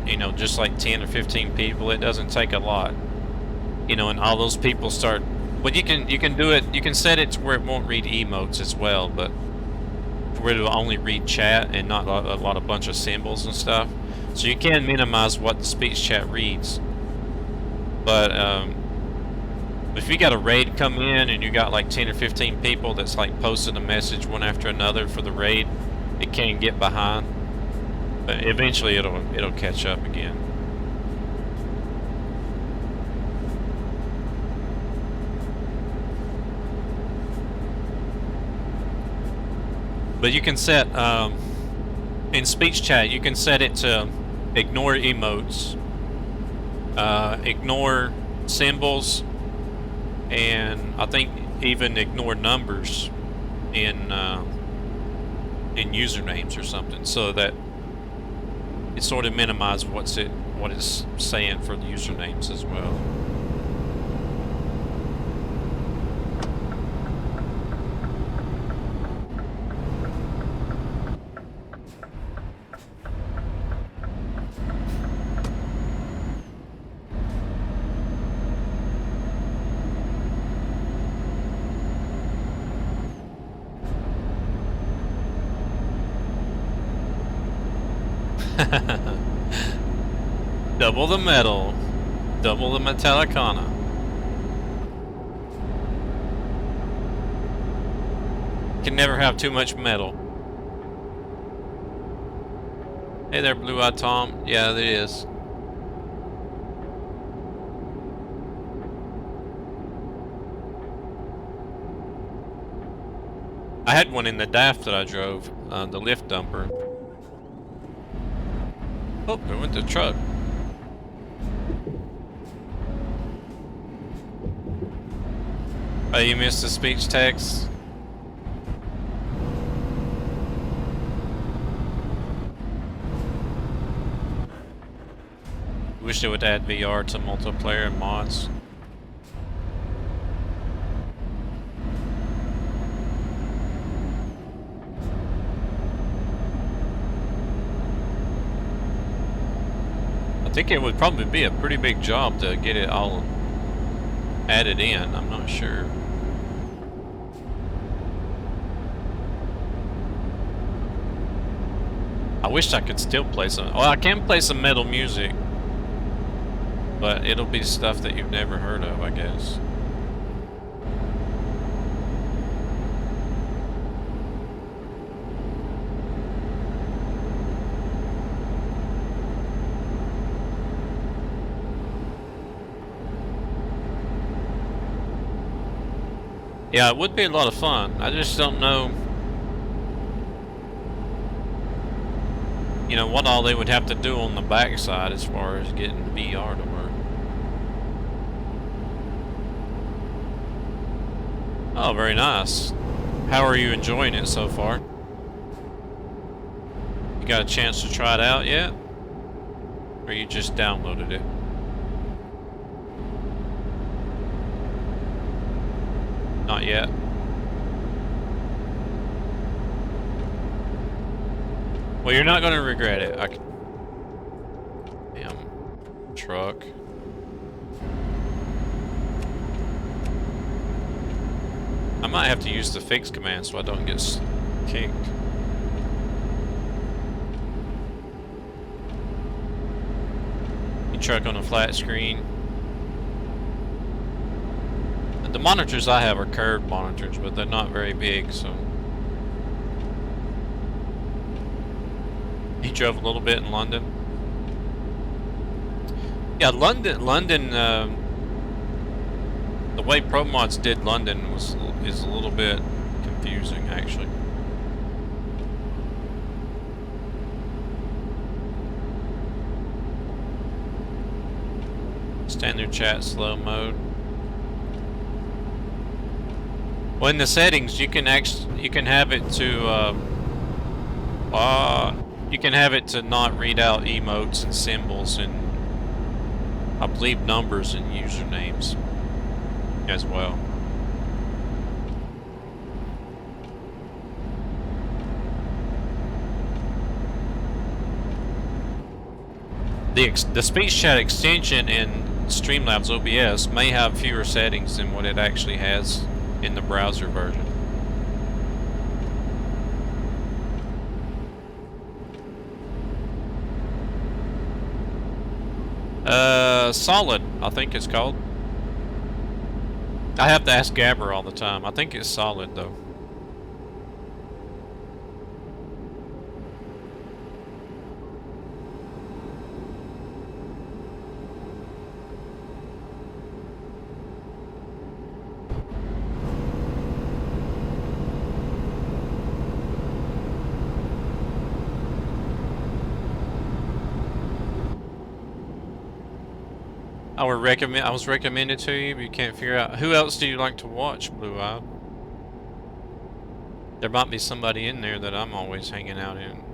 you know, just like 10 or 15 people, it doesn't take a lot. You know, and all those people start. But you can do it. You can set it to where it won't read emotes as well, but where it'll only read chat and not a bunch of symbols and stuff. So you can minimize what the speech chat reads. But if you got a raid come in and you got like 10 or 15 people that's like posting a message one after another for the raid, it can get behind. But eventually it'll catch up again. But you can set in speech chat, you can set it to ignore emotes, ignore symbols, and I think even ignore numbers in usernames or something, so that it sort of minimizes what it's saying for the usernames as well. Double the metal, double the Metallicana. Can never have too much metal. Hey there, Blue-Eyed Tom. Yeah, there is. I had one in the DAF that I drove, the lift dumper. Oh, there went the truck. Oh, you missed the speech text? Wish they would add VR to multiplayer and mods. I think it would probably be a pretty big job to get it all added in. I'm not sure. I wish I could still play some. Well, I can play some metal music, but it'll be stuff that you've never heard of, I guess. Yeah, it would be a lot of fun. I just don't know, you know, what all they would have to do on the backside as far as getting VR to work. Oh, very nice. How are you enjoying it so far? You got a chance to try it out yet? Or you just downloaded it? Not yet. Well, you're not gonna regret it. Damn. Truck. I might have to use the fix command so I don't get kicked. You truck on a flat screen. The monitors I have are curved monitors, but they're not very big, so. He drove a little bit in London. Yeah, London, the way ProMods did London is a little bit confusing, actually. Standard chat slow mode. Well, in the settings, you can have it to you can have it to not read out emotes and symbols and I believe numbers and usernames as well. The speech chat extension in Streamlabs OBS may have fewer settings than what it actually has in the browser version. Solid, I think it's called. I have to ask Gabber all the time. I think it's solid though. I was recommended to you, but you can't figure out. Who else do you like to watch, Blue Eye? There might be somebody in there that I'm always hanging out in.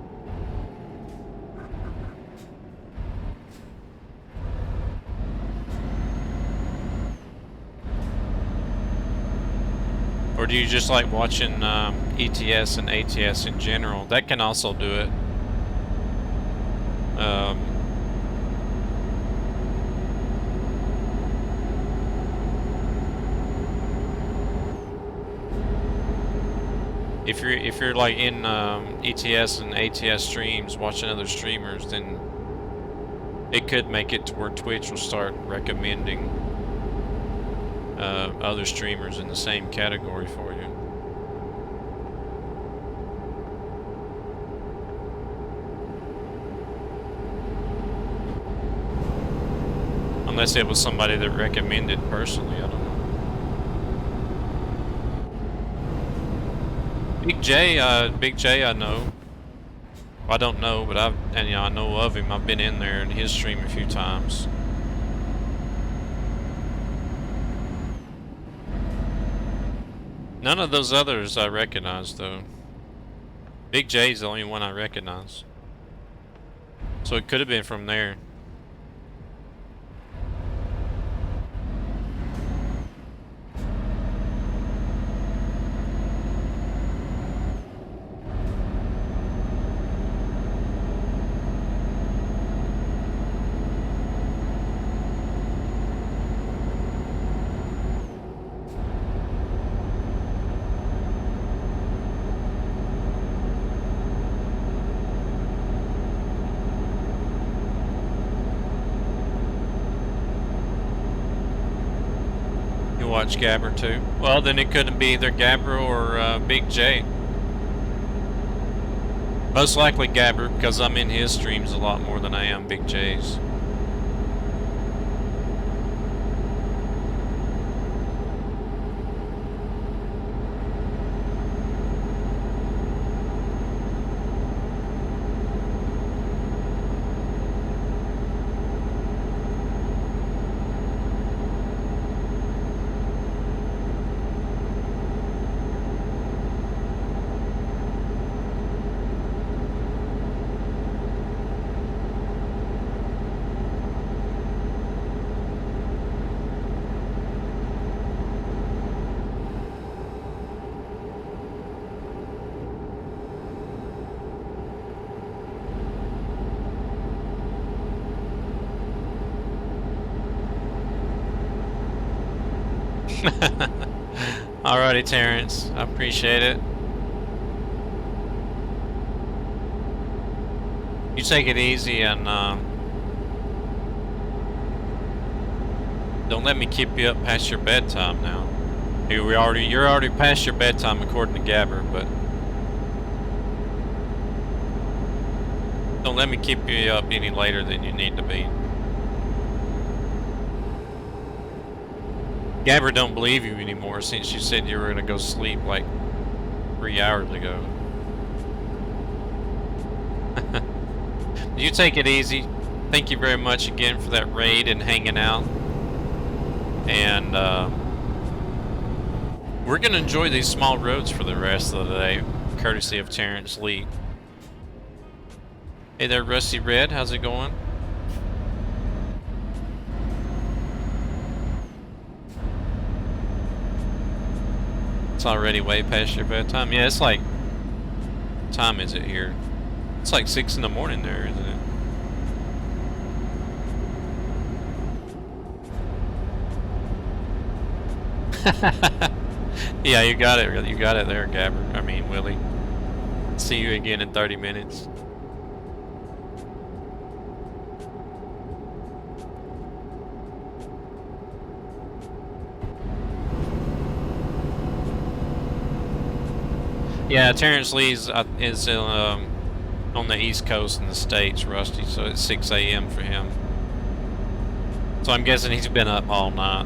Or do you just like watching ETS and ATS in general? That can also do it. If you're like in ETS and ATS streams watching other streamers, then it could make it to where Twitch will start recommending other streamers in the same category for you. Unless it was somebody that recommended personally, I don't know. Big J I know. I don't know, but I know of him. I've been in there in his stream a few times. None of those others I recognize, though. Big J's the only one I recognize. So it could have been from there. You watch Gabber too? Well, then it couldn't be either Gabber or Big J. Most likely Gabber, because I'm in his streams a lot more than I am Big J's. Alrighty, Terrence. I appreciate it. You take it easy and don't let me keep you up past your bedtime now. You're already past your bedtime according to Gabber, but don't let me keep you up any later than you need to be. Gabber don't believe you anymore since you said you were gonna go sleep like 3 hours ago. You take it easy. Thank you very much again for that raid and hanging out. And we're gonna enjoy these small roads for the rest of the day, courtesy of Terrence Lee. Hey there, Rusty Red. How's it going? It's already way past your bedtime. Yeah, it's like, what time is it here? It's like 6 in the morning there, isn't it? Yeah, you got it. You got it there, Gabber. I mean, Willie. See you again in 30 minutes. Yeah, Terrence Lee is on the East Coast in the States, Rusty, so it's 6 a.m. for him. So I'm guessing he's been up all night.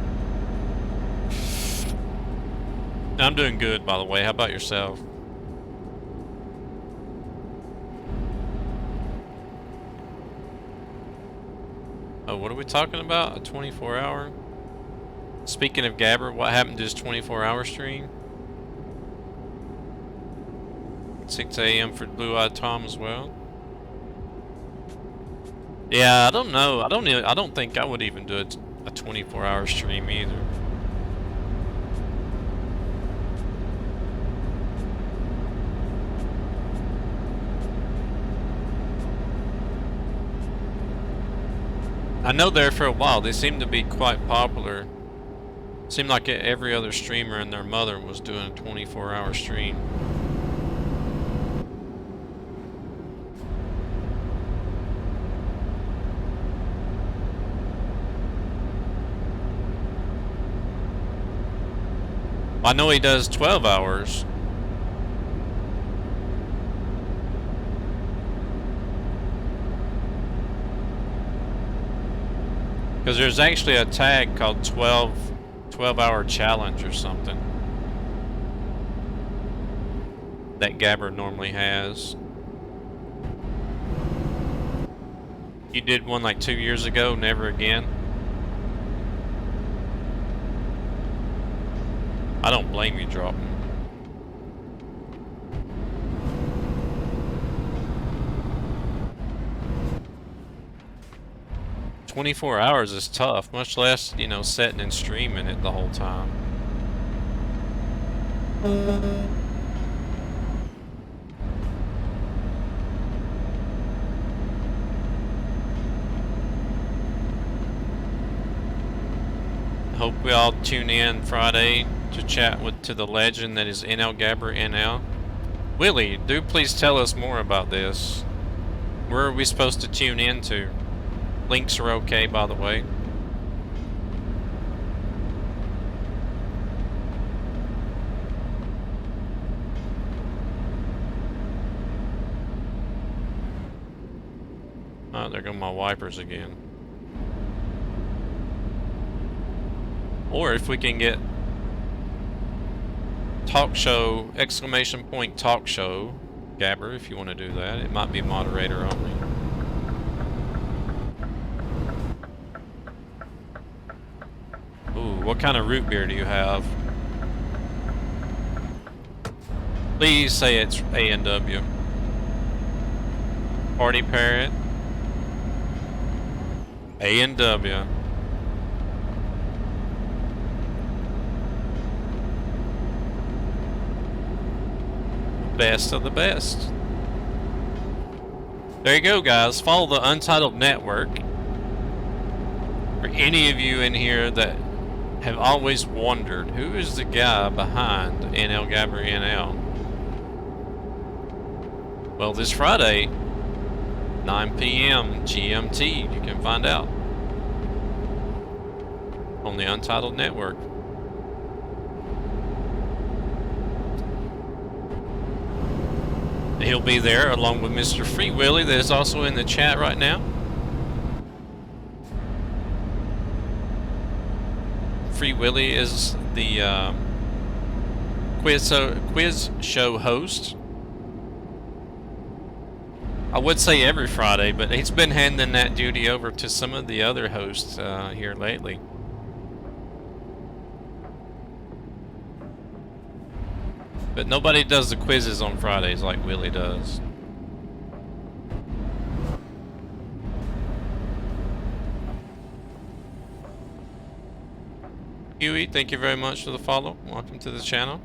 I'm doing good, by the way. How about yourself? Oh, what are we talking about? A 24-hour? Speaking of Gabber, what happened to his 24-hour stream? 6 a.m. for Blue Eyed Tom as well. Yeah, I don't know. I don't think I would even do a 24-hour stream either. I know there for a while they seemed to be quite popular. Seemed like every other streamer and their mother was doing a 24-hour stream. I know he does 12 hours. Because there's actually a tag called 12-hour challenge or something that Gabber normally has. You did one like 2 years ago, never again? I don't blame you dropping. $24 is tough, much less, you know, setting and streaming it the whole time. Hope we all tune in Friday to chat to the legend that is NL Gabber NL. Willie, do please tell us more about this. Where are we supposed to tune in to? Links are okay, by the way. Oh, there go my wipers again. Or if we can get talk show, exclamation point talk show, Gabber, if you want to do that. It might be moderator only. Ooh, what kind of root beer do you have? Please say it's A&W. Party Parrot. A&W. Best of the best. There you go, guys. Follow the Untitled Network. For any of you in here that have always wondered, who is the guy behind NL Gabber NL? Well, this Friday, 9 p.m. GMT, you can find out on the Untitled Network. He'll be there along with Mr. Free Willy that is also in the chat right now. Free Willy is the quiz show host. I would say every Friday, but he's been handing that duty over to some of the other hosts here lately. But nobody does the quizzes on Fridays like Willie does. Huey, thank you very much for the follow. Welcome to the channel.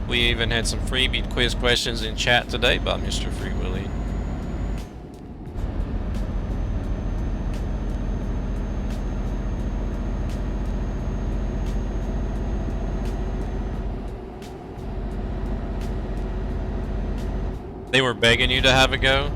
We even had some freebie quiz questions in chat today by Mr. Free Willy. They were begging you to have a go?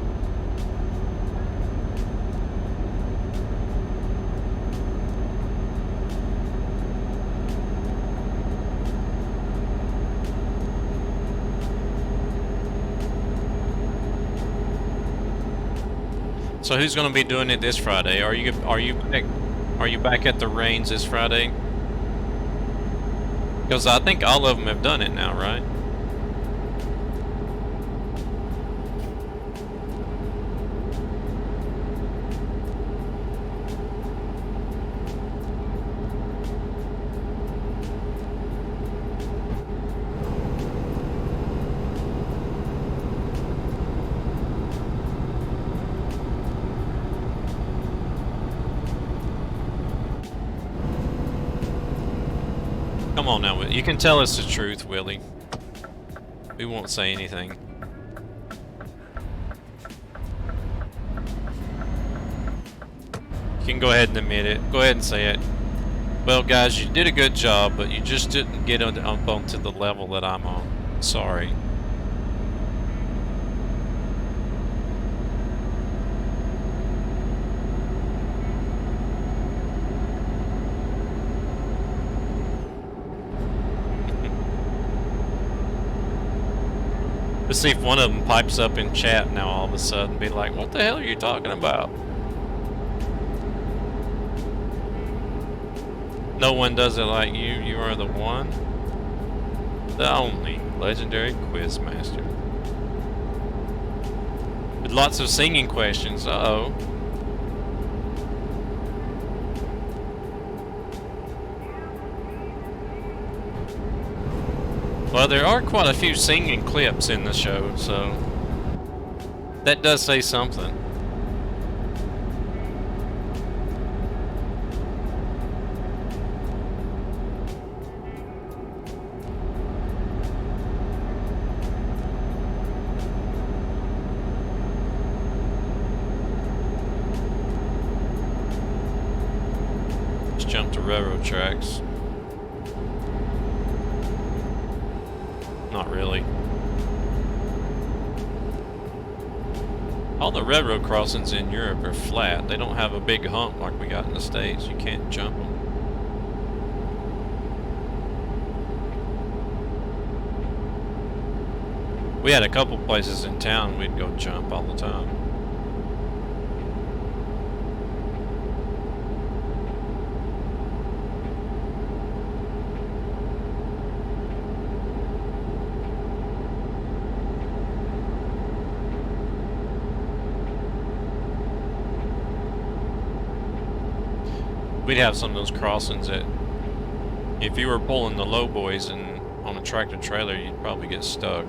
So who's going to be doing it this Friday? Are you back at the reins this Friday? Because I think all of them have done it now, right? Come on now, you can tell us the truth, Willie. We won't say anything. You can go ahead and admit it. Go ahead and say it. Well, guys, you did a good job, but you just didn't get up onto the level that I'm on. Sorry. Let's see if one of them pipes up in chat now all of a sudden, be like, what the hell are you talking about? No one does it like you. You are the one, the only legendary quiz master. But With lots of singing questions. Uh-oh. Well, there are quite a few singing clips in the show, so that does say something. Let's jump to railroad tracks. Not really. All the railroad crossings in Europe are flat. They don't have a big hump like we got in the States. You can't jump them. We had a couple places in town we'd go jump all the time. We'd have some of those crossings that if you were pulling the low boys and on a tractor trailer, you'd probably get stuck.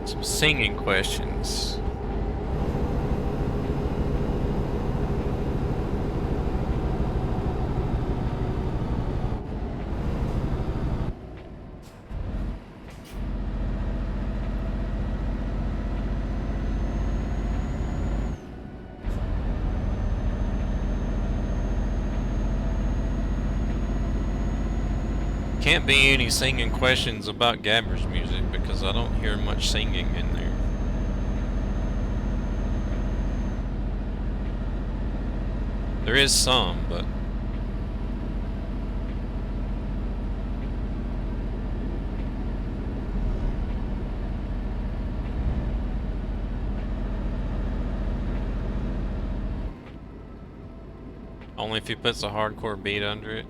Some singing questions. Can't be any singing questions about Gabber's music because I don't hear much singing in there. There is some, but only if he puts a hardcore beat under it.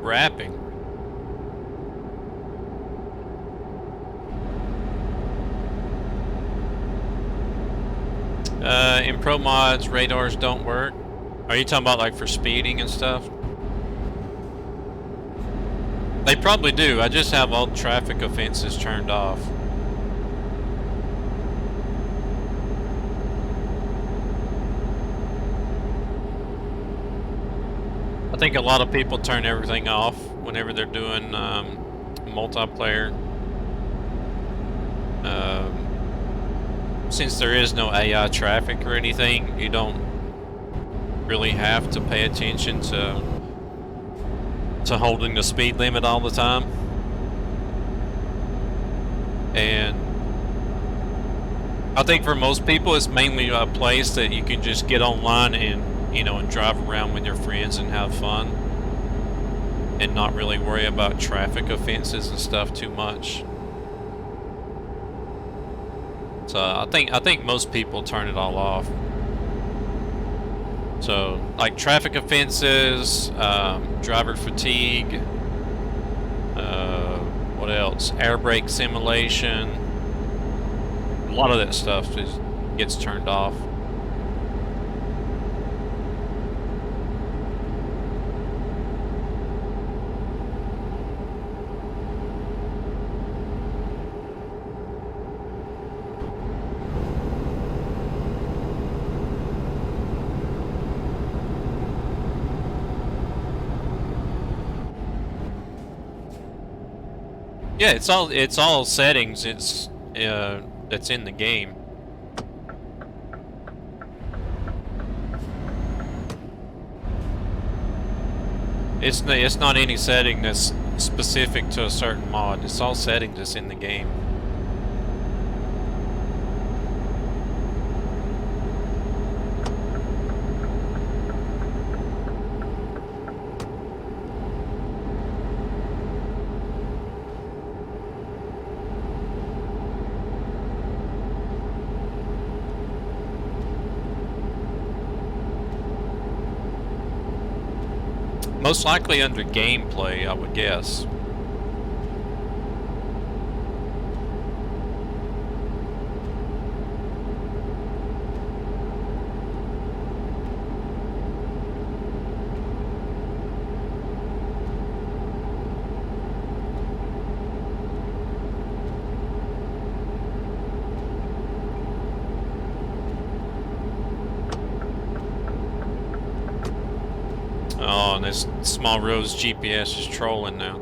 Rapping. In ProMods, radars don't work. Are you talking about like for speeding and stuff? They probably do. I just have all traffic offenses turned off. I think a lot of people turn everything off whenever they're doing multiplayer. Since there is no AI traffic or anything, you don't really have to pay attention to holding the speed limit all the time. And I think for most people, it's mainly a place that you can just get online and, you know, and drive around with your friends and have fun, and not really worry about traffic offenses and stuff too much. So I think most people turn it all off. So like traffic offenses, driver fatigue, what else? Air brake simulation. A lot of that stuff gets turned off. Yeah, it's all settings. It's that's in the game. It's not any setting that's specific to a certain mod. It's all settings that's in the game. Most likely under gameplay, I would guess. Oh, and this Small Roads GPS is trolling now.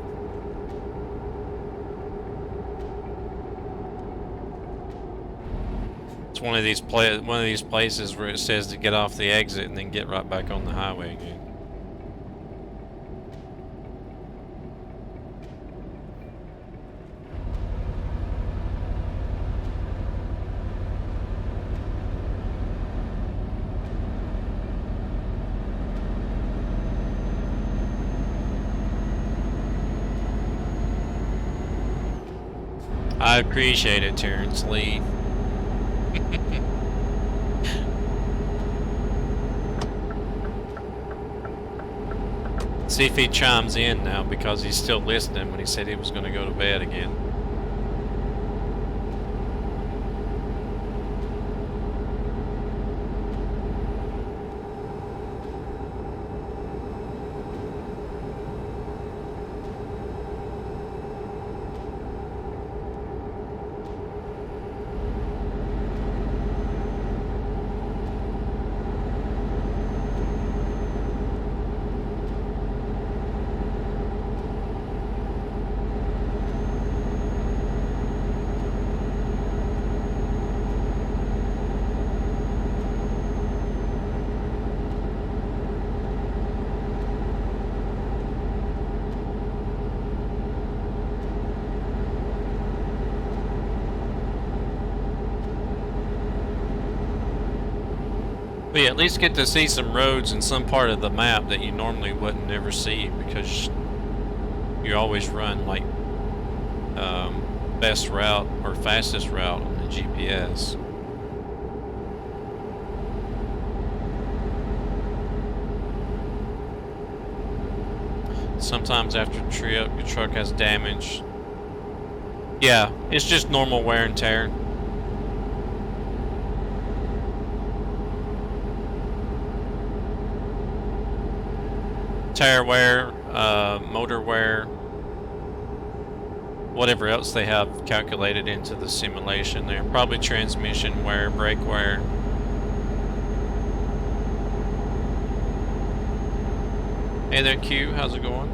It's one of these places where it says to get off the exit and then get right back on the highway again. I appreciate it, Terrence Lee. See if he chimes in now, because he's still listening when he said he was going to go to bed again. But yeah, at least get to see some roads in some part of the map that you normally wouldn't ever see, because you always run like best route or fastest route on the GPS. Sometimes after a trip, your truck has damage. Yeah, it's just normal wear and tear. Tire wear, motor wear, whatever else they have calculated into the simulation there. Probably transmission wear, brake wear. Hey there, Q, how's it going?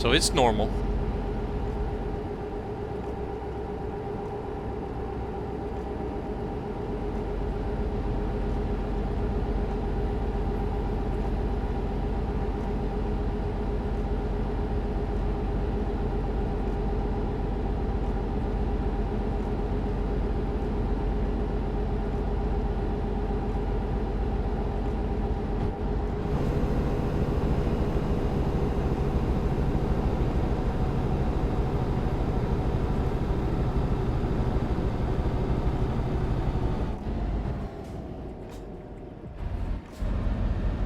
So it's normal.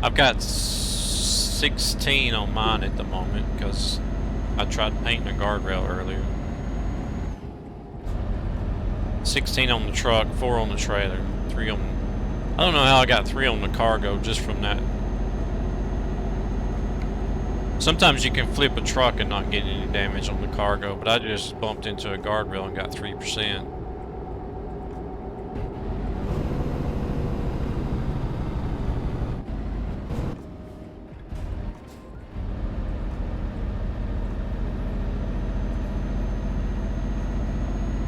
I've got 16 on mine at the moment because I tried painting a guardrail earlier. 16 on the truck, 4 on the trailer, 3 on... I don't know how I got 3 on the cargo just from that. Sometimes you can flip a truck and not get any damage on the cargo, but I just bumped into a guardrail and got 3%.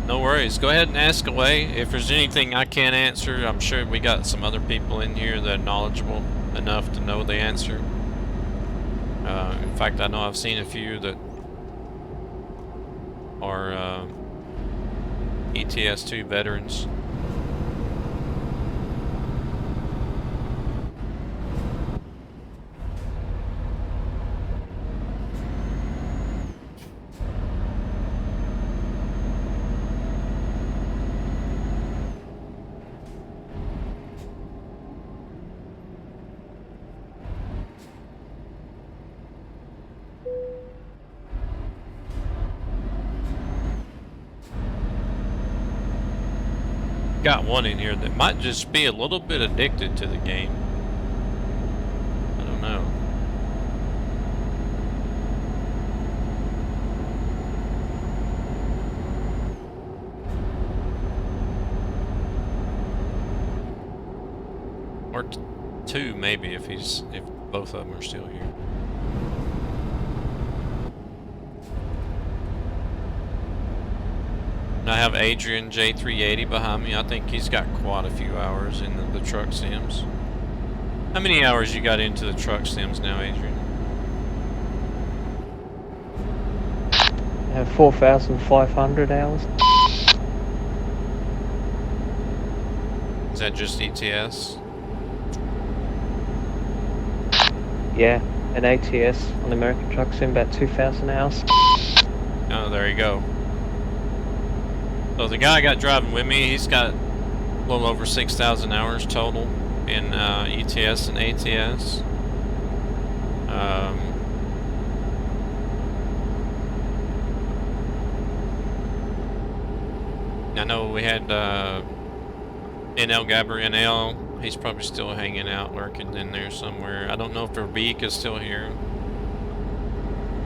No worries. Go ahead and ask away. If there's anything I can't answer, I'm sure we got some other people in here that are knowledgeable enough to know the answer. In fact, I know I've seen a few that are ETS2 veterans. Got one in here that might just be a little bit addicted to the game. I don't know. Or two maybe if both of them are still here. And I have Adrian J380 behind me. I think he's got quite a few hours in the truck sims. How many hours you got into the truck sims now, Adrian? I have 4,500 hours. Is that just ETS? Yeah, an ATS on American Truck Sim, about 2,000 hours. Oh, there you go. So the guy I got driving with me, he's got a little over 6,000 hours total in ETS and ATS. I know we had NL Gabber NL. He's probably still hanging out, lurking in there somewhere. I don't know if Verbeek is still here.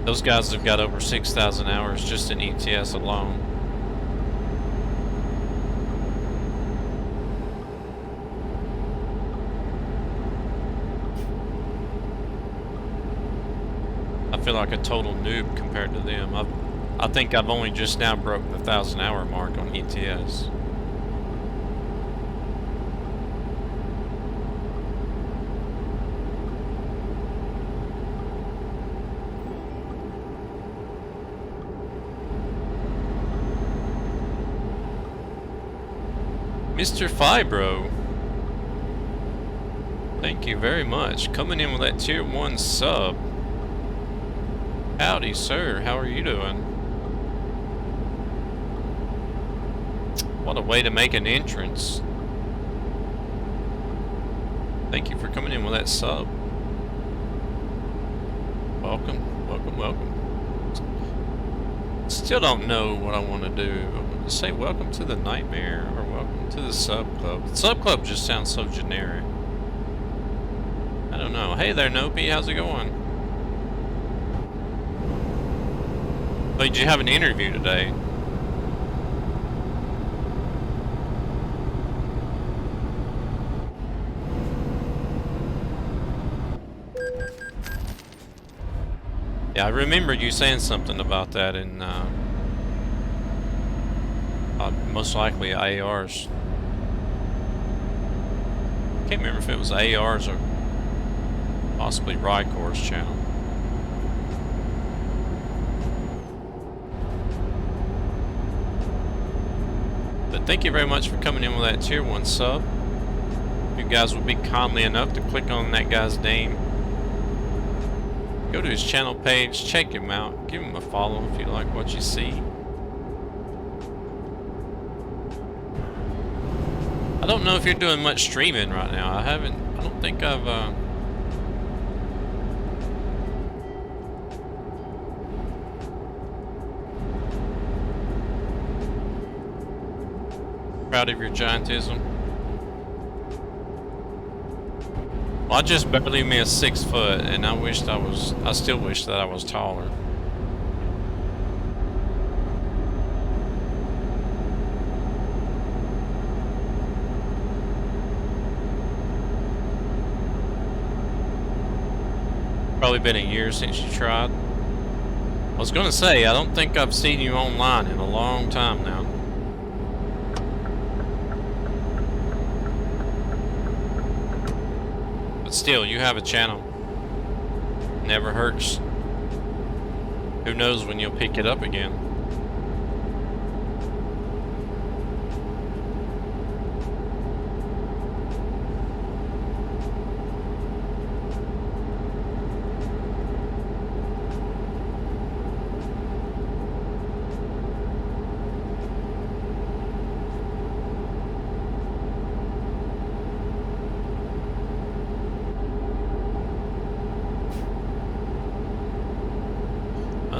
Those guys have got over 6,000 hours just in ETS alone. I feel like a total noob compared to them. I think I've only just now broke the 1,000-hour mark on ETS. Mr. Fibro, thank you very much. Coming in with that tier 1 sub. Howdy, sir. How are you doing? What a way to make an entrance. Thank you for coming in with that sub. Welcome, welcome, welcome. Still don't know what I want to do. I want to say welcome to the nightmare or welcome to the sub club. The sub club just sounds so generic. I don't know. Hey there, Nopi. How's it going? Oh, did you have an interview today? Yeah, I remember you saying something about that in most likely ARs. Can't remember if it was ARs or possibly Rycor's channel. But thank you very much for coming in with that tier 1 sub. If you guys would be kindly enough to click on that guy's name, go to his channel page, check him out, give him a follow if you like what you see. I don't know if you're doing much streaming right now. I don't think I've proud of your giantism. Well, I just barely missed 6 foot, and I still wish that I was taller. Probably been a year since you tried. I was gonna say, I don't think I've seen you online in a long time now. But still, you have a channel. Never hurts. Who knows when you'll pick it up again.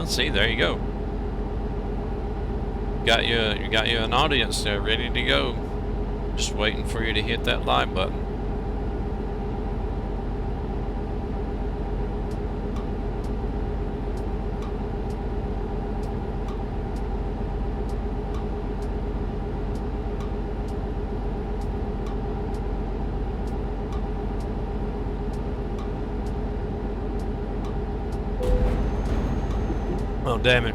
See, there you go. You got you an audience there ready to go. Just waiting for you to hit that like button. Oh, damn it.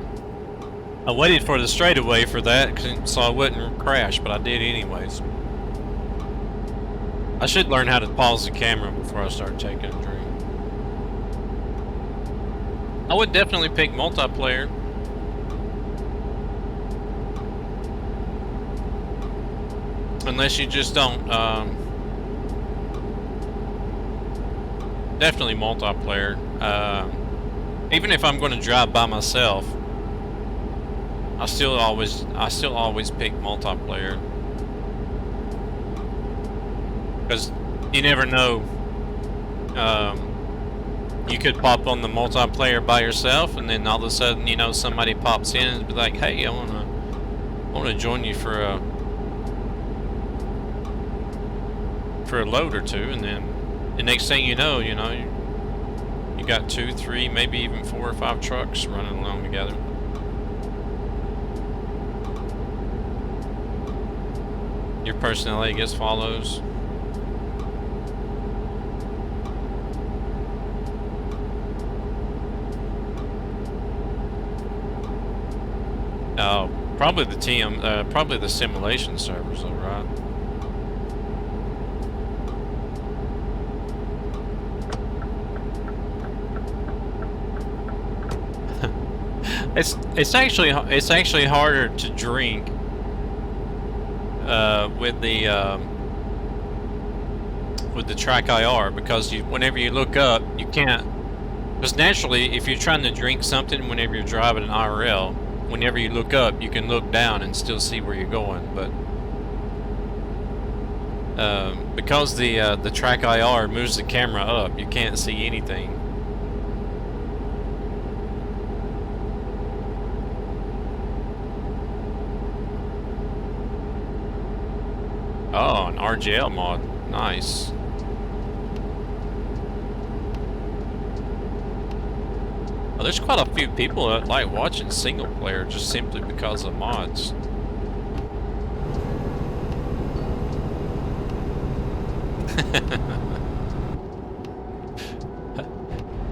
I waited for the straightaway for that so I wouldn't crash, but I did anyways. I should learn how to pause the camera before I start taking a drink. I would definitely pick multiplayer. Unless you just don't, definitely multiplayer. Even if I'm going to drive by myself, I still always pick multiplayer, because you never know. You could pop on the multiplayer by yourself, and then all of a sudden, you know, somebody pops in and be like, "Hey, I wanna join you for a load or two," and then the next thing you know, you got 2, 3, maybe even 4 or 5 trucks running along together. Your personality gets follows. Oh, probably probably the simulation servers, though, right? It's actually harder to drink with the TrackIR, because whenever you look up, you can't. Because naturally, if you're trying to drink something whenever you're driving an IRL, whenever you look up, you can look down and still see where you're going. But because the TrackIR moves the camera up, you can't see anything. Oh, an RGL mod. Nice. Well, there's quite a few people that like watching single player just simply because of mods.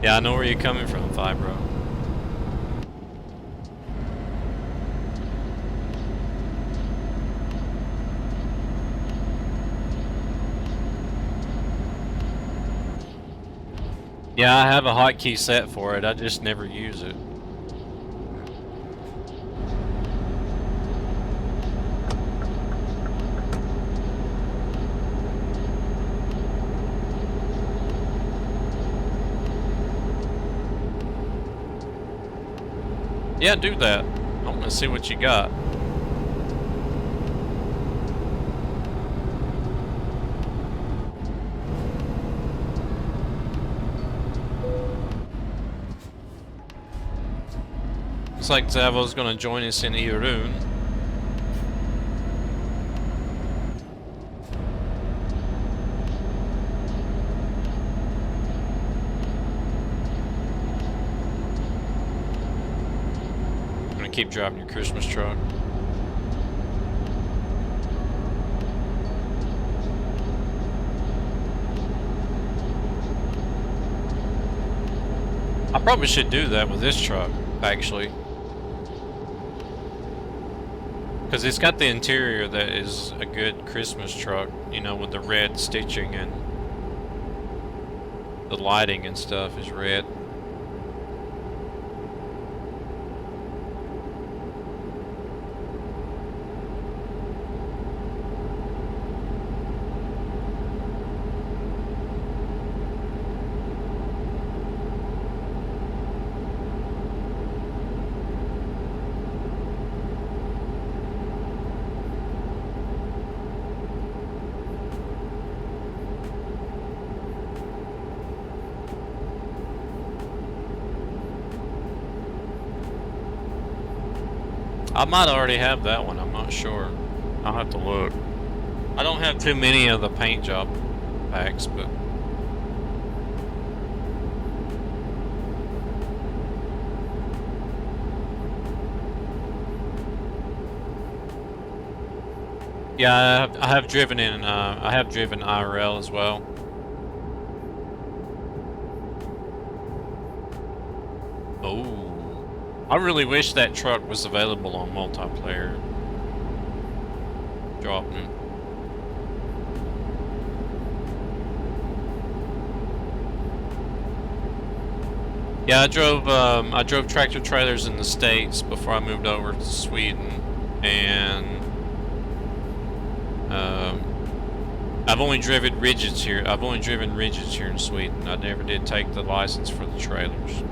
Yeah, I know where you're coming from, Fibro. Yeah, I have a hotkey set for it. I just never use it. Yeah, do that. I want to see what you got. Looks like Zavo's gonna join us in Irun. I'm gonna keep driving your Christmas truck. I probably should do that with this truck, actually. Because it's got the interior that is a good Christmas truck, you know, with the red stitching and the lighting and stuff is red. I might already have that one, I'm not sure. I'll have to look. I don't have too many of the paint job packs, but... Yeah, I have driven in, I have driven IRL as well. Oh. I really wish that truck was available on multiplayer. Dropping. Yeah, I drove tractor trailers in the States before I moved over to Sweden, and I've only driven rigids here. I've only driven rigids here in Sweden. I never did take the license for the trailers.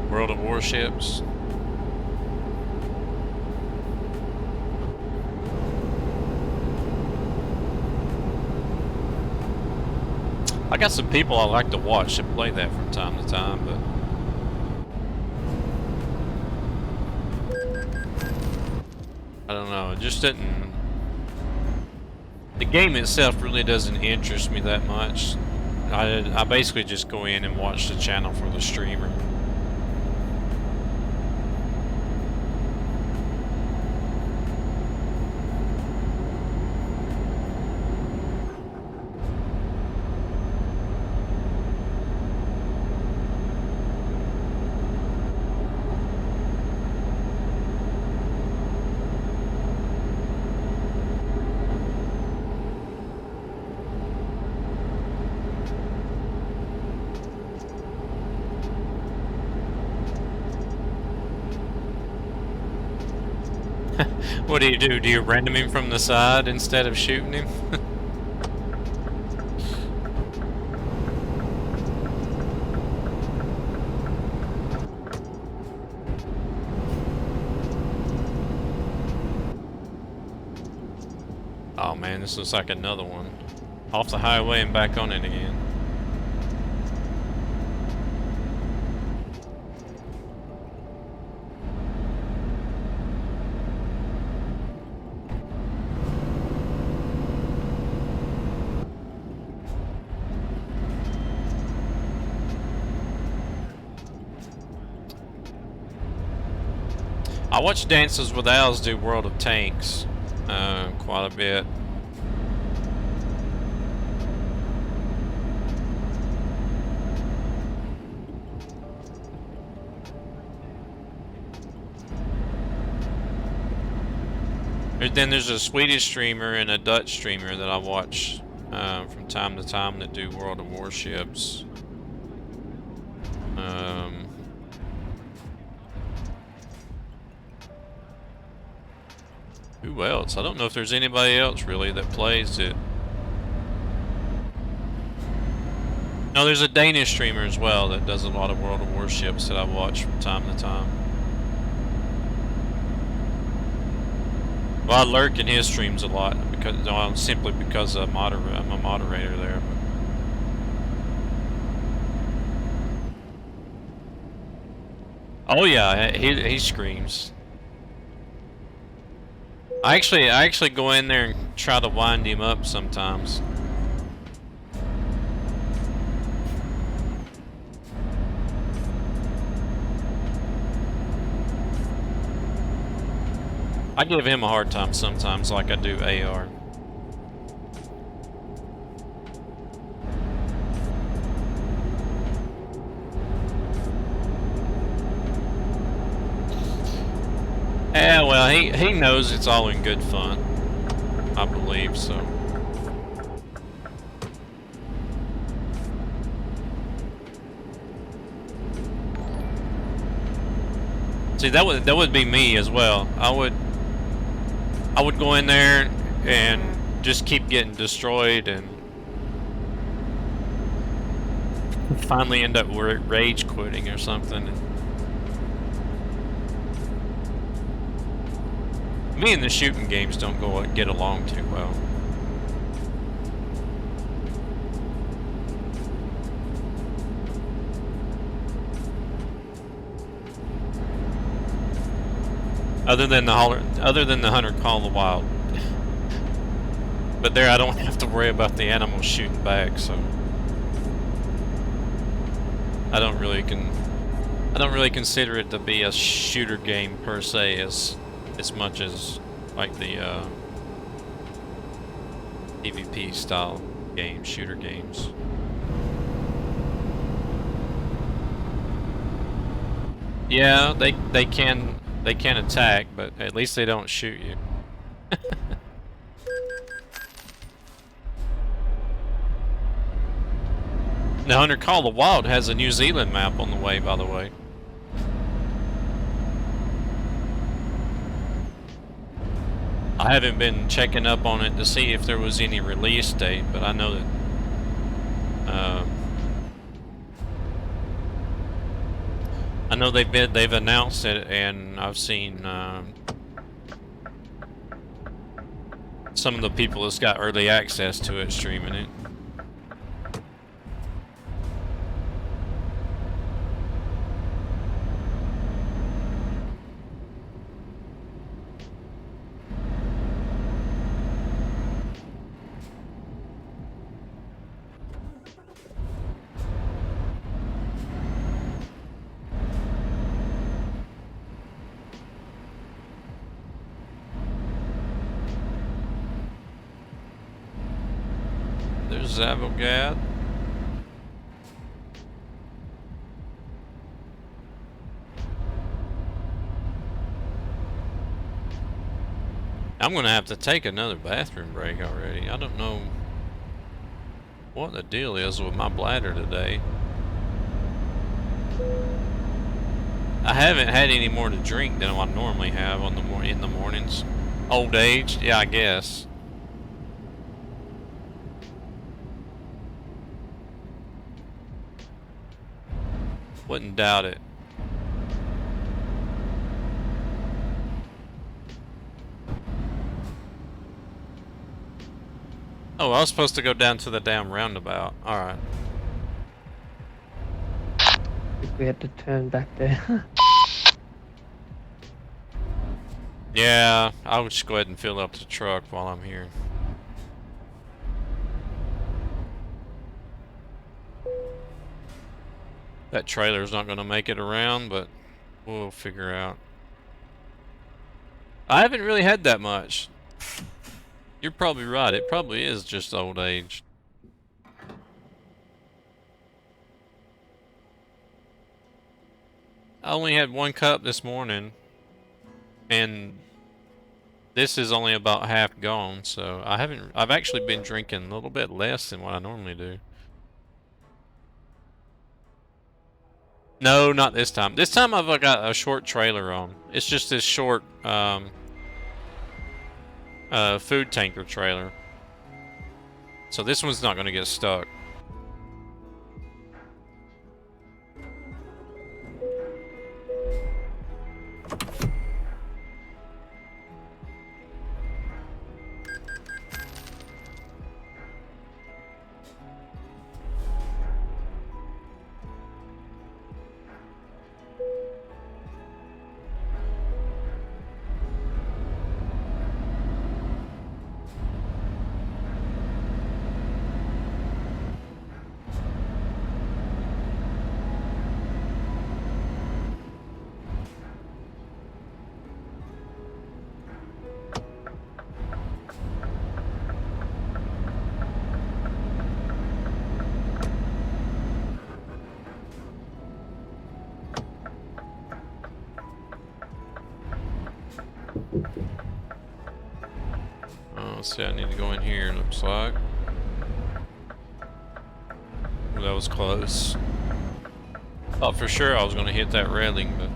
World of Warships. I got some people I like to watch that play that from time to time, but I don't know, it just didn't... The game itself really doesn't interest me that much. I basically just go in and watch the channel for the streamer. What do you do? Do you random him from the side instead of shooting him? Oh man, this looks like another one. Off the highway and back on it again. I watch Dances with Owls do World of Tanks quite a bit. Then there's a Swedish streamer and a Dutch streamer that I watch from time to time that do World of Warships. Who else? I don't know if there's anybody else really that plays it. No, there's a Danish streamer as well that does a lot of World of Warships that I watch from time to time. Well, I lurk in his streams a lot because simply because I'm a moderator there. Oh yeah, he screams. I actually go in there and try to wind him up sometimes. I give him a hard time sometimes, like I do AR. Yeah, well, he knows it's all in good fun. I believe so. See, that would be me as well. I would go in there and just keep getting destroyed and finally end up rage quitting or something. Me and the shooting games don't get along too well. Other than the hunter call the wild. But there I don't have to worry about the animals shooting back, so I don't really consider it to be a shooter game per se as much as like the PvP style games, shooter games. Yeah, they can attack, but at least they don't shoot you. The Hunter Call the Wild has a New Zealand map on the way, by the way. I haven't been checking up on it to see if there was any release date, but I know that they've announced it, and I've seen some of the people that's got early access to it streaming it. There's Zavogad. I'm gonna have to take another bathroom break already. I don't know what the deal is with my bladder today. I haven't had any more to drink than I normally have in the mornings. Old age? Yeah, I guess. Wouldn't doubt it. Oh, I was supposed to go down to the damn roundabout. Alright. I think we had to turn back there. Yeah, I'll just go ahead and fill up the truck while I'm here. That trailer's not gonna make it around, but we'll figure out. I haven't really had that much. You're probably right, it probably is just old age. I only had one cup this morning, and This is only about half gone, so I've actually been drinking a little bit less than what I normally do. No, not this time. This time I've got a short trailer on. It's just this short, food tanker trailer. So this one's not gonna get stuck. Oh, let's see, I need to go in here, looks like. Ooh, that was close. Thought for sure I was gonna hit that railing, but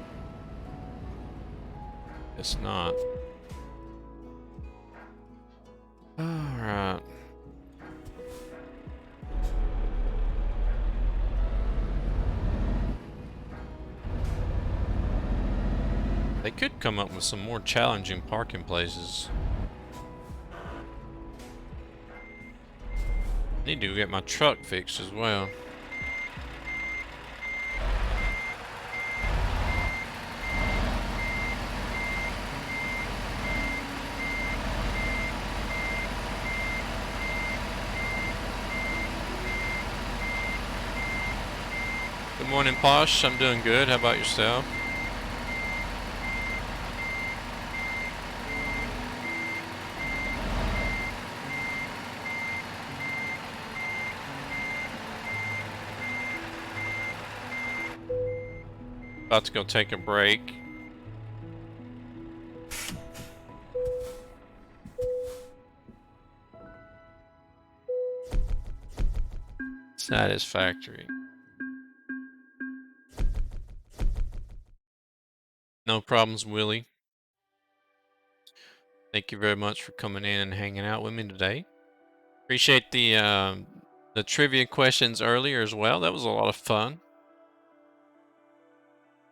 it's not. Alright. They could come up with some more challenging parking places. Need to get my truck fixed as well. Good morning, Posh. I'm doing good. How about yourself? About to go take a break. Satisfactory. No problems, Willie. Thank you very much for coming in and hanging out with me today. Appreciate the trivia questions earlier as well. That was a lot of fun.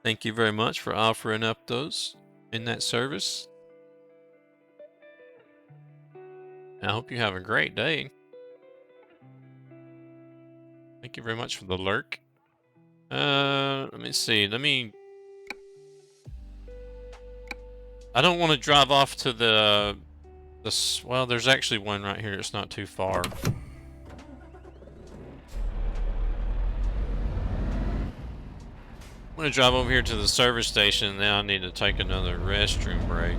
Thank you very much for offering up those in that service. I hope you have a great day. Thank you very much for the lurk. Let me see. I don't want to drive off to well, there's actually one right here. It's not too far. I'm gonna drive over here to the service station, and then I need to take another restroom break.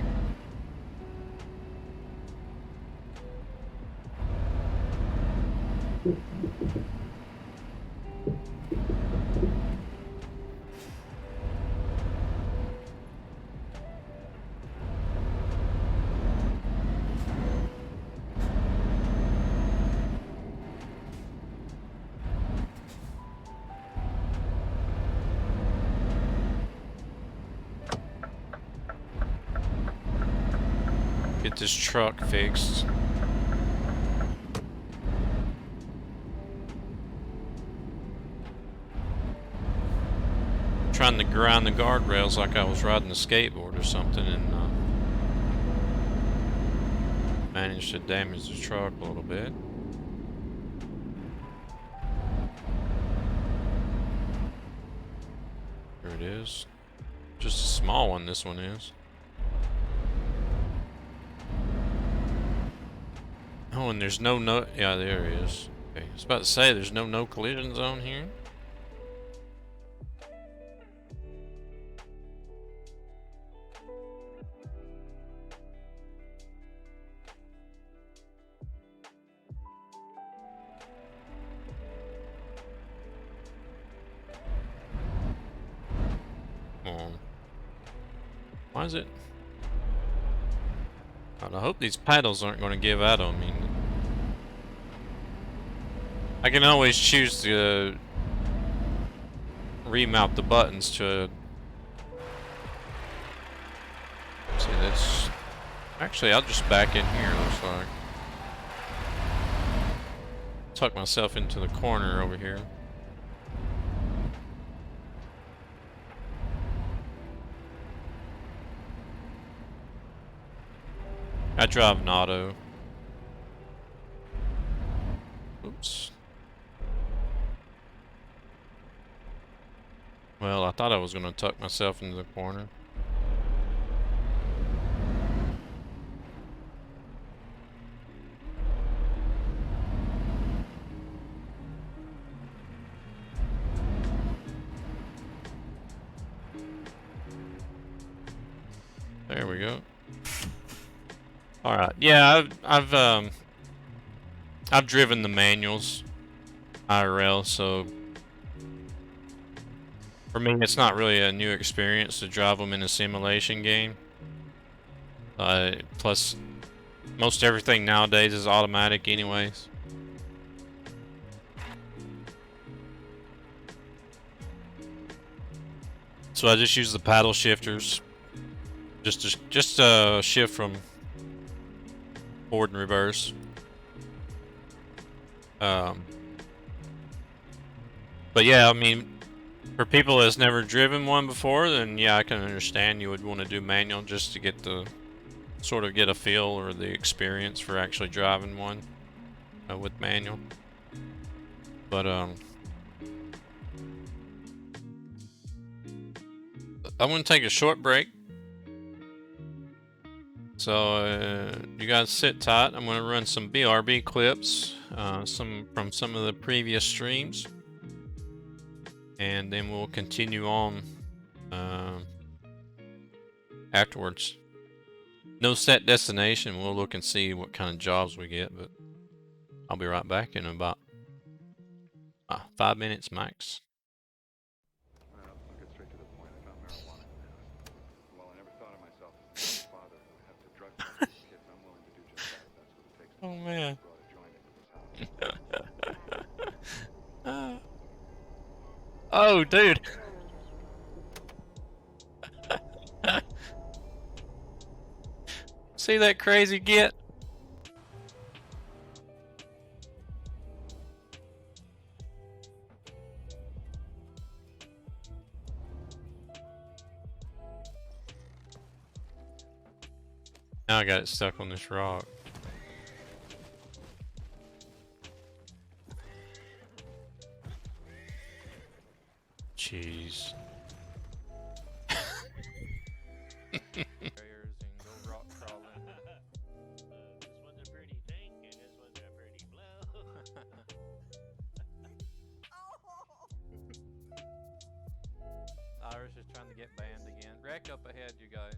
Get this truck fixed. Trying to grind the guardrails like I was riding a skateboard or something, and managed to damage the truck a little bit. There it is. Just a small one, this one is. Oh, and there's no, yeah, there it is. Okay, I was about to say, there's no collision zone here. Come on. Why is it? I hope these paddles aren't going to give out on me. I can always choose to remount the buttons to... See, that's... Actually, I'll just back in here, looks like. Tuck myself into the corner over here. I drive an auto. Oops. Well, I thought I was going to tuck myself into the corner. There we go. All right. Yeah, I've driven the manuals IRL, so for me, it's not really a new experience to drive them in a simulation game. Plus, most everything nowadays is automatic anyways. So I just use the paddle shifters. Just shift from forward and reverse. But yeah, I mean, for people that's never driven one before, then yeah, I can understand you would want to do manual just to get the sort of get a feel or the experience for actually driving one with manual. But I'm gonna take a short break. So you guys sit tight. I'm gonna run some BRB clips, some from some of the previous streams, and then we'll continue on afterwards. No set destination. We'll look and see what kind of jobs we get, but I'll be right back in about 5 minutes max. Well, I'll get straight to the point. I found marijuana in the house. Well, I never thought of myself as a single father who would have to drug test his kids. I'm willing to do just that if that's what it takes. Oh man. Brought a joint into this house. Oh, dude. See that crazy git? Now I got it stuck on this rock. Jeez. Irish is trying to get banned again. Wreck up ahead, you guys.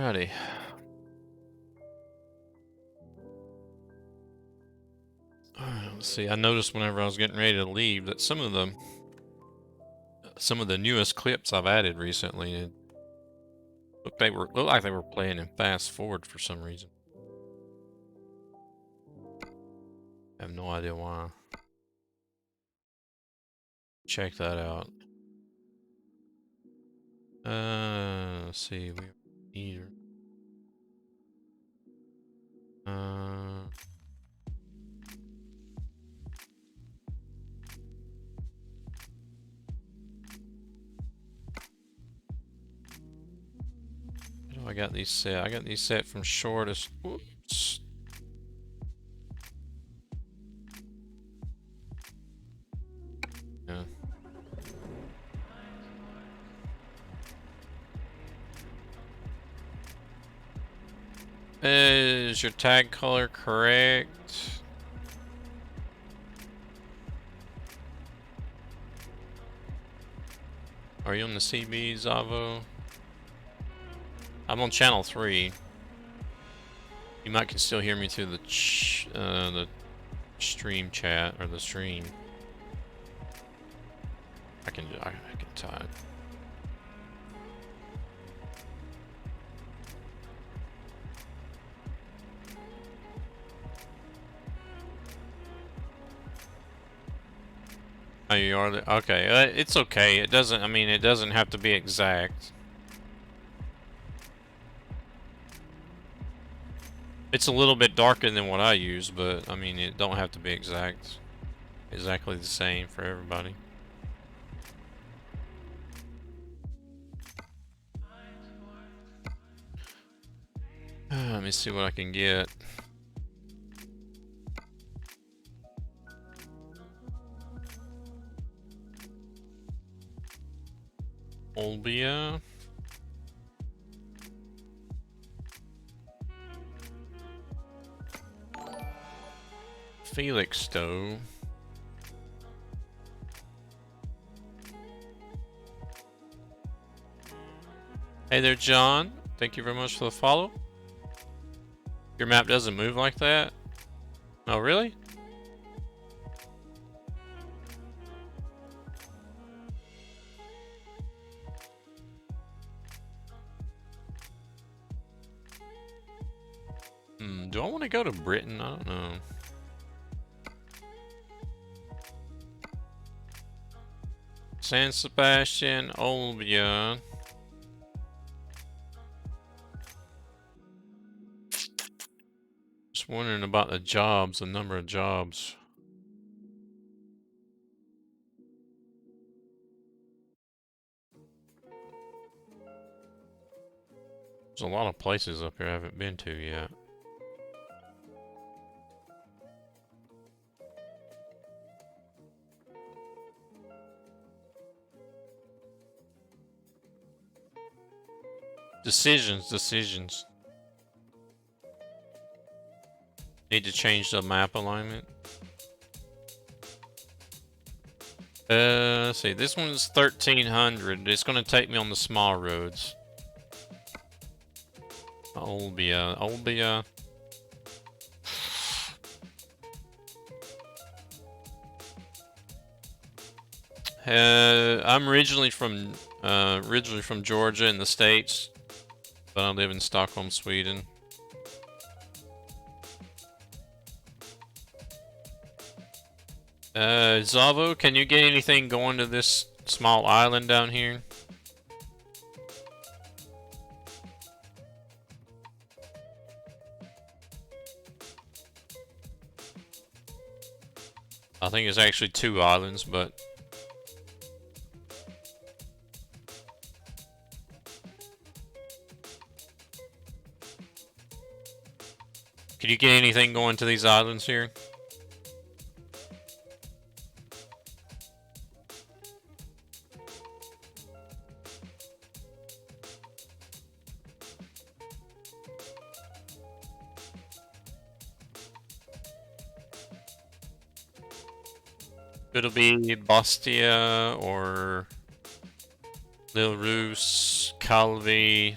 Alrighty. Let's see. I noticed whenever I was getting ready to leave that some of the newest clips I've added recently looked like they were playing in fast forward for some reason. I have no idea why. Check that out. Let's see. We need. Where do I got these set? I got these set from shortest. Whoops. Yeah. Is your tag color correct? Are you on the CB, Zavo? I'm on channel 3. You might can still hear me through the stream chat or the stream. I can type. Oh, you are the, okay. It's okay. It doesn't. I mean, it doesn't have to be exact. It's a little bit darker than what I use, but I mean, it don't have to be exactly the same for everybody. Let me see what I can get. Olbia. Felix Stowe. Hey there, John. Thank you very much for the follow. Your map doesn't move like that? Oh, really? Do I want to go to Britain? I don't know. San Sebastian, Olbia. Just wondering about the jobs, the number of jobs. There's a lot of places up here I haven't been to yet. Decisions. Need to change the map alignment. Let's see. This one's 1300. It's gonna take me on the small roads. Olbia. I'm originally from Georgia in the States, but I live in Stockholm, Sweden. Zavo, can you get anything going to this small island down here? I think it's actually 2 islands, but... Could you get anything going to these islands here? It'll be Bastia or Lil Roos, Calvi,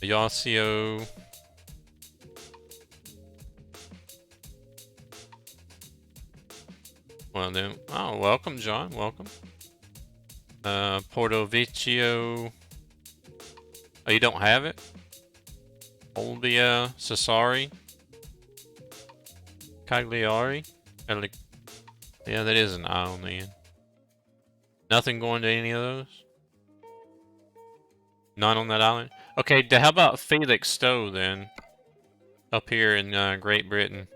Yasio. Well then, oh, welcome, John. Welcome. Porto Vecchio. Oh, you don't have it? Olbia, Sassari, Cagliari. Yeah, that is an I on the end. Nothing going to any of those? None on that island? Okay, how about Felix Stowe then? Up here in Great Britain.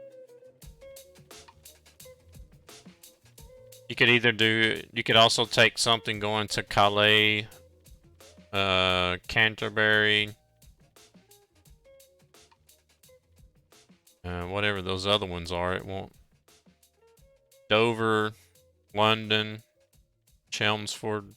You could either do, you could also take something going to Calais, Canterbury, whatever those other ones are, it won't. Dover, London, Chelmsford.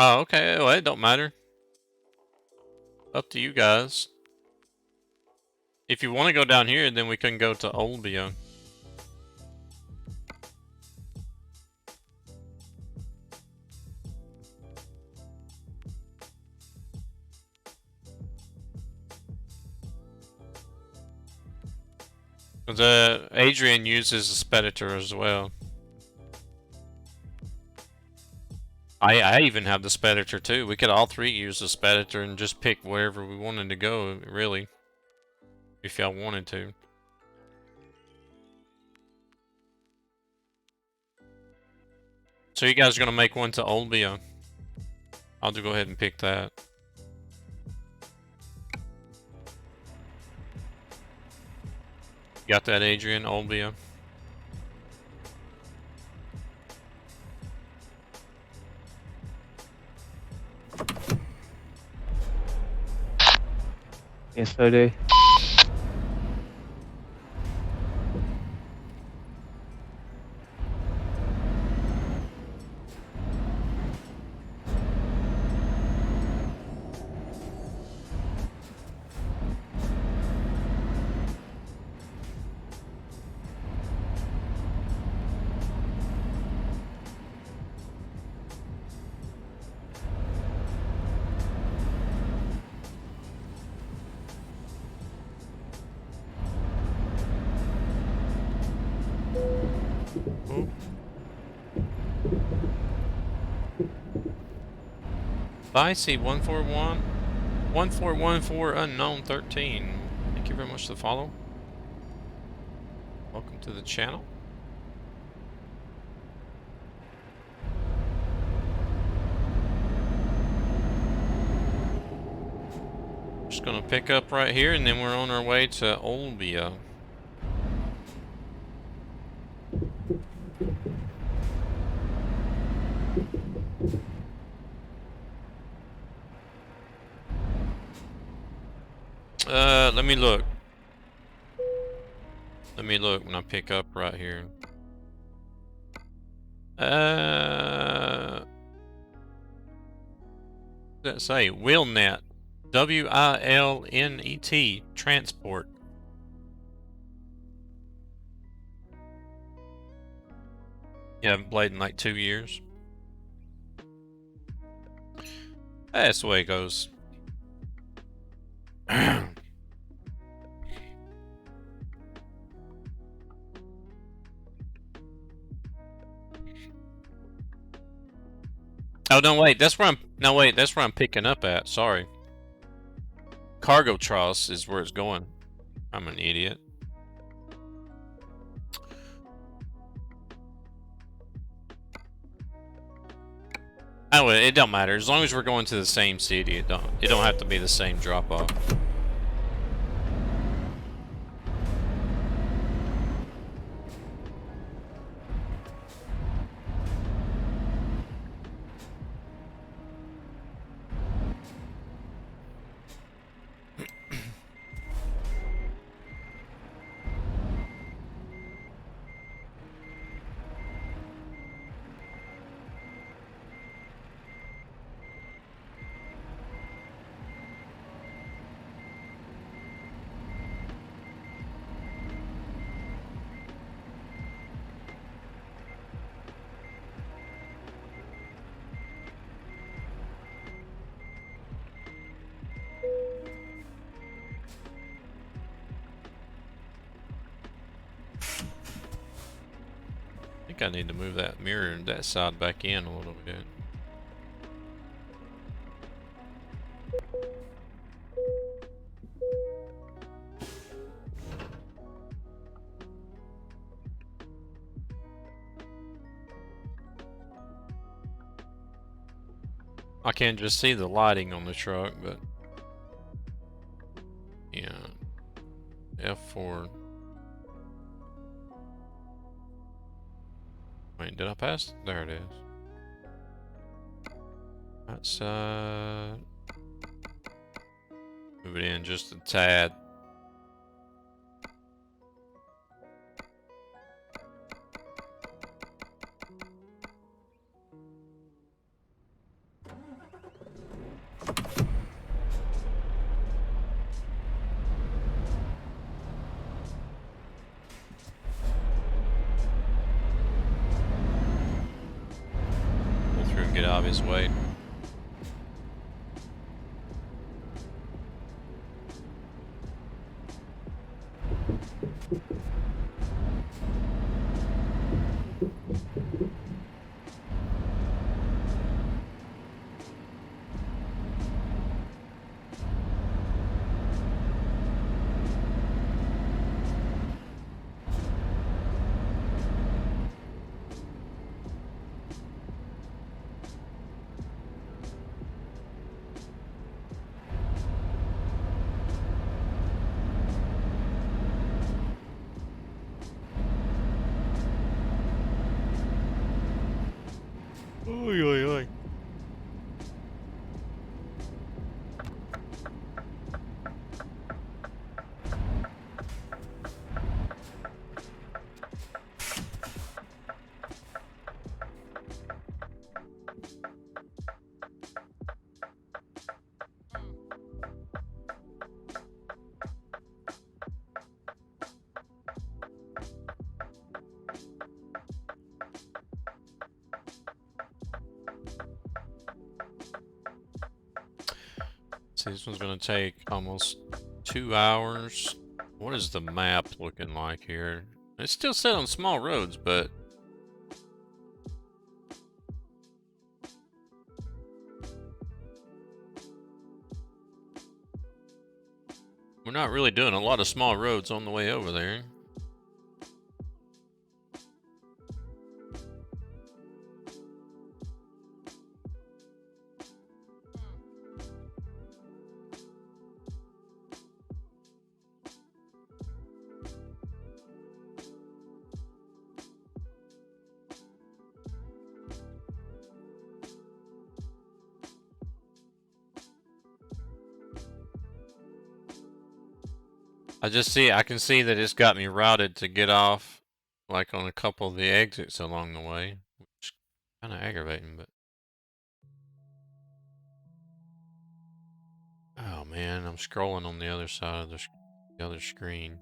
Oh, okay. Well, it don't matter. Up to you guys. If you want to go down here, then we can go to Olbia. Adrian uses the Speditor as well. I even have the Speditor too. We could all three use the Speditor and just pick wherever we wanted to go, really. If y'all wanted to. So you guys are gonna make one to Olbia. I'll just go ahead and pick that. Got that, Adrian? Olbia. Yes, I do. Vicey 141 1414 unknown 13. Thank you very much for the follow. Welcome to the channel. Just gonna pick up right here and then we're on our way to Olbia. Let me look. Let me look when I pick up right here. What does that say? Wilnet. W-I-L-N-E-T. Transport. You haven't played in like 2 years. That's the way it goes. Oh no, wait. That's where I'm. No, wait. That's where I'm picking up at. Sorry. Cargo Tross is where it's going. I'm an idiot. Oh, it don't matter. As long as we're going to the same city, it don't have to be the same drop off. think I need to move that mirror and that side back in a little bit. I can just see the lighting on the truck, but yeah, F4. Wait, did I pass? There it is. That's move it in just a tad. Pull through and get out of his way. Oy, oy, oy. See, this one's gonna take almost 2 hours. What is the map looking like here? It's still set on small roads, but we're not really doing a lot of small roads on the way over there. I can see that it's got me routed to get off, like on a couple of the exits along the way, which is kind of aggravating, but. Oh man, I'm scrolling on the other side of the other screen.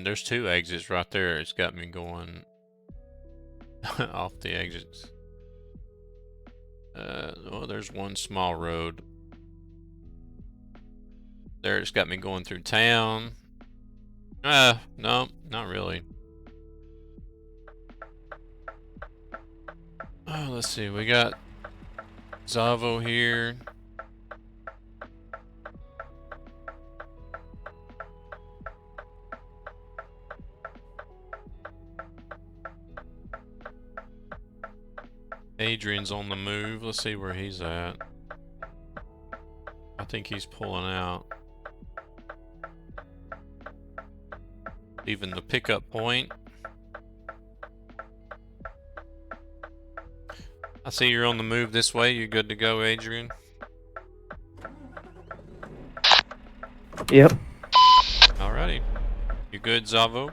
There's two exits right there. It's got me going off the exits. Well, there's one small road. There, it's got me going through town. No, not really. Oh, let's see. We got Zavo here. Adrian's on the move. Let's see where he's at. I think he's pulling out. Even the pickup point. I see you're on the move this way. You good to go, Adrian? Yep. Alrighty. You good, Zavo?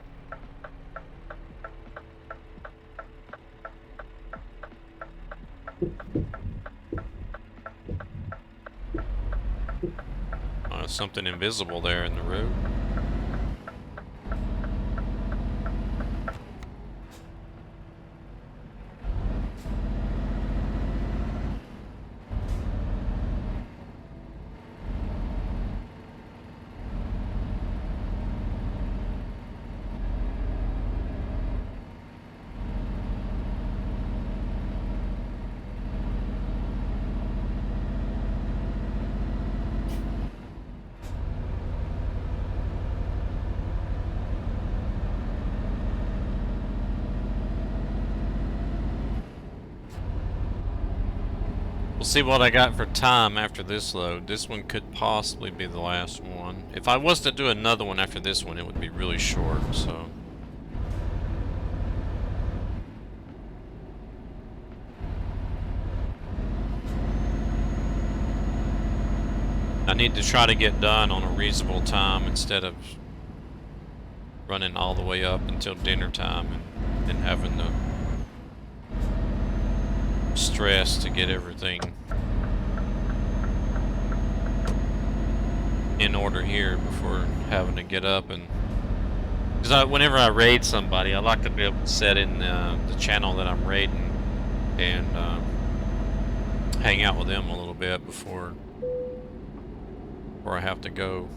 Something invisible there in the road. see what I got for time after this load. This one could possibly be the last one. If I was to do another one after this one, it would be really short, so. I need to try to get done on a reasonable time instead of running all the way up until dinner time and having the stress to get everything in order here before having to get up. And because whenever I raid somebody, I like to be able to set in the channel that I'm raiding and hang out with them a little bit before I have to go.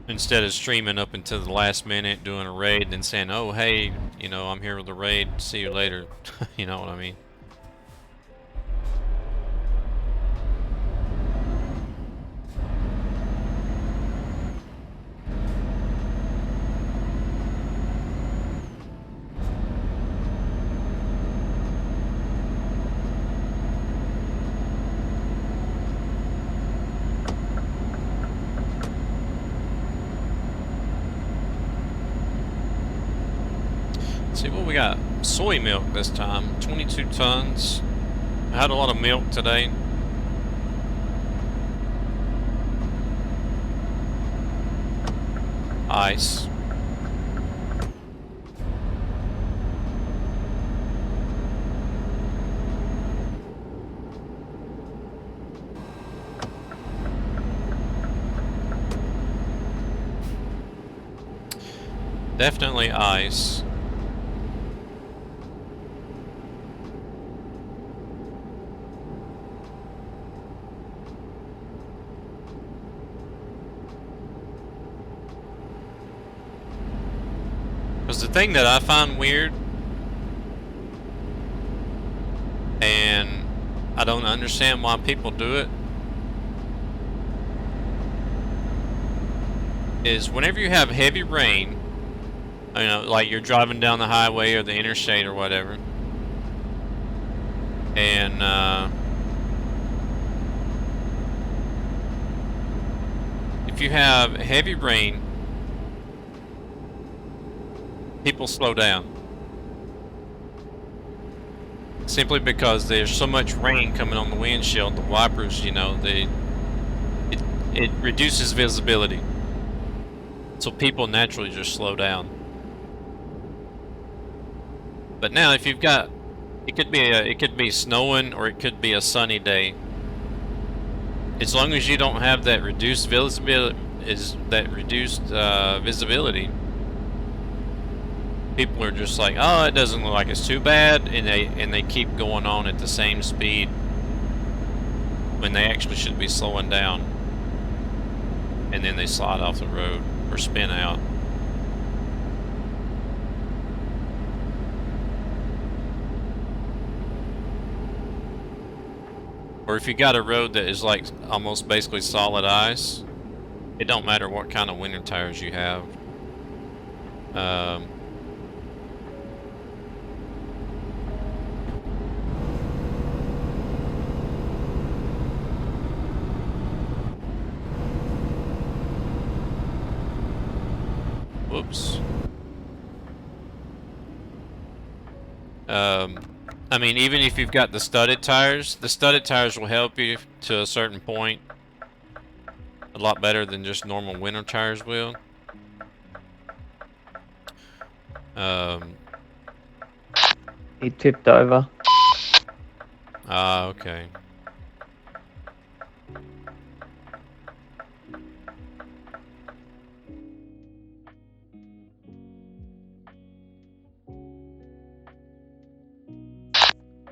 Instead of streaming up until the last minute doing a raid and then saying, oh hey, you know, I'm here with the raid, see you later. You know what I mean? See what we got. Soy milk this time, 22 tons. I had a lot of milk today. Ice. Definitely ice. Because the thing that I find weird, and I don't understand why people do it, is whenever you have heavy rain, you know, like you're driving down the highway or the interstate or whatever, and if you have heavy rain, people slow down. Simply because there's so much rain coming on the windshield, the wipers, you know, it reduces visibility. So people naturally just slow down. But now if you've got, it could be snowing or it could be a sunny day. As long as you don't have that reduced visibility, people are just like, oh, it doesn't look like it's too bad, and they keep going on at the same speed when they actually should be slowing down, and then they slide off the road or spin out. Or if you got a road that is like almost basically solid ice, it don't matter what kind of winter tires you have. Whoops. I mean, even if you've got the studded tires will help you to a certain point. A lot better than just normal winter tires will. He tipped over. Ah, okay.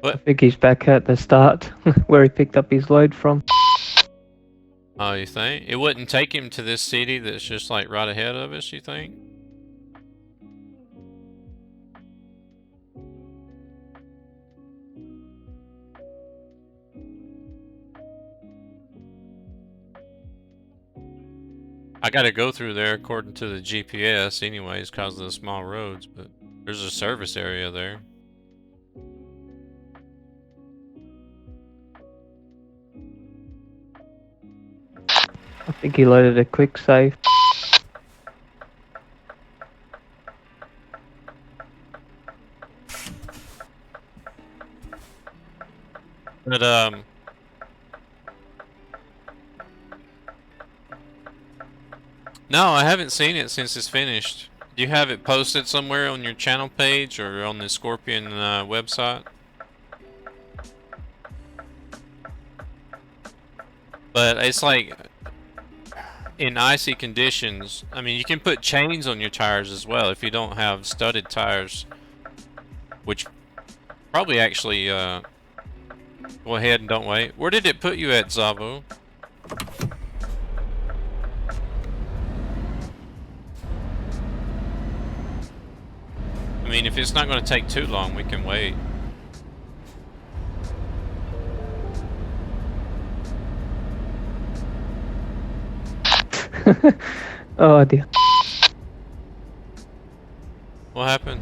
I think he's back at the start where he picked up his load from. Oh, you think? It wouldn't take him to this city that's just like right ahead of us, you think? I gotta go through there according to the GPS anyways because of the small roads, but there's a service area there. think he loaded a quick save. But no, I haven't seen it since it's finished. Do you have it posted somewhere on your channel page or on the Scorpion website? But it's like in icy conditions. I mean, you can put chains on your tires as well if you don't have studded tires, which probably actually go ahead and don't wait. Where did it put you at, Zavo? I mean, if it's not going to take too long, we can wait. Oh dear. What happened?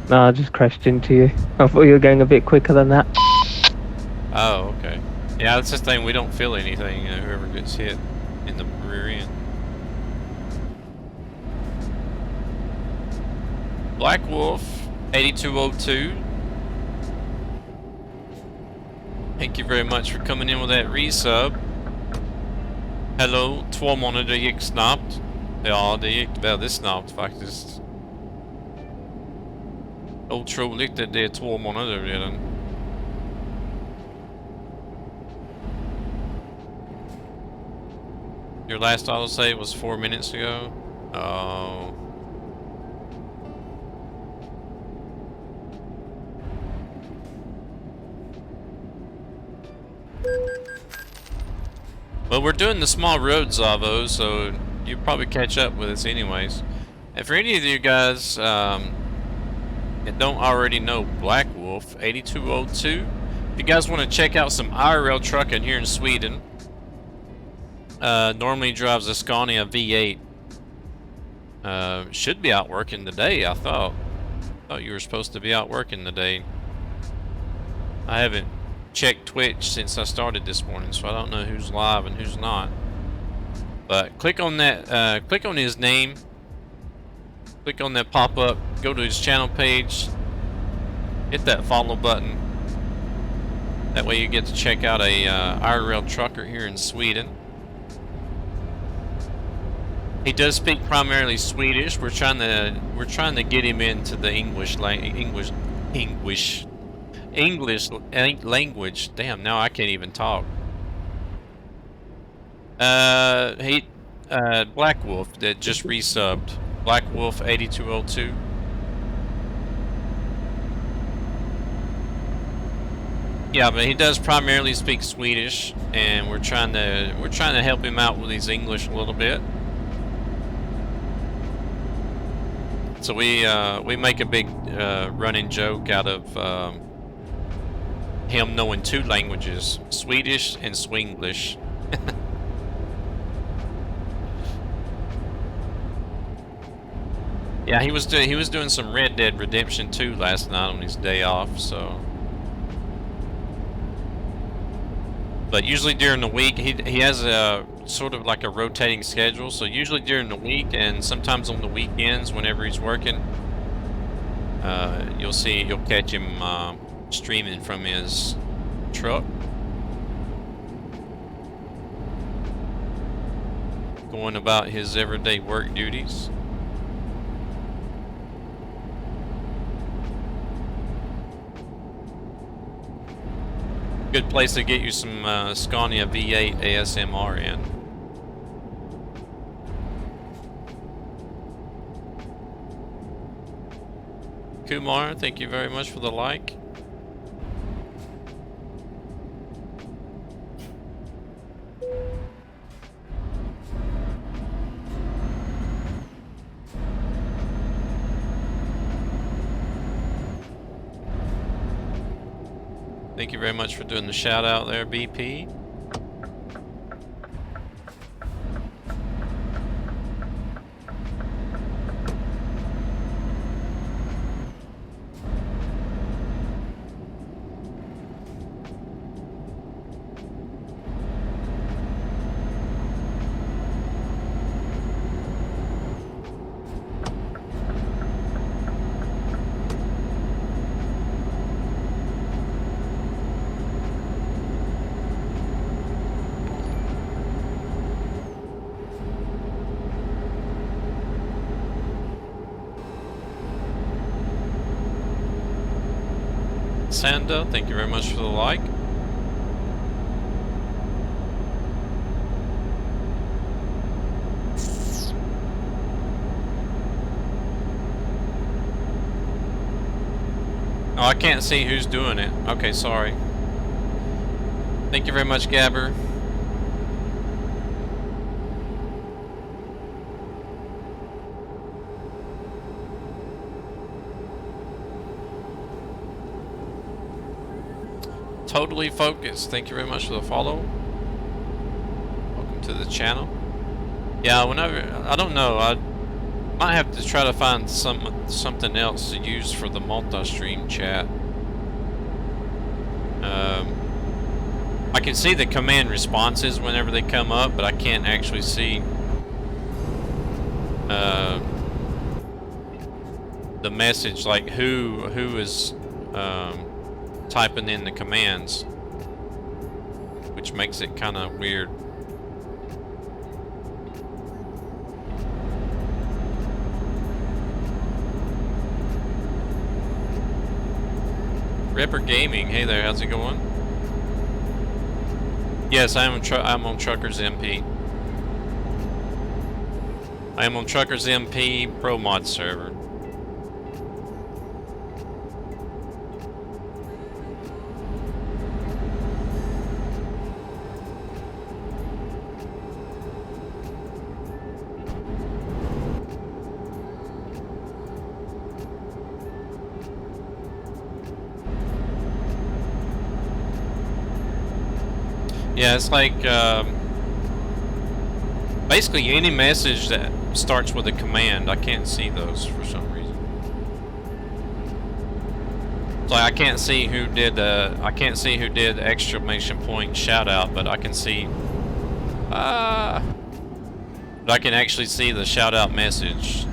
No, I just crashed into you. I thought you were going a bit quicker than that. Oh, okay. Yeah, that's the thing. We don't feel anything, whoever gets hit in the rear end. Black Wolf, 8202. Thank you very much for coming in with that resub. Hallo, 2 månader gick snabbt. Ja, det gick väldigt snabbt faktiskt. Otroligt att det är 2 månader redan. Your last autosave was 4 minutes ago? Oh. Well, we're doing the small road, Zavo, so you'll probably catch up with us anyways. And for any of you guys that don't already know Black Wolf, 8202, if you guys want to check out some IRL trucking here in Sweden, normally drives a Scania V8. Should be out working today, I thought. Thought you were supposed to be out working today. I haven't checked Twitch since I started this morning, so I don't know who's live and who's not. But click on that, click on his name, click on that pop-up, go to his channel page, hit that follow button. That way you get to check out a IRL trucker here in Sweden. He does speak primarily Swedish. We're trying to get him into the English language. Damn, now I can't even talk. Black Wolf that just resubbed. Black Wolf 8202. Yeah, but he does primarily speak Swedish, and we're trying to help him out with his English a little bit. So we make a big running joke out of him knowing 2 languages, Swedish and Swinglish. Yeah, he was doing some Red Dead Redemption 2 last night on his day off, so. But usually during the week, he has a sort of like a rotating schedule. So usually during the week and sometimes on the weekends, whenever he's working, you'll catch him streaming from his truck, going about his everyday work duties. Good place to get you some Scania V8 ASMR in. Kumar, thank you very much for the like. Thank you very much for doing the shout out there, BP. Sanda, thank you very much for the like. Oh, I can't see who's doing it. Okay, sorry. Thank you very much, Gabber. Totally focused. Thank you very much for the follow. Welcome to the channel. Yeah, whenever I don't know, I might have to try to find something else to use for the multi-stream chat. I can see the command responses whenever they come up, but I can't actually see the message, like who is typing in the commands, which makes it kind of weird. Ripper Gaming, hey there, how's it going? Yes, I'm on TruckersMP. I am on TruckersMP ProMods server. Yeah, it's like basically any message that starts with a command, I can't see those for some reason. It's like I can't see who did exclamation point shout out, but I can see but I can actually see the shout out message.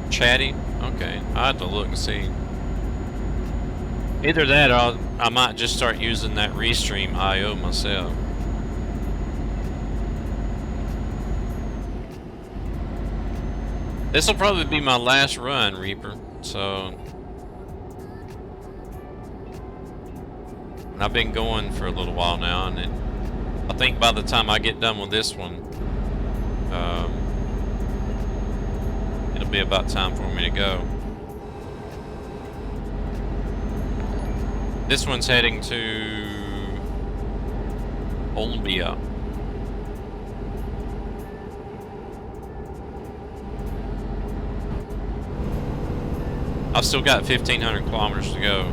Chatty? Okay, I have to look and see. Either that or I might just start using that Restream IO myself. This will probably be my last run, Reaper, so... I've been going for a little while now, and I think by the time I get done with this one, it'll be about time for me to go. This one's heading to Olbia. I've still got 1,500 kilometers to go.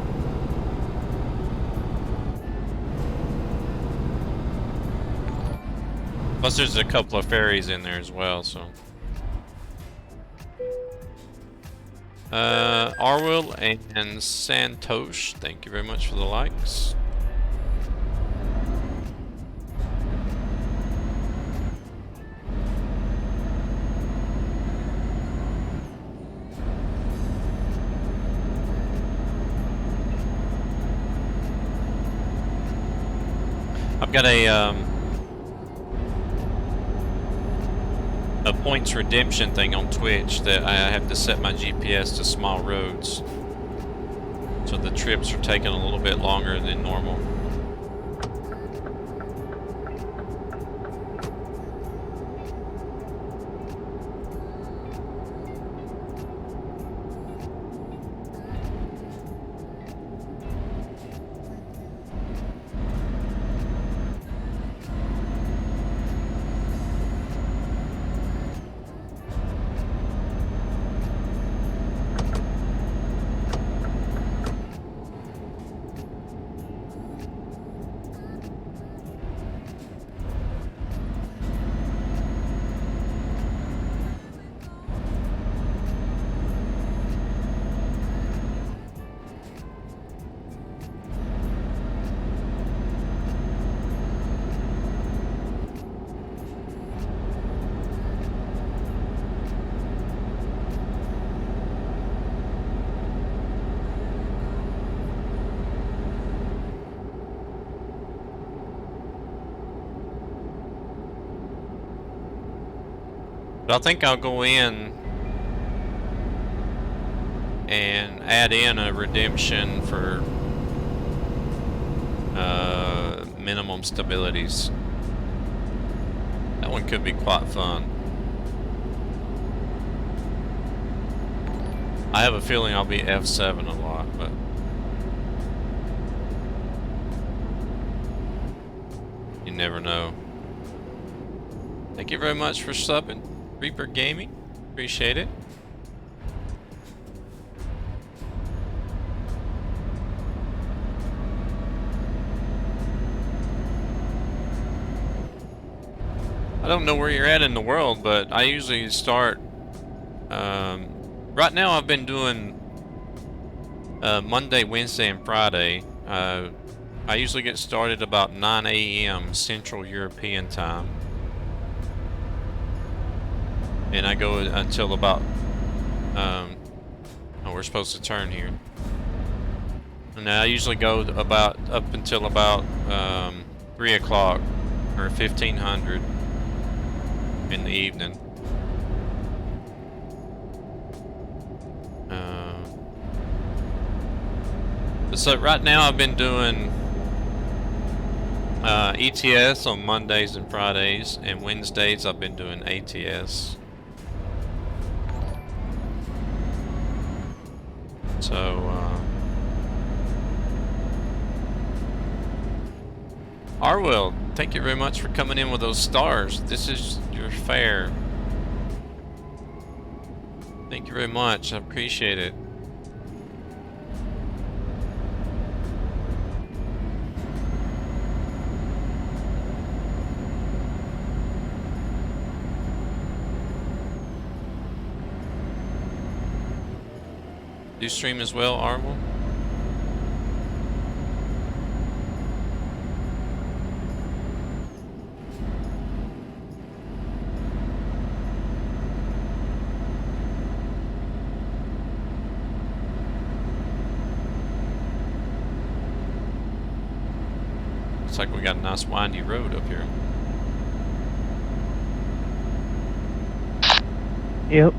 Plus there's a couple of ferries in there as well, so. Arwil and Santosh, thank you very much for the likes. I've got a points redemption thing on Twitch that I have to set my GPS to small roads, so the trips are taking a little bit longer than normal. But I think I'll go in and add in a redemption for minimum stabilities. That one could be quite fun. I have a feeling I'll be F7 a lot, but you never know. Thank you very much for subbing, Reaper Gaming. Appreciate it. I don't know where you're at in the world, but I usually start. Right now, I've been doing Monday, Wednesday, and Friday. I usually get started about 9 a.m. Central European time, and I go until about. Oh, we're supposed to turn here. And I usually go about up until about 3 o'clock or 1500 in the evening. So right now I've been doing ETS on Mondays and Fridays, and Wednesdays I've been doing ATS. So Arwell, thank you very much for coming in with those stars. This is your fare. Thank you very much. I appreciate it. Do you stream as well, Arwell? Looks like we got a nice windy road up here. Yep.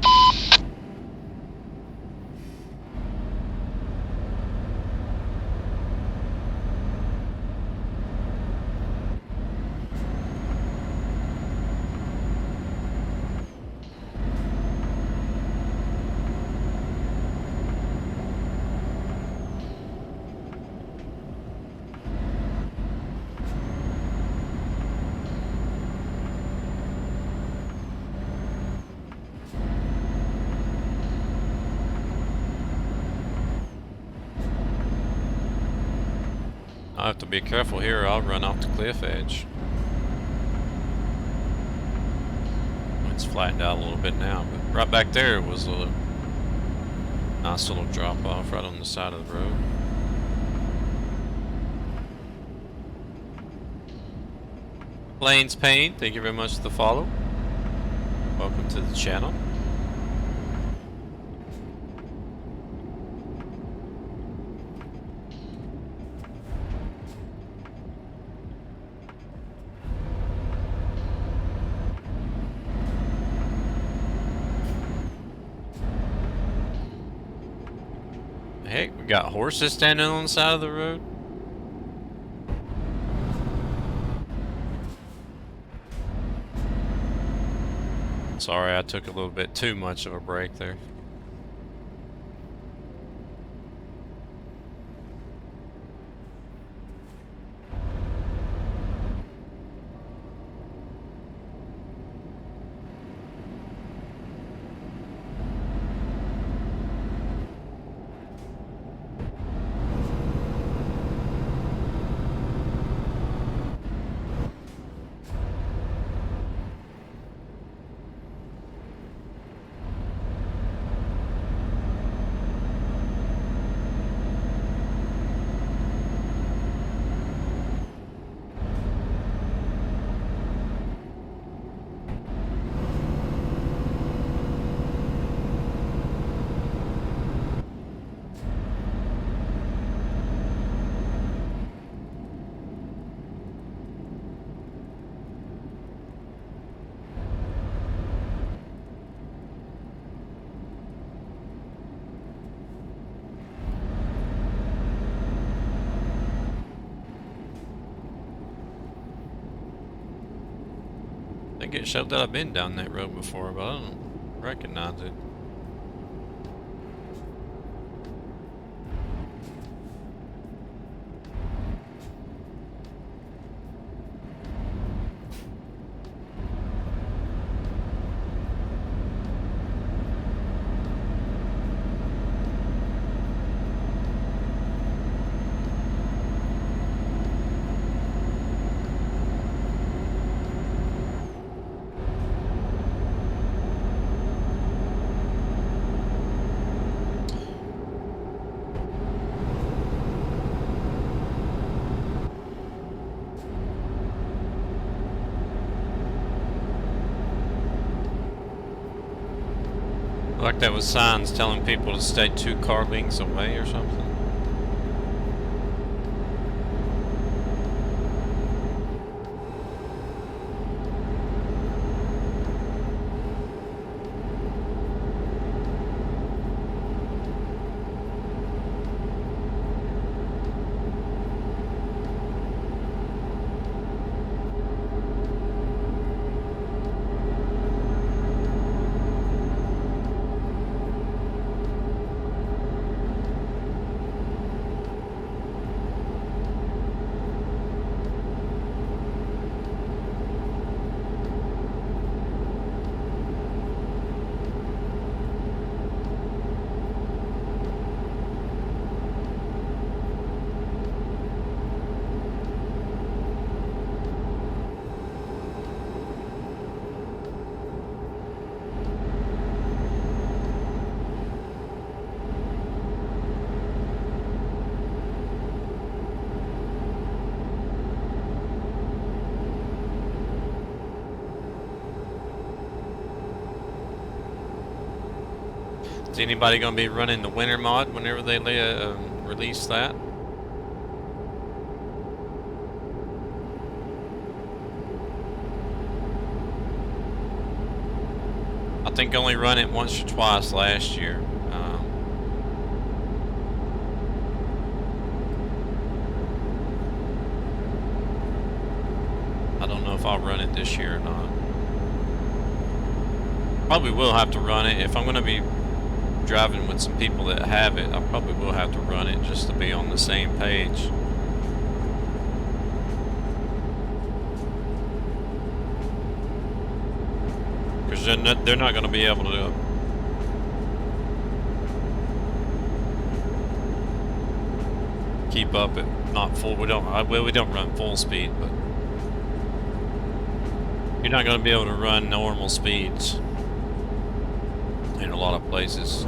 I have to be careful here, I'll run off the cliff edge. It's flattened out a little bit now, but right back there was a nice little drop off right on the side of the road. Lane's Pain, thank you very much for the follow. Welcome to the channel. Hey, we got horses standing on the side of the road. Sorry, I took a little bit too much of a break there. think it showed that I've been down that road before, but I don't recognize it. Like that was signs telling people to stay 2 car lengths away or something. Is anybody going to be running the winter mod whenever they release that? I think I only run it once or twice last year. I don't know if I'll run it this year or not. Probably will have to run it if I'm going to be driving with some people that have it. I probably will have to run it just to be on the same page. Because they're not going to be able to keep up at not full. We don't run full speed, but you're not going to be able to run normal speeds in a lot of places.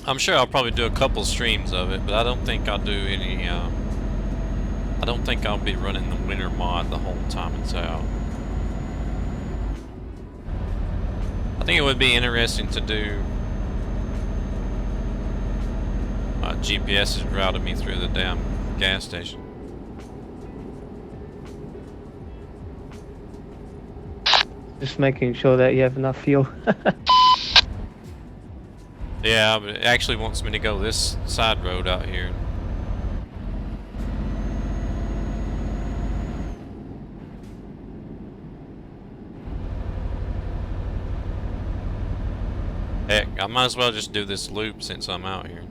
I'm sure I'll probably do a couple streams of it, but I don't think I'll do any, I don't think I'll be running the winter mod the whole time it's out. I think it would be interesting to do, GPS has routed me through the damn gas station. Just making sure that you have enough fuel. Yeah, but it actually wants me to go this side road out here. Heck, I might as well just do this loop since I'm out here.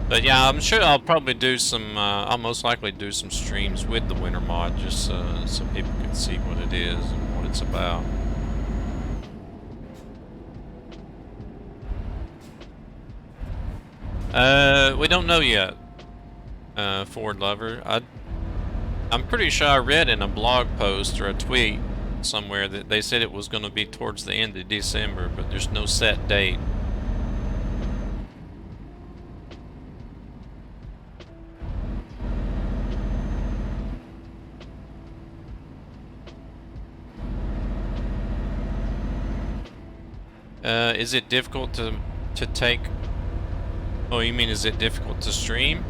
But yeah, I'm sure I'll probably do some, I'll most likely do some streams with the winter mod just so people can see what it is and what it's about. We don't know yet. Ford Lover. I'm pretty sure I read in a blog post or a tweet somewhere that they said it was going to be towards the end of December, but there's no set date. Is it difficult to take? Oh, you mean is it difficult to stream?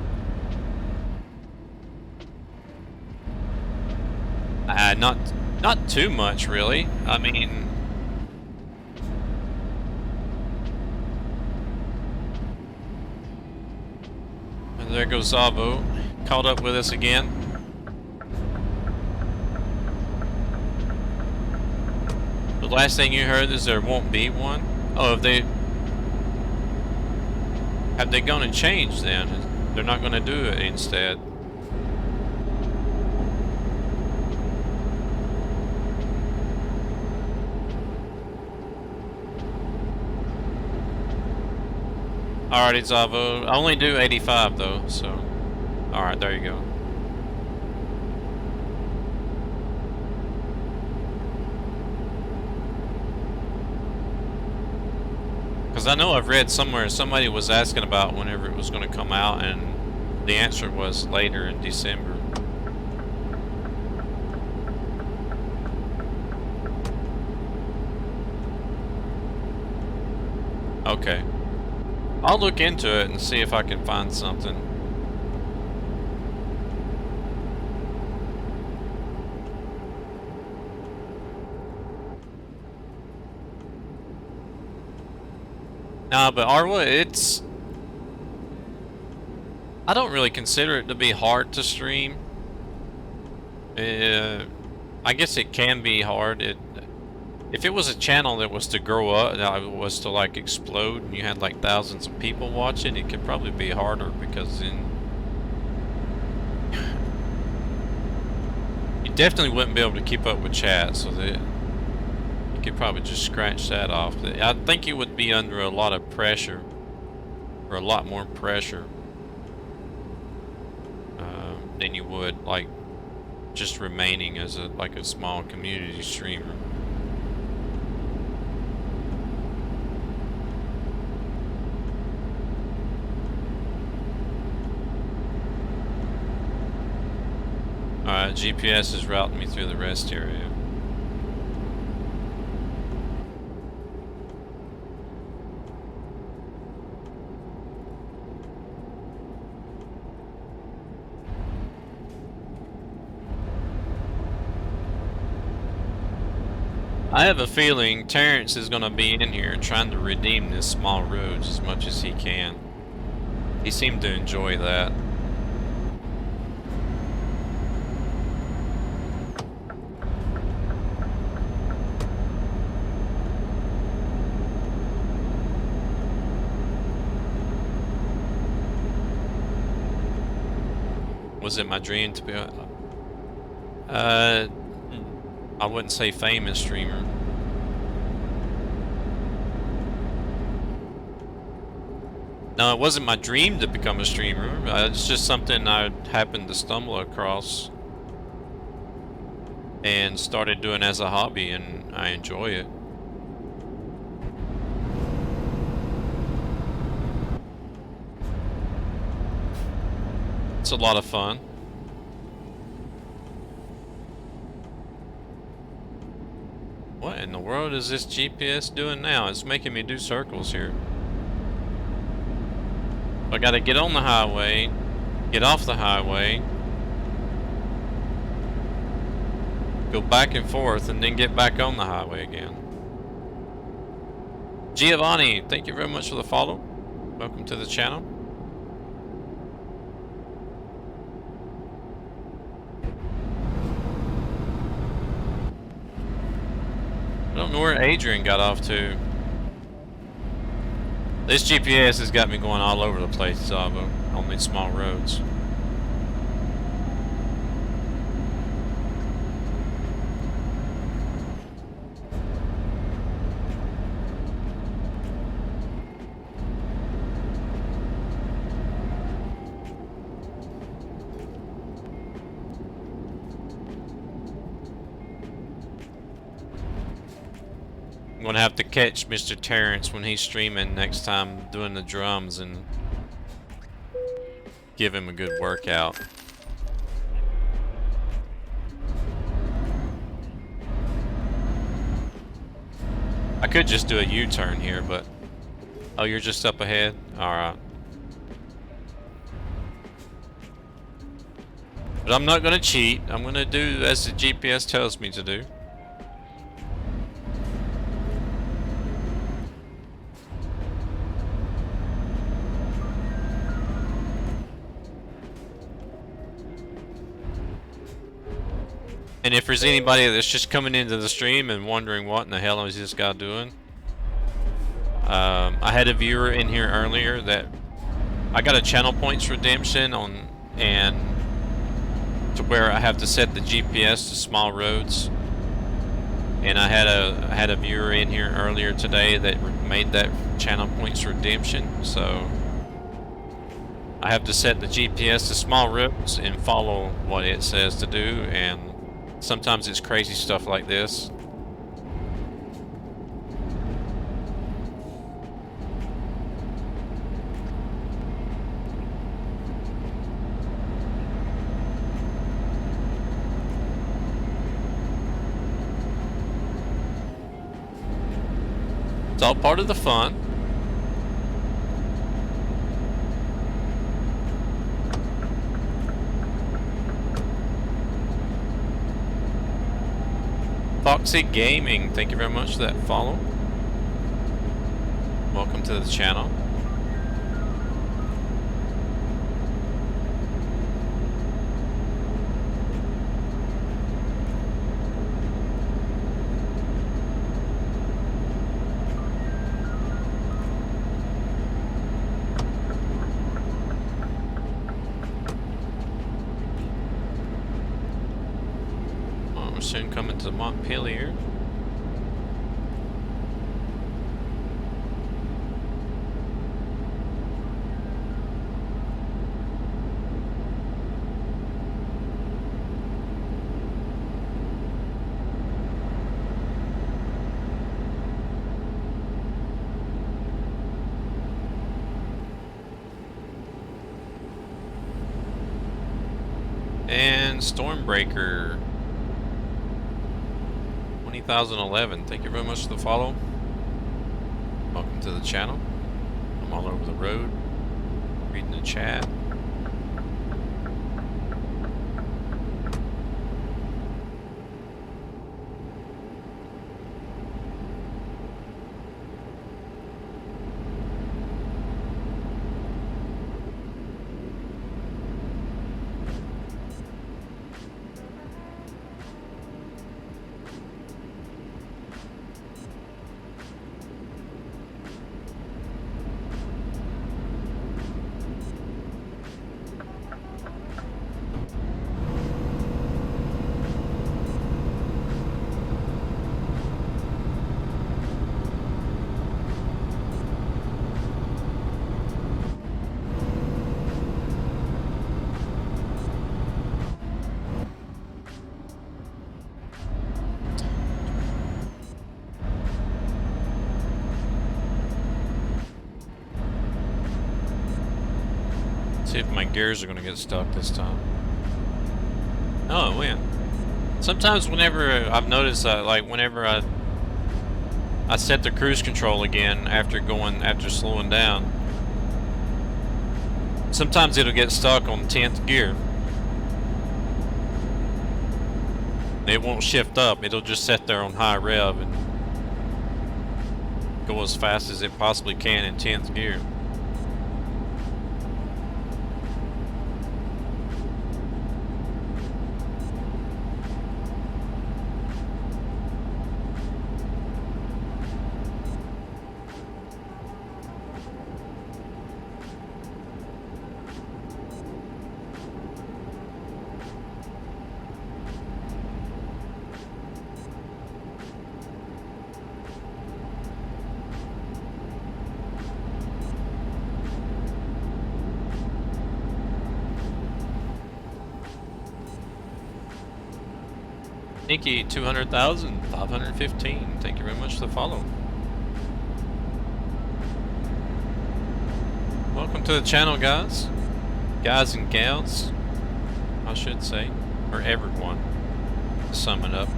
Not too much, really. I mean, and there goes Zavo, caught up with us again. The last thing you heard is there won't be one. Oh, have they gone and changed then? They're not going to do it instead. Alrighty, Zavo. I only do 85 though, so. Alright, there you go. Because I know I've read somewhere somebody was asking about whenever it was going to come out, and the answer was later in December. Okay. I'll look into it and see if I can find something. Nah, but Arwa, it's... I don't really consider it to be hard to stream. I guess it can be hard. If it was a channel that was to grow up, that was to like explode, and you had like thousands of people watching, it could probably be harder because then you definitely wouldn't be able to keep up with chat, so that you could probably just scratch that off. I think you would be under a lot of pressure, or a lot more pressure than you would like just remaining as a small community streamer. Alright, GPS is routing me through the rest area. I have a feeling Terrence is going to be in here trying to redeem this small roads as much as he can. He seemed to enjoy that. Was it my dream to be I wouldn't say famous streamer. No, it wasn't my dream to become a streamer. It's just something I happened to stumble across and started doing as a hobby, and I enjoy it. It's a lot of fun. What in the world is this GPS doing now? It's making me do circles here. I gotta get on the highway, get off the highway, go back and forth, and then get back on the highway again. Giovanni, thank you very much for the follow. Welcome to the channel. I don't know where Adrian got off to. This GPS has got me going all over the place, Zavo, on these small roads. I'm gonna have to catch Mr. Terrence when he's streaming next time doing the drums and give him a good workout. I could just do a U-turn here, but... Oh, you're just up ahead? Alright. But I'm not gonna cheat. I'm gonna do as the GPS tells me to do. And if there's anybody that's just coming into the stream and wondering what in the hell is this guy doing, I had a viewer in here earlier that I got a channel points redemption on, and to where I have to set the GPS to small roads. And I had a viewer in here earlier today that made that channel points redemption, so I have to set the GPS to small roads and follow what it says to do, and sometimes it's crazy stuff like this. It's all part of the fun. Foxy Gaming, thank you very much for that follow. Welcome to the channel. We're soon coming to Montpelier. And Stormbreaker 2011, thank you very much for the follow. Welcome to the channel. I'm all over the road, reading the chat. See if my gears are gonna get stuck this time. Oh, it went. Sometimes whenever I've noticed that, like whenever I set the cruise control again after slowing down, sometimes it'll get stuck on 10th gear. It won't shift up, it'll just sit there on high rev and go as fast as it possibly can in 10th gear. Nikki, 200,515. Thank you very much for the follow. Welcome to the channel, guys. Guys and gals, I should say. Or everyone, to sum it up.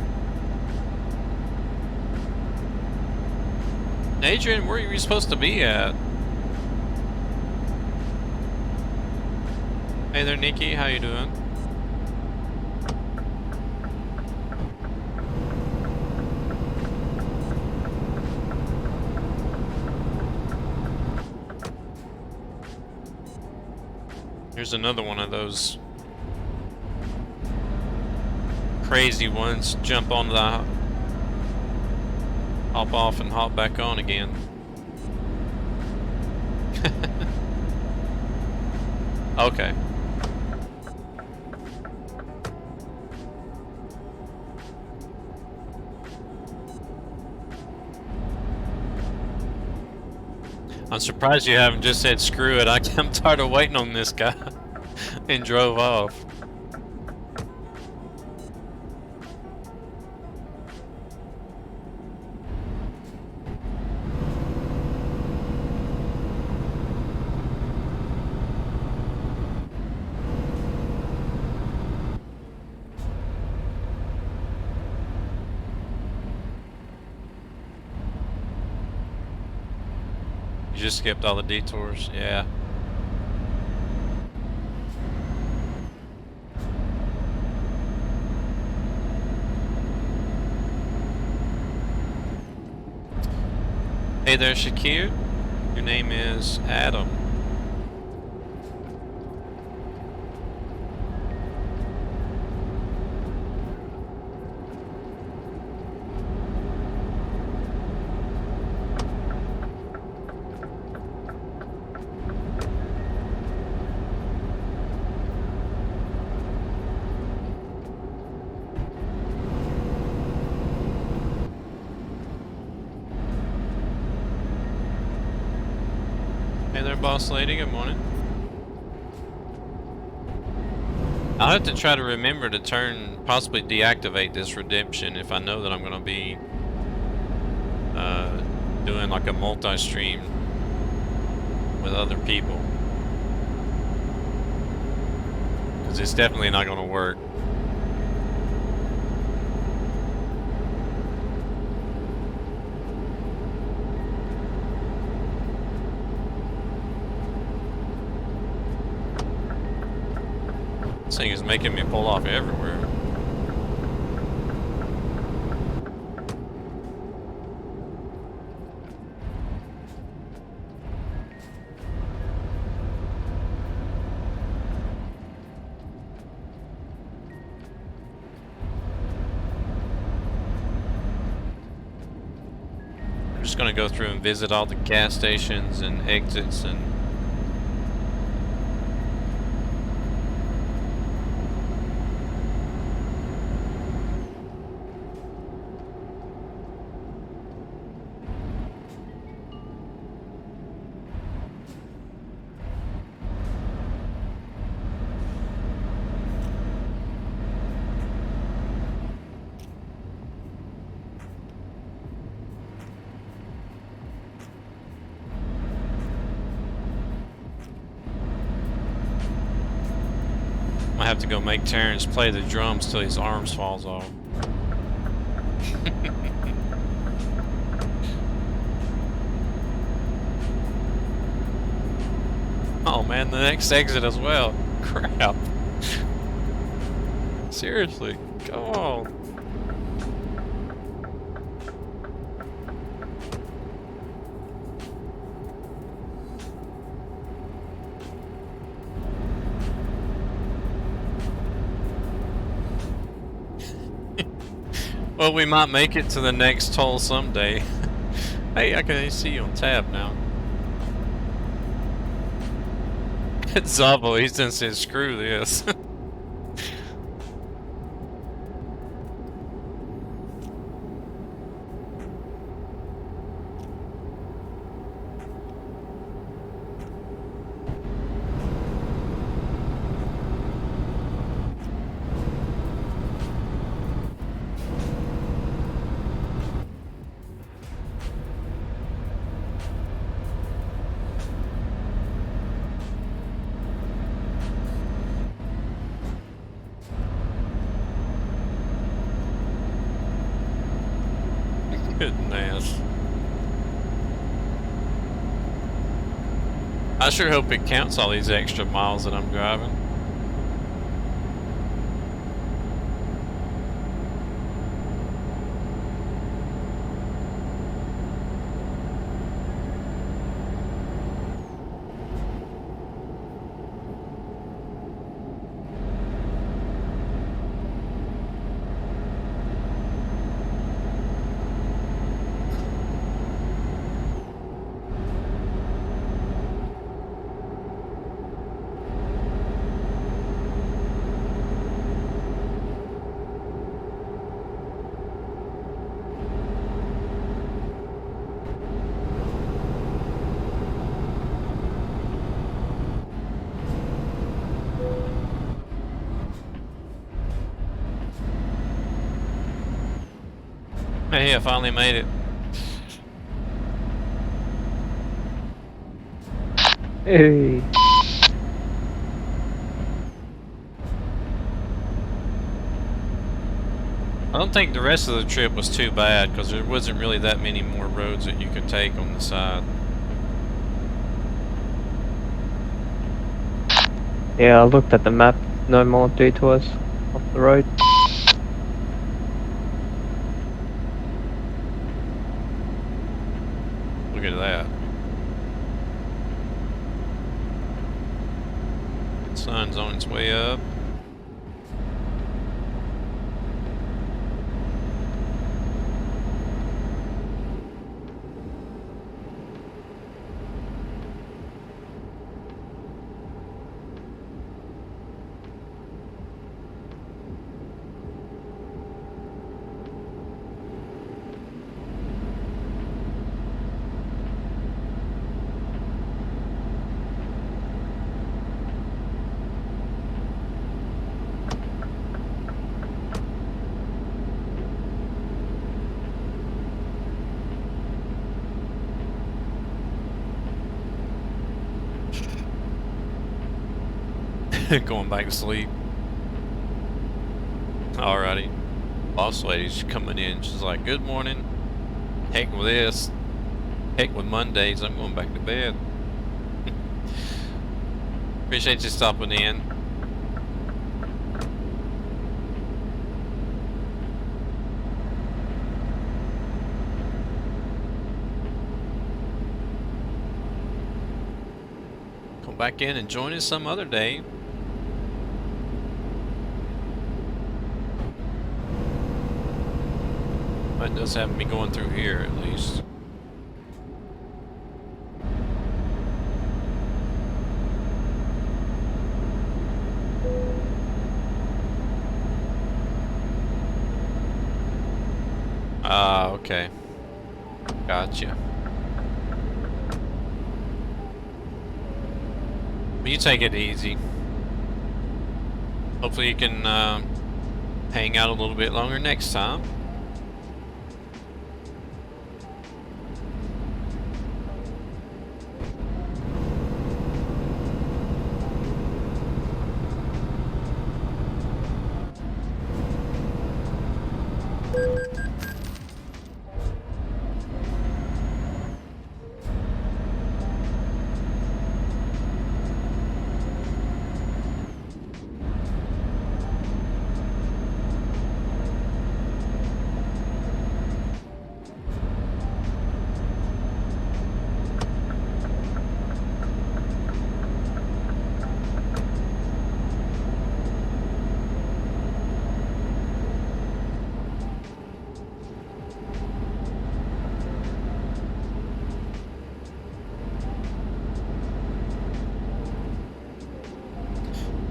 Adrian, where are you supposed to be at? Hey there, Nikki. How you doing? Here's another one of those crazy ones. Jump on the hop off and hop back on again. Okay. I'm surprised you haven't just said screw it, I'm tired of waiting on this guy and drove off. You just skipped all the detours, yeah. Hey there, Shakir. Your name is Adam. Hey there, boss lady, good morning. I'll have to try to remember to possibly deactivate this redemption if I know that I'm going to be doing like a multi-stream with other people. Because it's definitely not going to work. This thing is making me pull off everywhere. I'm just gonna go through and visit all the gas stations and exits and I have to go make Terrence play the drums till his arms falls off. Oh man, the next exit as well. Crap. Seriously, come on. Well, we might make it to the next toll someday. Hey, I can see you on tab now. Zavo, he's done said screw this. Goodness. I sure hope it counts all these extra miles that I'm driving. Hey, I finally made it. Hey. I don't think the rest of the trip was too bad because there wasn't really that many more roads that you could take on the side. Yeah, I looked at the map. No more detours off the road. Look at that. The sun's on its way up. Going back to sleep. Alrighty. Boss lady's coming in. She's like, good morning. Heck with this. Heck with Mondays. I'm going back to bed. Appreciate you stopping in. Come back in and join us some other day. It does have me going through here at least. Ah, okay. Gotcha. But you take it easy. Hopefully you can hang out a little bit longer next time.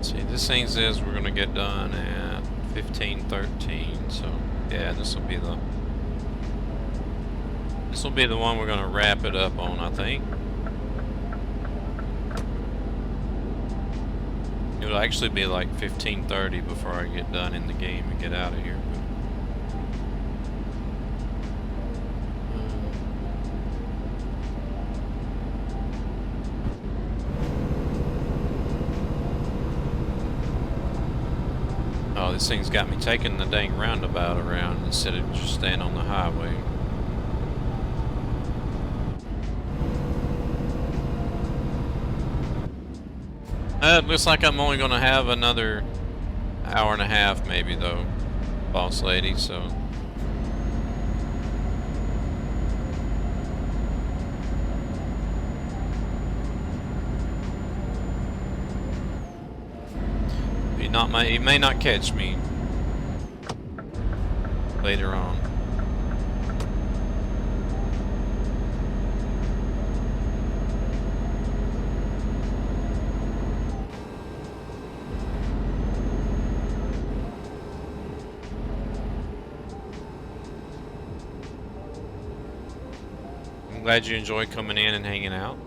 See, this thing says we're gonna get done at 15:13, so yeah, this will be the one we're gonna wrap it up on, I think. It'll actually be like 15:30 before I get done in the game and get out of here. Oh, this thing's got me taking the dang roundabout around instead of just staying on the highway. It looks like I'm only gonna have another hour and a half, maybe though, boss lady. So. You may not catch me later on. I'm glad you enjoy coming in and hanging out.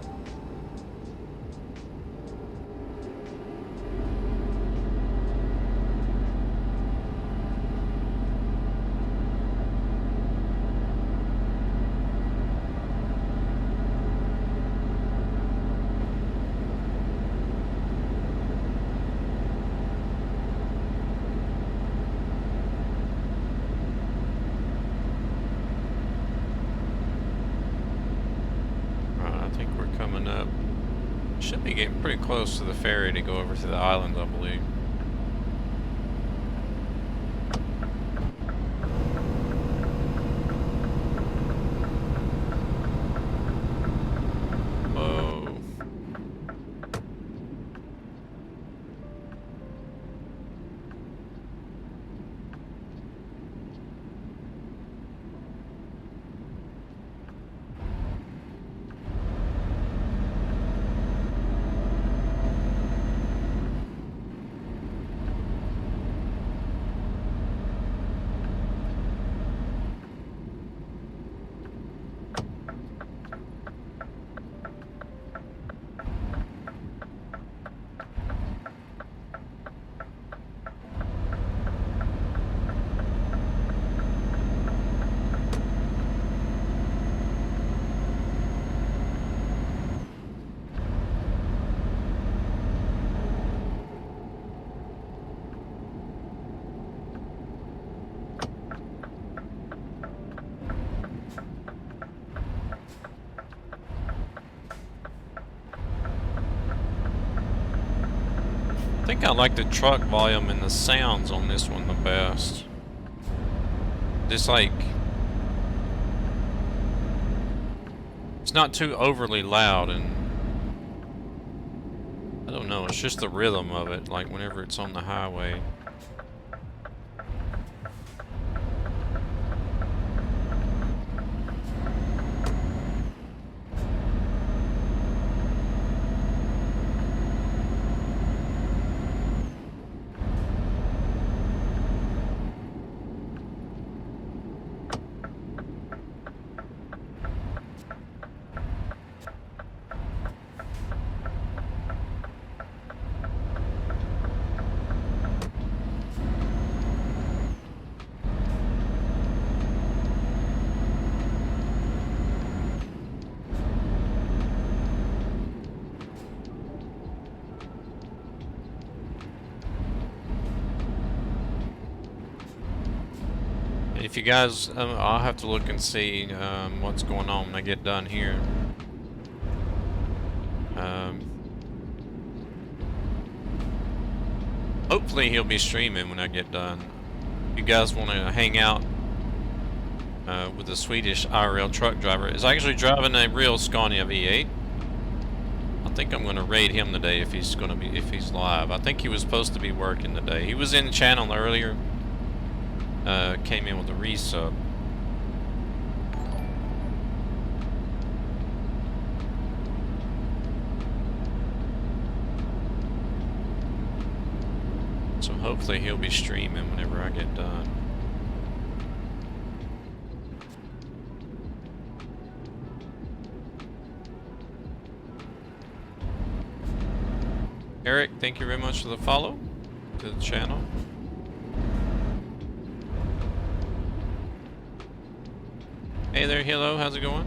Should be getting pretty close to the ferry to go over to the island, I believe. Whoa. I think I like the truck volume and the sounds on this one the best. Just like, it's not too overly loud, and I don't know, it's just the rhythm of it, like whenever it's on the highway. If you guys, I'll have to look and see what's going on when I get done here. Hopefully he'll be streaming when I get done. If you guys want to hang out with the Swedish IRL truck driver, is actually driving a real Scania V8. I think I'm going to raid him today if he's live. I think he was supposed to be working today. He was in the channel earlier. Came in with a resub. So hopefully he'll be streaming whenever I get done. Eric, thank you very much for the follow to the channel. Hey there, hello, how's it going?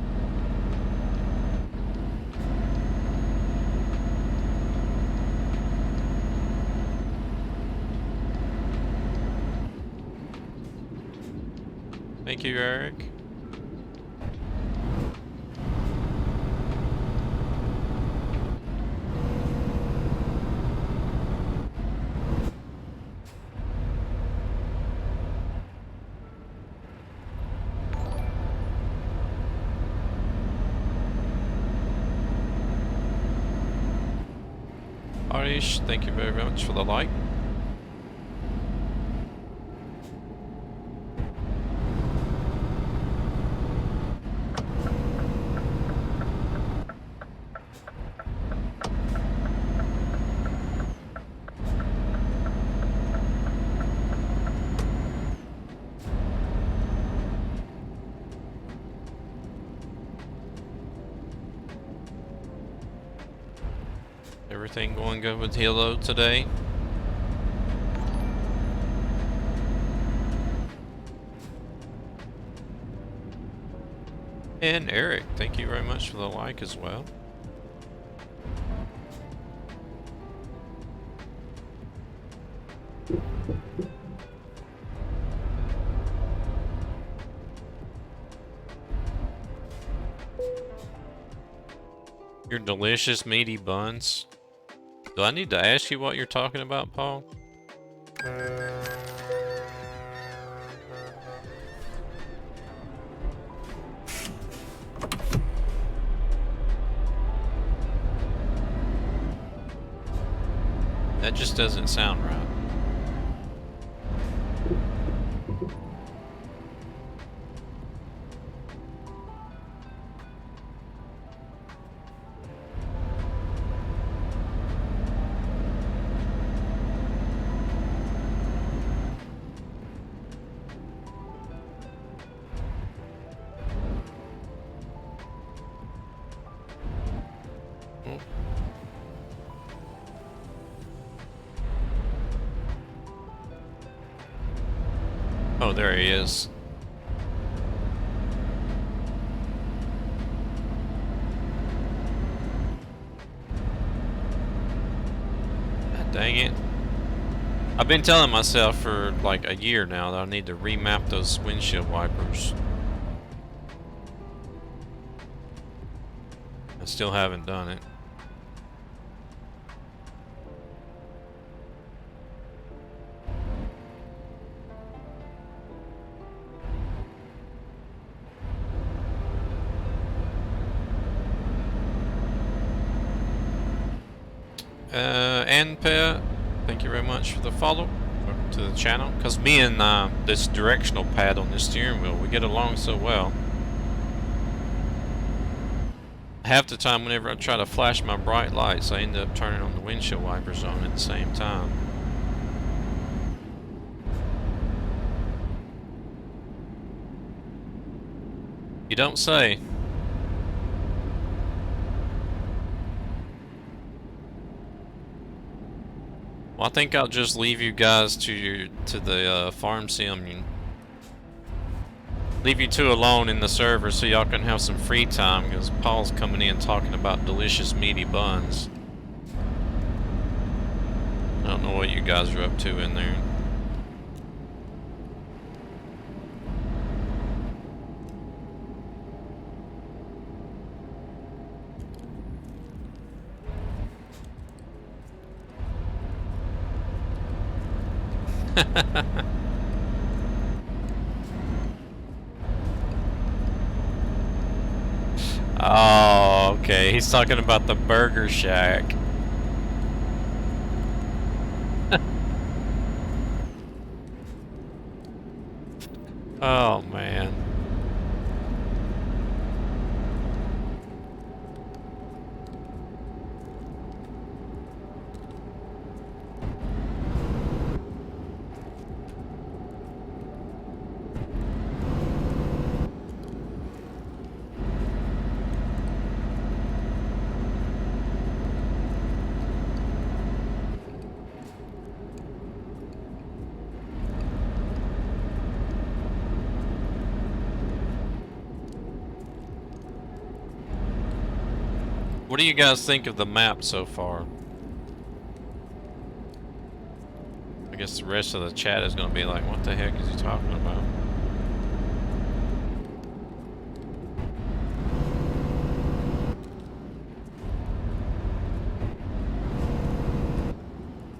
Thank you, Eric. Joyce. Thank you very much for the like. Everything going good with Hilo today? And Eric, thank you very much for the like as well. Your delicious meaty buns. Do I need to ask you what you're talking about, Paul? That just doesn't sound right. Oh, there he is. God dang it. I've been telling myself for like a year now that I need to remap those windshield wipers. I still haven't done it. And Pet, thank you very much for the follow. Welcome to the channel. Because me and this directional pad on this steering wheel, we get along so well. Half the time whenever I try to flash my bright lights, I end up turning on the windshield wipers on at the same time. You don't say. Well, I think I'll just leave you guys to the farm sim. Leave you two alone in the server so y'all can have some free time, because Paul's coming in talking about delicious meaty buns. I don't know what you guys are up to in there. Oh, okay. He's talking about the Burger Shack. Oh, man. What do you guys think of the map so far? I guess the rest of the chat is going to be like, what the heck is he talking about?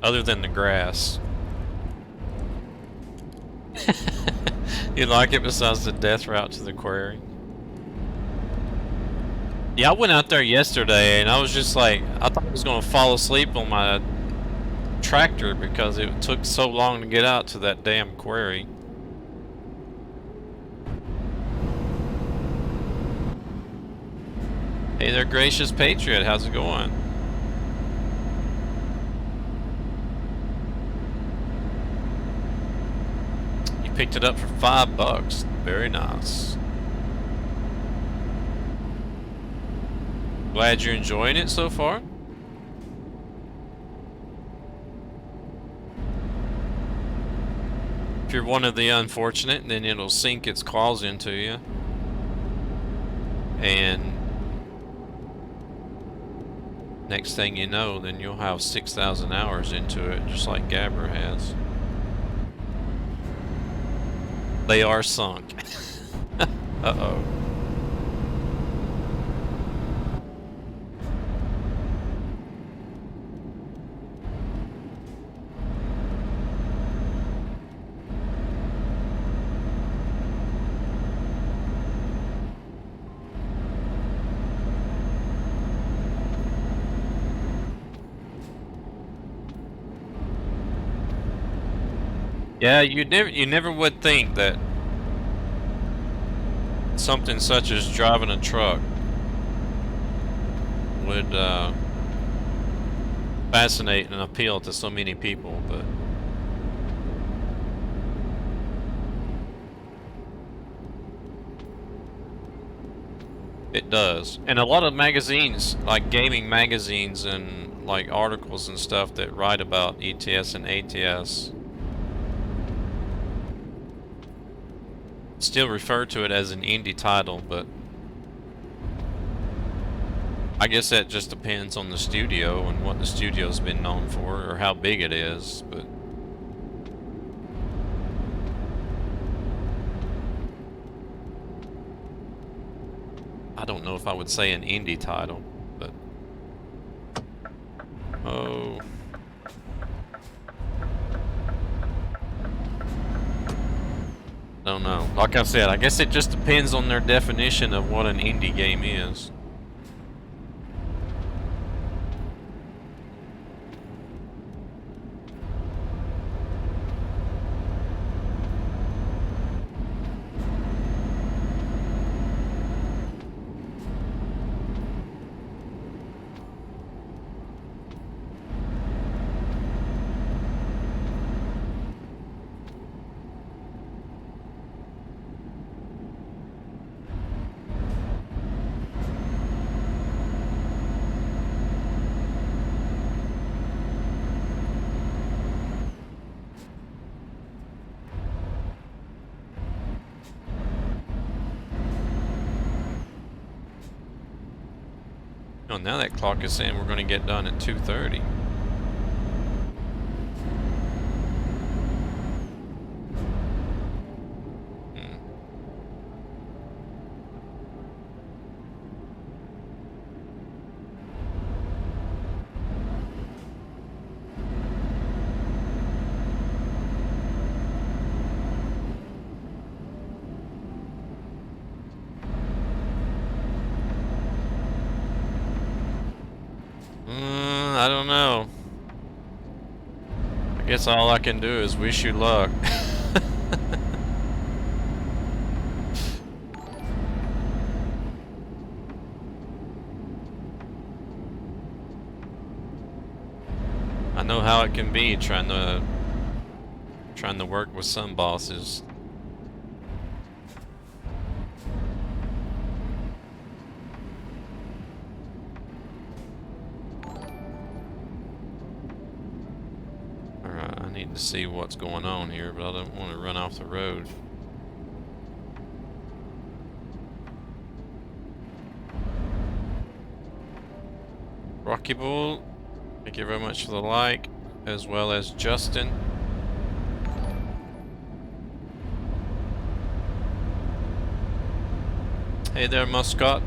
Other than the grass. You like it besides the death route to the quarry? Yeah, I went out there yesterday and I was just like, I thought I was going to fall asleep on my tractor because it took so long to get out to that damn quarry. Hey there, gracious patriot. How's it going? You picked it up for $5. Very nice. Glad you're enjoying it so far. If you're one of the unfortunate, then it'll sink its claws into you. And next thing you know, then you'll have 6,000 hours into it, just like Gabber has. They are sunk. Uh-oh. Yeah, you never would think that something such as driving a truck would fascinate and appeal to so many people, but it does. And a lot of magazines, like gaming magazines and like articles and stuff that write about ETS and ATS, still refer to it as an indie title, but I guess that just depends on the studio and what the studio's been known for or how big it is, but I don't know if I would say an indie title, but oh. Don't know. Like I said, I guess it just depends on their definition of what an indie game is. Oh, now that clock is saying we're going to get done at 2:30. I don't know. I guess all I can do is wish you luck. I know how it can be trying to work with some bosses. To see what's going on here, but I don't want to run off the road. Rocky Bull, thank you very much for the like, as well as Justin. Hey there, Muscat.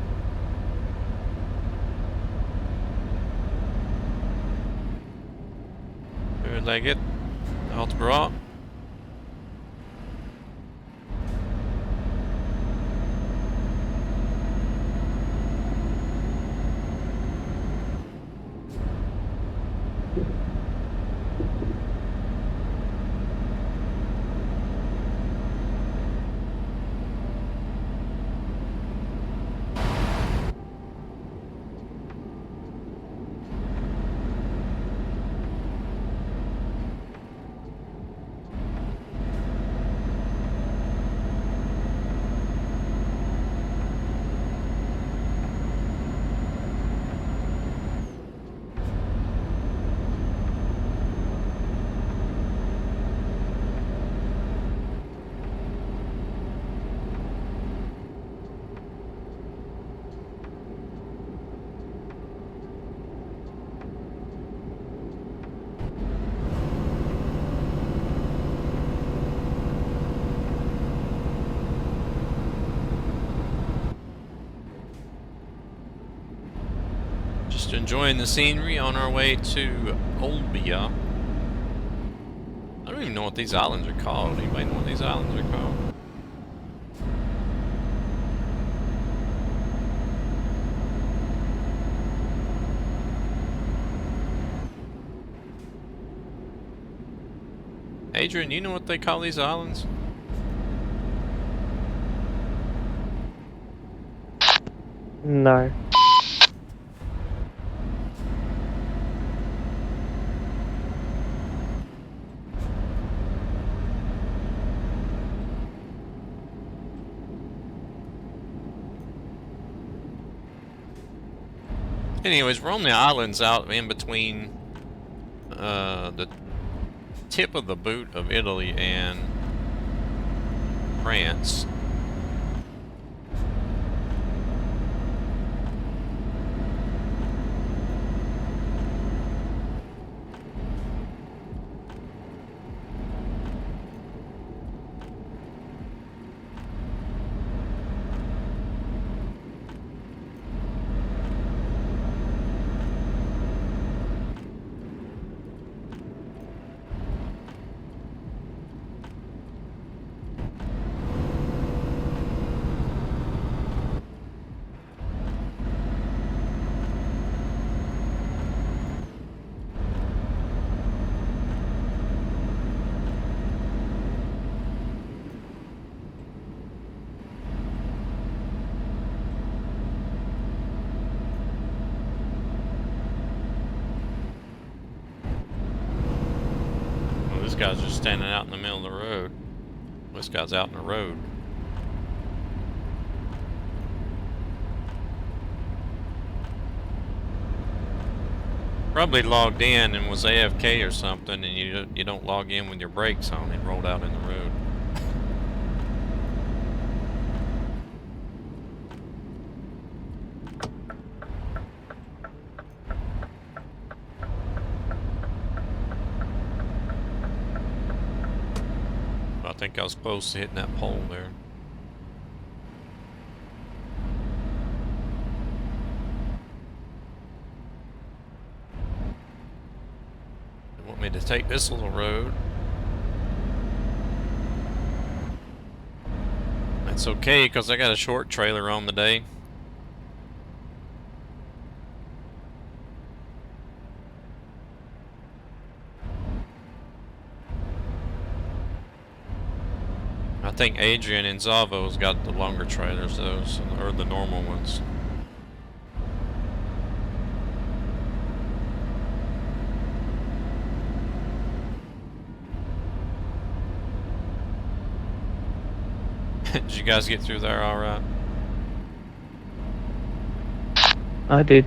Two-legged. Altbra. Just enjoying the scenery on our way to Olbia. I don't even know what these islands are called. Anybody know what these islands are called? Adrian, you know what they call these islands? No. Anyways, we're on the islands out in between the tip of the boot of Italy and France. This guy's just standing out in the middle of the road. This guy's out in the road. Probably logged in and was AFK or something, and you don't log in with your brakes on and rolled out in the road. I think I was close to hitting that pole there. They want me to take this little road. That's okay, because I got a short trailer on the day. I think Adrian and Zavo's got the longer trailers, those, or the normal ones. Did you guys get through there all right? I did.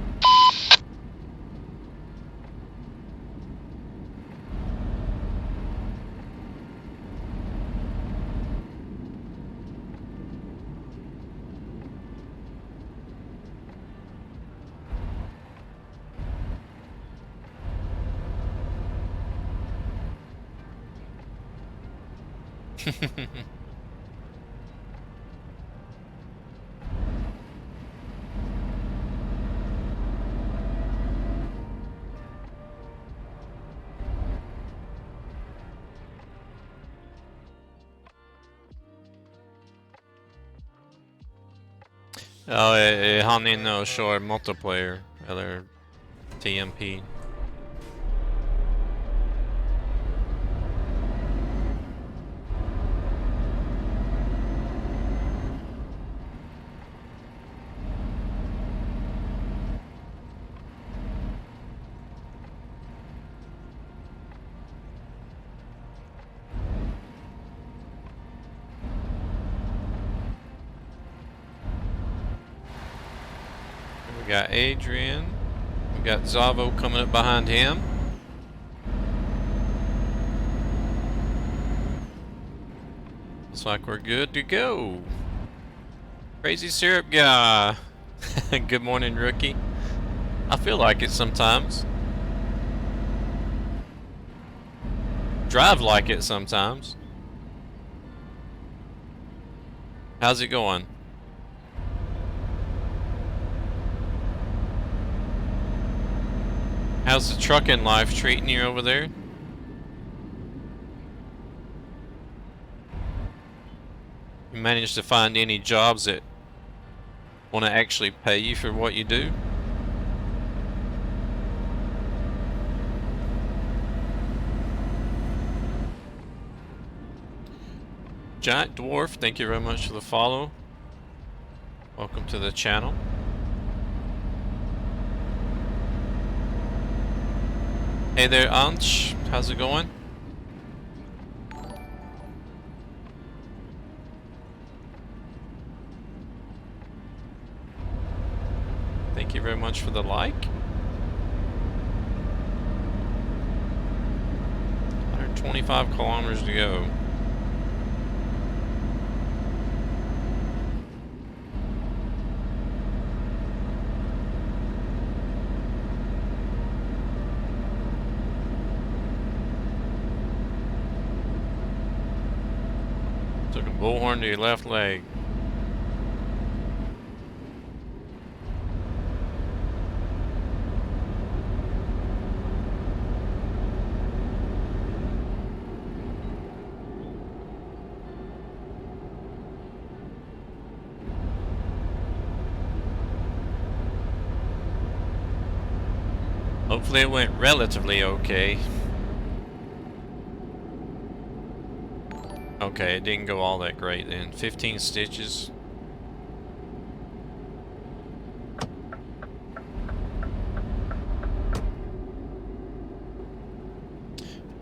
Ja, han är inne och kör multiplayer, eller TMP. We got Adrian. We got Zavo coming up behind him. Looks like we're good to go. Crazy syrup guy. Good morning, rookie. I feel like it sometimes. Drive like it sometimes. How's it going? How's the trucking life treating you over there? You managed to find any jobs that want to actually pay you for what you do? Giant Dwarf, thank you very much for the follow. Welcome to the channel. Hey there, Anch. How's it going? Thank you very much for the like. 125 kilometers to go. Took a bullhorn to your left leg. Hopefully it went relatively okay. Okay, it didn't go all that great then. 15 stitches.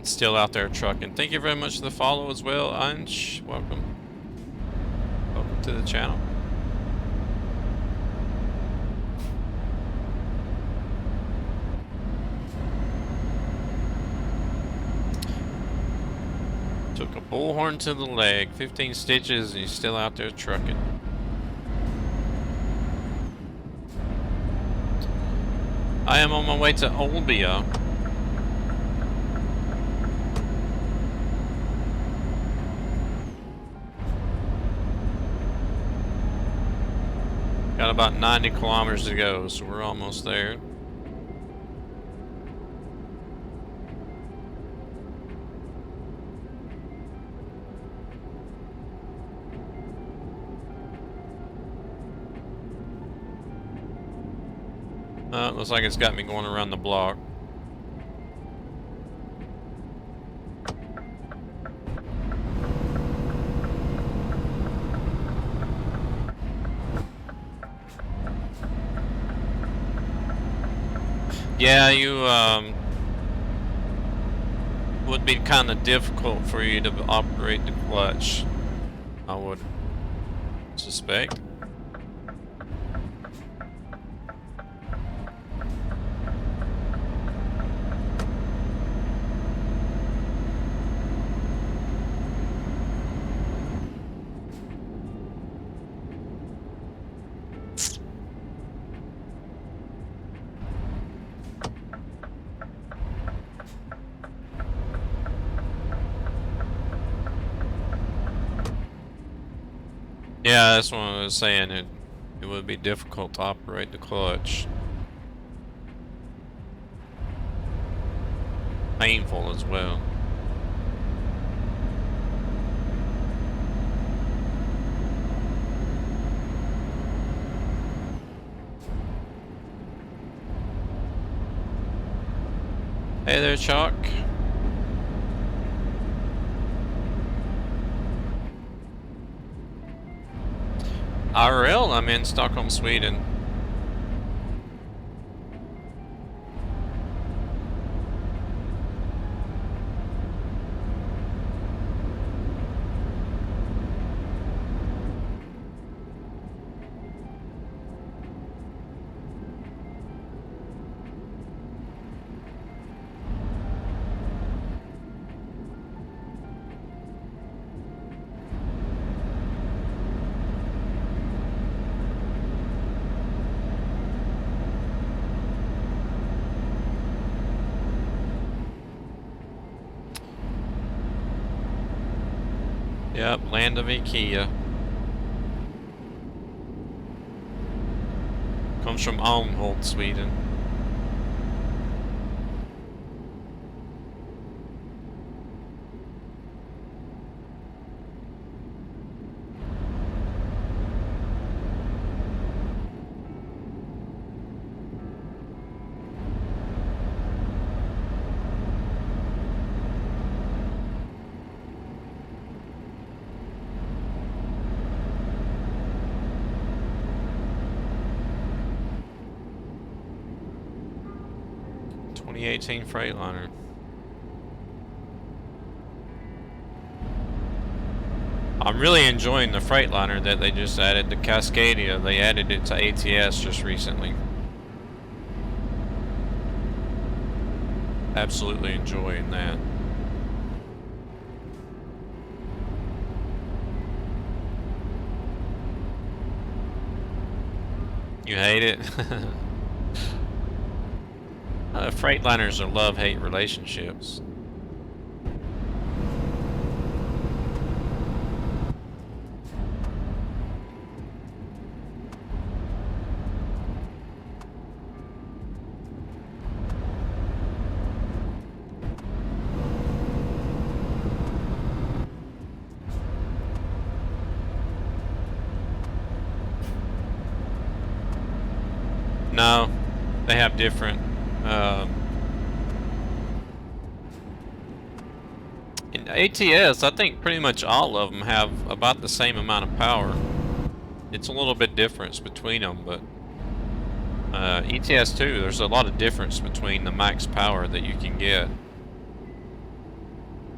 Still out there trucking. Thank you very much for the follow as well, Ansh. Welcome. Welcome to the channel. Took a bullhorn to the leg, 15 stitches, and he's still out there trucking. I am on my way to Olbia. Got about 90 kilometers to go, so we're almost there. Looks like it's got me going around the block. Yeah, you would be kind of difficult for you to operate the clutch, I would suspect. Yeah, that's what I was saying. It would be difficult to operate the clutch. Painful as well. Hey there, Chuck. IRL, I'm in Stockholm, Sweden. Yep, land of IKEA. Comes from Almholt, Sweden. 2018 Freightliner. I'm really enjoying the Freightliner that they just added, the Cascadia. They added it to ATS just recently. Absolutely enjoying that. You hate it? Freightliners are love-hate relationships. No, they have different. In ATS, I think pretty much all of them have about the same amount of power. It's a little bit difference between them, but ETS 2, there's a lot of difference between the max power that you can get.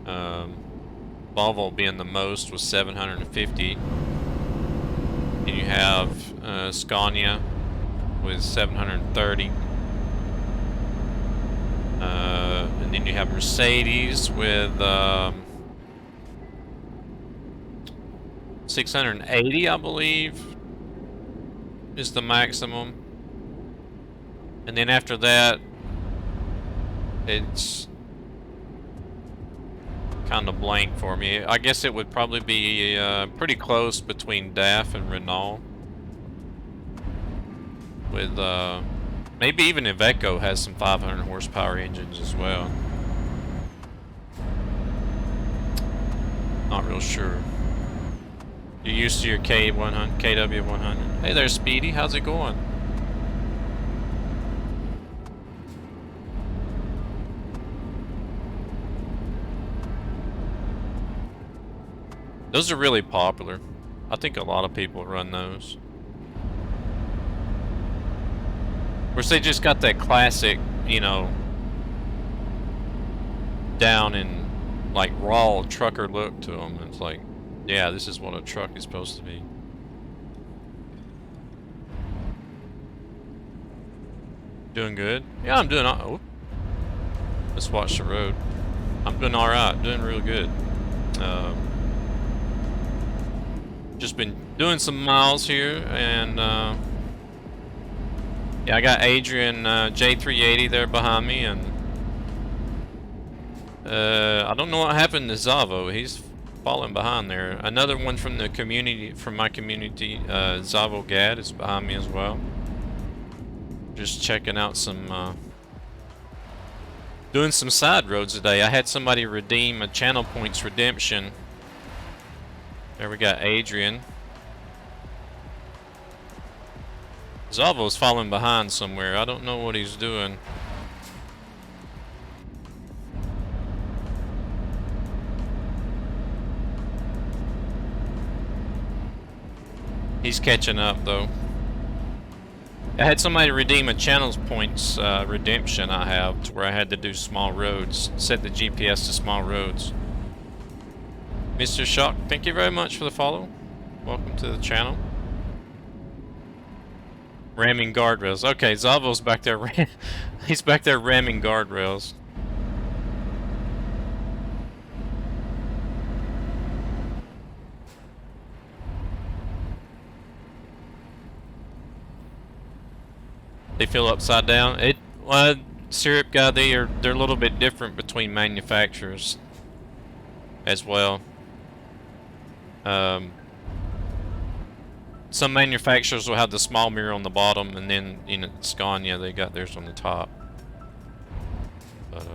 Volvo being the most was 750. And you have Scania with 730. And then you have Mercedes with 680, I believe, is the maximum. And then after that, it's kind of blank for me. I guess it would probably be pretty close between DAF and Renault. With maybe even Iveco has some 500 horsepower engines as well. Not real sure. You're used to your K100, KW100. Hey there, Speedy. How's it going? Those are really popular. I think a lot of people run those. Of course, they just got that classic, you know, down in like raw trucker look to them. It's like, yeah, this is what a truck is supposed to be. Doing good? Yeah, I'm doing. Oh, let's watch the road. I'm doing all right. Doing real good. Just been doing some miles here, and yeah, I got Adrian J380 there behind me, and I don't know what happened to Zavo. He's falling behind there. Another one from the community, from my community, Zavo Gad, is behind me as well. Just checking out some, doing some side roads today. I had somebody redeem a channel points redemption. There we got Adrian. Zavo's falling behind somewhere. I don't know what he's doing. He's catching up though. I had somebody redeem a channels points redemption I have, to where I had to do small roads, set the GPS to small roads. Mr. Shock, thank you very much for the follow. Welcome to the channel. Ramming guardrails. Okay, Zavo's back there. He's back there ramming guardrails. They feel upside down. Syrup guy, they're a little bit different between manufacturers as well. Some manufacturers will have the small mirror on the bottom, and then, you know, Scania, they got theirs on the top. But,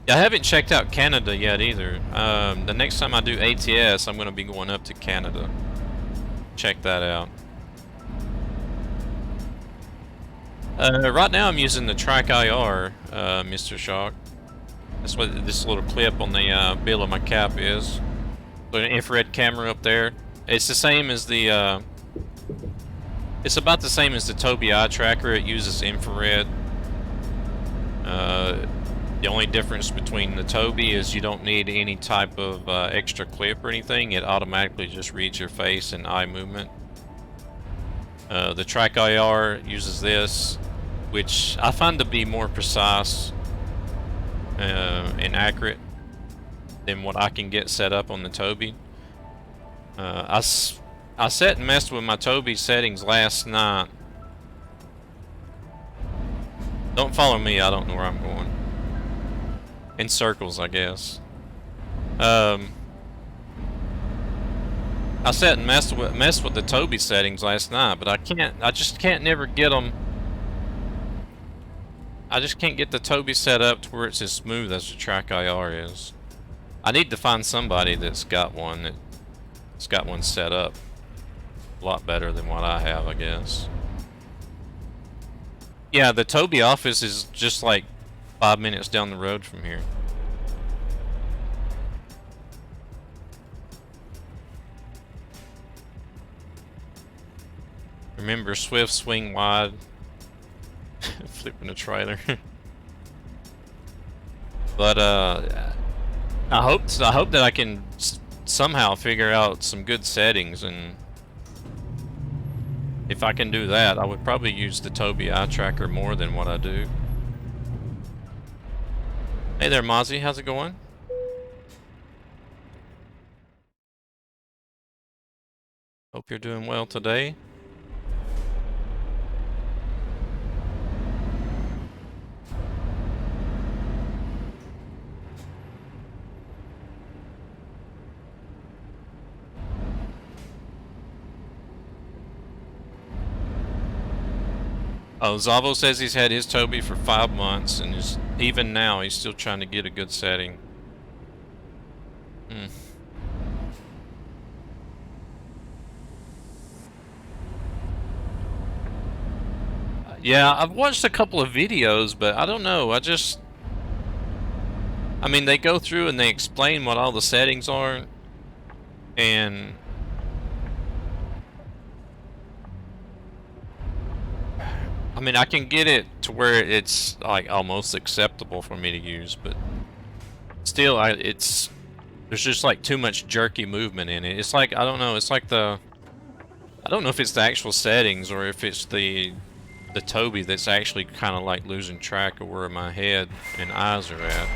yeah, I haven't checked out Canada yet either. The next time I do ATS, I'm going to be going up to Canada. Check that out. Right now I'm using the TrackIR, Mr. Shock. That's what this little clip on the bill of my cap is. So an infrared camera up there. It's the same as the It's about the same as the Tobii eye tracker. It uses infrared. The only difference between the Tobii is you don't need any type of extra clip or anything. It automatically just reads your face and eye movement. The TrackIR uses this, which I find to be more precise and accurate than what I can get set up on the Tobii. I sat and messed with my Tobii settings last night. Don't follow me, I don't know where I'm going. In circles, I guess. I sat and messed with the Tobii settings last night, but I just can't never get them. I just can't get the Tobii set up to where it's as smooth as the TrackIR is. I need to find somebody that's got one set up a lot better than what I have, I guess. Yeah, the Tobii office is just like 5 minutes down the road from here. Remember, swift, swing wide, flipping a trailer. But I hope that I can somehow figure out some good settings, and if I can do that, I would probably use the Tobii eye tracker more than what I do. Hey there, Mozzie, how's it going? Hope you're doing well today. Oh, Zavo says he's had his Tobii for 5 months, and even now he's still trying to get a good setting. Yeah, I've watched a couple of videos, but I don't know, I mean, they go through and they explain what all the settings are, and I mean, I can get it to where it's like almost acceptable for me to use, but still, there's just like too much jerky movement in it. It's like, I don't know, I don't know if it's the actual settings or if it's the Tobii that's actually kind of like losing track of where my head and eyes are at.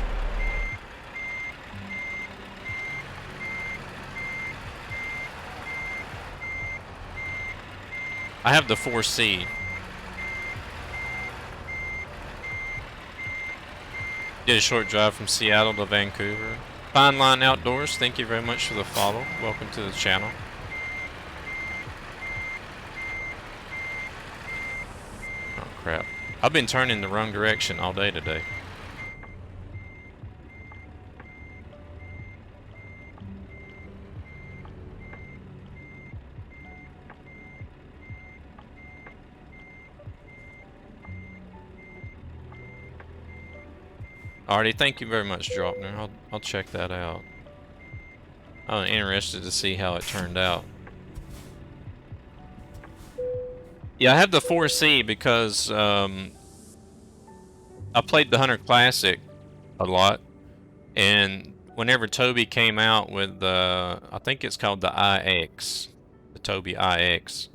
I have the 4C. Did a short drive from Seattle to Vancouver. Fine Line Outdoors, thank you very much for the follow. Welcome to the channel. Oh crap. I've been turning the wrong direction all day today. Alrighty, thank you very much, Dropner. I'll check that out. I'm interested to see how it turned out. Yeah, I have the 4C because I played the Hunter Classic a lot, and whenever Tobii came out with the, I think it's called the IX, the Tobii IX.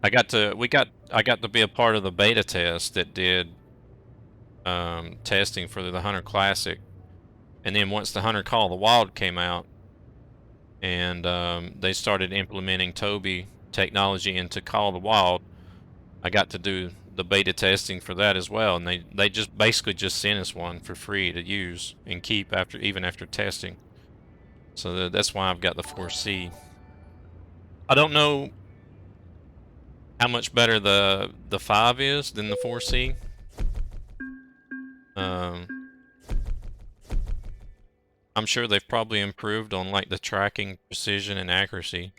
I got to be a part of the beta test that did testing for the Hunter Classic, and then once the Hunter Call of the Wild came out, and they started implementing Tobii technology into Call of the Wild, I got to do the beta testing for that as well, and they just basically just sent us one for free to use and keep even after testing. So that's why I've got the 4C. I don't know how much better the 5 is than the 4C. I'm sure they've probably improved on like the tracking precision and accuracy.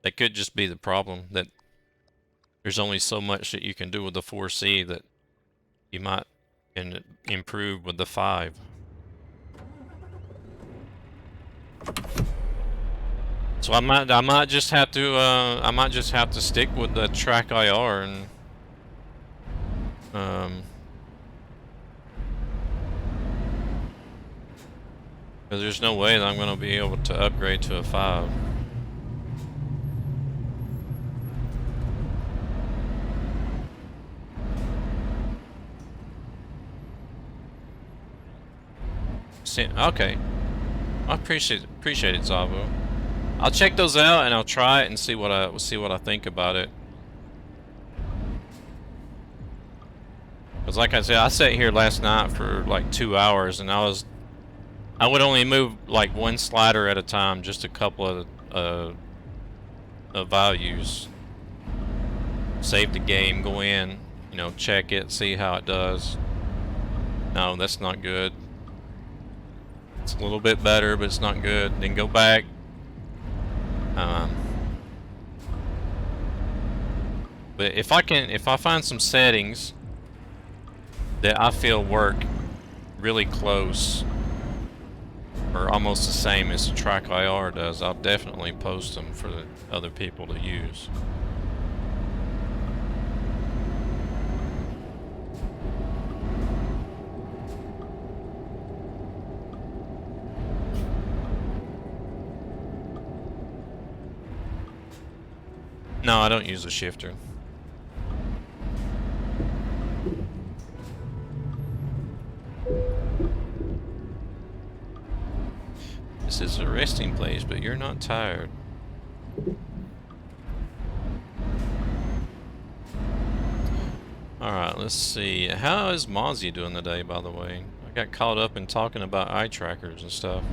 That could just be the problem, that there's only so much that you can do with the 4C that you might improve with the 5. So I might just have to stick with the TrackIR and because there's no way that I'm gonna be able to upgrade to a 5. Okay, I appreciate it, Zavo. I'll check those out and I'll try it and see what I think about it. Cause like I said, I sat here last night for like 2 hours and I would only move like one slider at a time, just a couple of values. Save the game, go in, you know, check it, see how it does. No, that's not good. It's a little bit better, but it's not good. Then go back. But if I find some settings that I feel work really close or almost the same as the TrackIR does, I'll definitely post them for the other people to use. No, I don't use a shifter. This is a resting place, but you're not tired. Alright, let's see. How is Mozzie doing today, by the way? I got caught up in talking about eye trackers and stuff.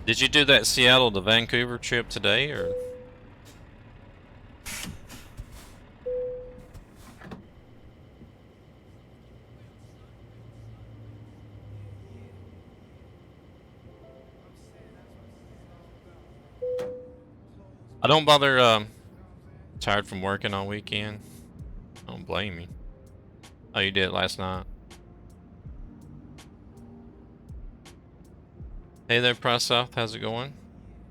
Did you do that Seattle to Vancouver trip today, or? I don't bother, tired from working all weekend. Don't blame me. Oh, you did it last night. Hey there, Price South. How's it going?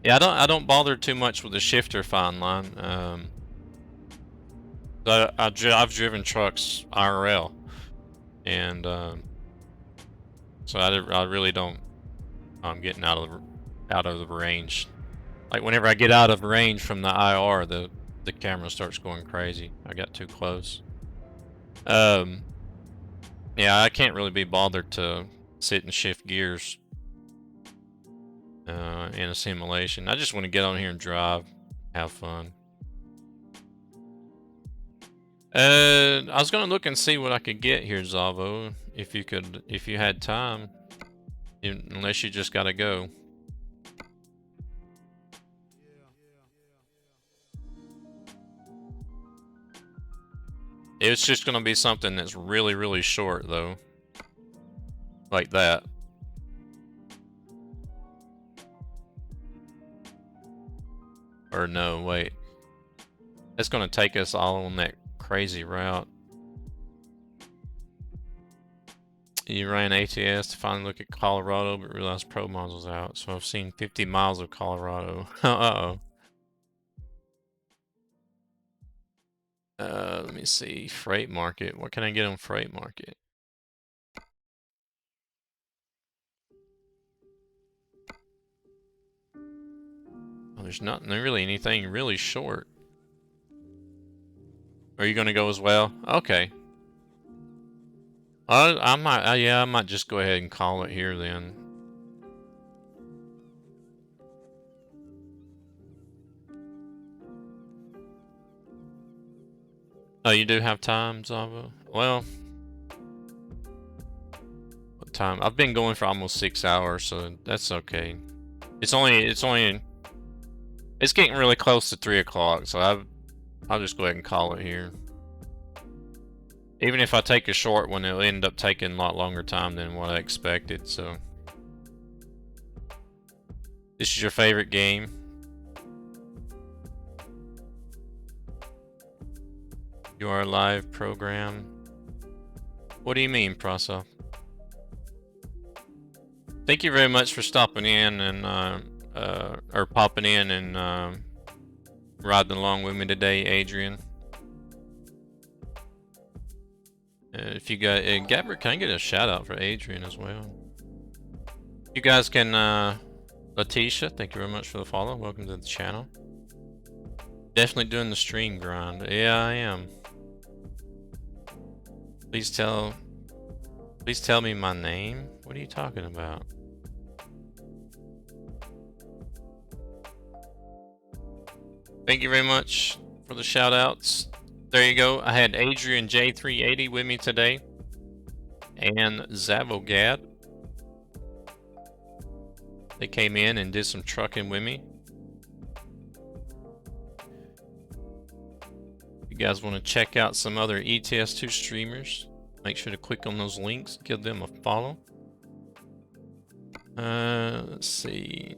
Yeah, I don't bother too much with the shifter fine line. I've driven trucks IRL, and so I really don't. I'm getting out of the range. Like whenever I get out of range from the IR, the camera starts going crazy. I got too close. Yeah, I can't really be bothered to sit and shift gears in a simulation. I just want to get on here and drive, have fun. I was gonna look and see what I could get here, Zavo. If you had time, unless you just gotta go. It's just gonna be something that's really, really short, though. Like that. Or no, wait. It's gonna take us all on that crazy route. You ran ATS to finally look at Colorado, but realized ProMods was out. So I've seen 50 miles of Colorado. Uh-oh. Let me see. Freight market. What can I get on freight market? Oh, there's not really anything really short. Are you gonna go as well? Okay. I might. Yeah, I might just go ahead and call it here then. Oh, you do have time, Zava? Well, what time? I've been going for almost 6 hours, so that's okay. It's getting really close to 3 o'clock, so I'll just go ahead and call it here. Even if I take a short one, it'll end up taking a lot longer time than what I expected, so. This is your favorite game? You are a live program? What do you mean, Prasa? Thank you very much for stopping in and or popping in and riding along with me today, Adrian. If you got Gabber, can I get a shout out for Adrian as well? You guys can Letitia, thank you very much for the follow. Welcome to the channel. Definitely doing the stream grind. Yeah, I am. Please tell me my name. What are you talking about? Thank you very much for the shout outs. There you go. I had Adrian J380 with me today and Zavogad. They came in and did some trucking with me. If you guys want to check out some other ETS2 streamers, make sure to click on those links, give them a follow. Let's see.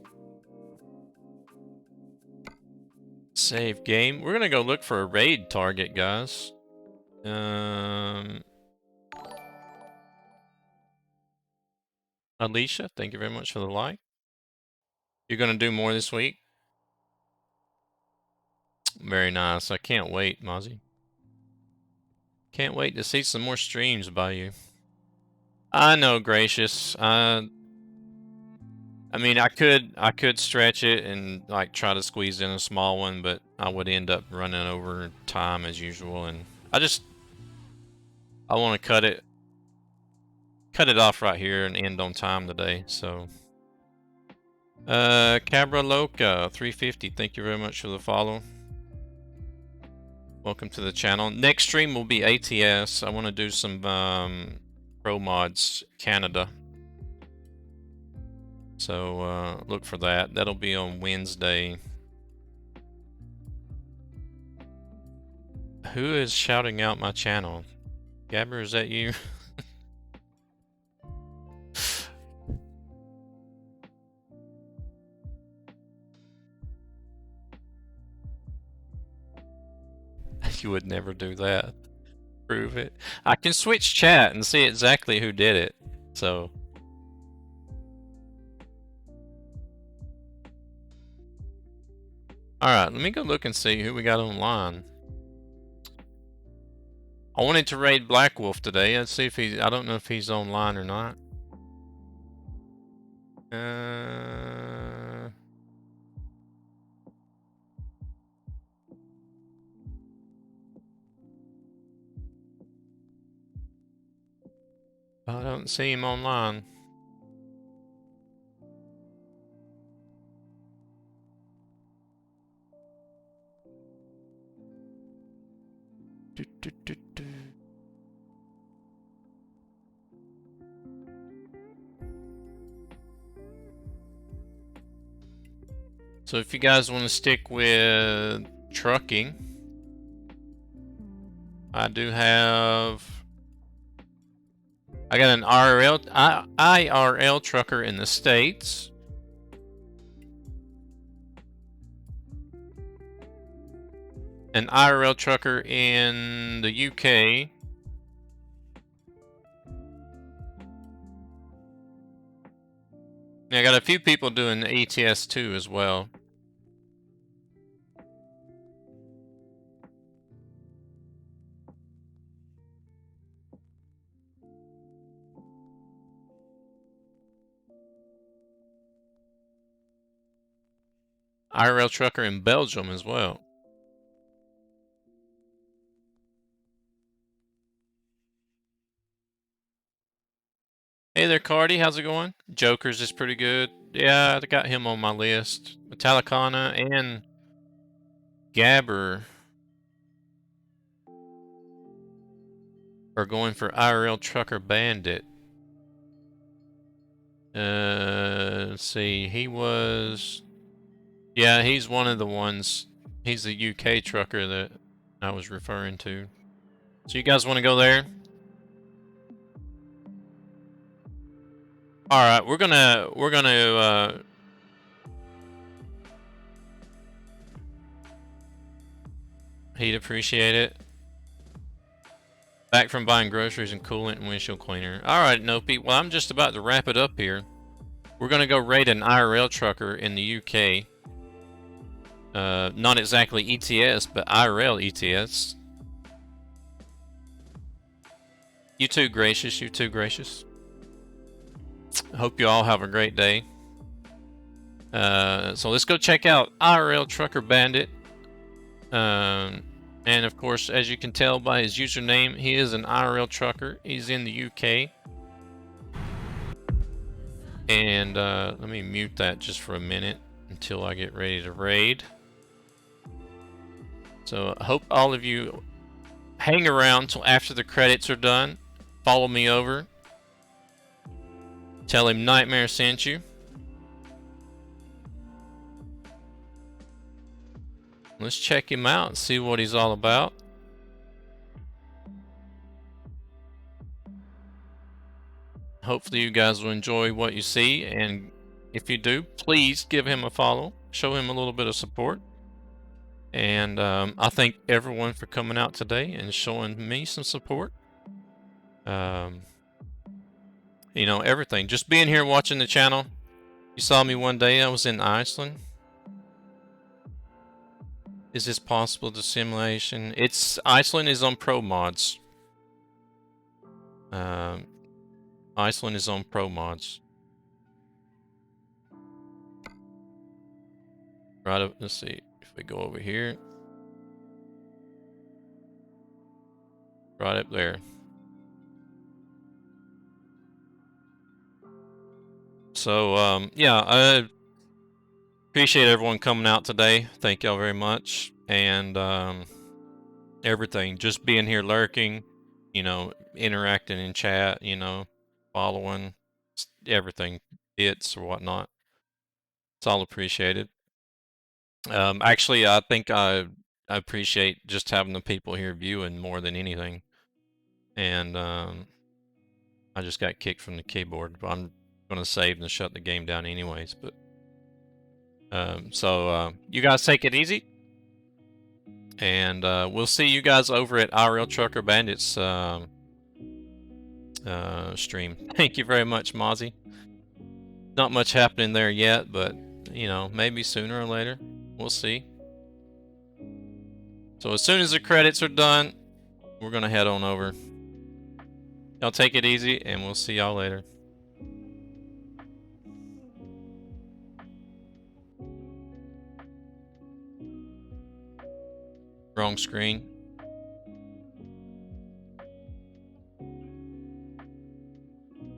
Save game. We're gonna go look for a raid target, guys. Alicia, thank you very much for the like. You're gonna do more this week? Very nice. I can't wait, Mozzie. Can't wait to see some more streams by you. I know, Gracious. I mean, I could stretch it and like try to squeeze in a small one, but I would end up running over time as usual, and I want to cut it off right here and end on time today. So, Cabra Loca 350, thank you very much for the follow. Welcome to the channel. Next stream will be ATS. I want to do some ProMods Canada. So look for that. That'll be on Wednesday. Who is shouting out my channel? Gabber, is that you? You would never do that. Prove it. I can switch chat and see exactly who did it. So. Alright, let me go look and see who we got online. I wanted to raid Black Wolf today. Let's see if he's, I don't know if he's online or not. I don't see him online. So if you guys want to stick with trucking, I do have, I got an IRL trucker in the States. An IRL trucker in the UK. I got a few people doing the ETS too as well. IRL trucker in Belgium as well. Hey there, Cardi. How's it going? Joker's is pretty good. Yeah, I got him on my list. Metallicana and Gabber are going for IRL Trucker Bandit. Let's see. He was... Yeah, he's one of the ones. He's the UK trucker that I was referring to. So you guys want to go there? All right, we're gonna he'd appreciate it. Back from buying groceries and coolant and windshield cleaner. All right, Nope. Well, I'm just about to wrap it up here. We're gonna go raid an IRL trucker in the UK. Not exactly ETS, but IRL ETS. You too, Gracious. You too, Gracious. Hope you all have a great day. So let's go check out IRL Trucker Bandit. And of course, as you can tell by his username, he is an IRL trucker. He's in the UK. And let me mute that just for a minute until I get ready to raid. So I hope all of you hang around till after the credits are done. Follow me over. Tell him Nightmare sent you. Let's check him out and see what he's all about. Hopefully you guys will enjoy what you see, and if you do, please give him a follow. Show him a little bit of support. And I thank everyone for coming out today and showing me some support. You know, everything. Just being here watching the channel. You saw me one day, I was in Iceland. Is this possible, the simulation? Iceland is on ProMods. Iceland is on ProMods. Right up, let's see if we go over here. Right up there. So, yeah, I appreciate everyone coming out today. Thank y'all very much. And everything, just being here lurking, you know, interacting in chat, you know, following, everything, bits or whatnot. It's all appreciated. Actually, I think I appreciate just having the people here viewing more than anything. And I just got kicked from the keyboard, but I'm going to save and shut the game down anyways. But so you guys take it easy, and we'll see you guys over at IRL Trucker Bandits stream. Thank you very much, Mozzie. Not much happening there yet, but you know, maybe sooner or later. We'll see. So as soon as the credits are done, we're gonna head on over. Y'all take it easy, and we'll see y'all later. Wrong screen.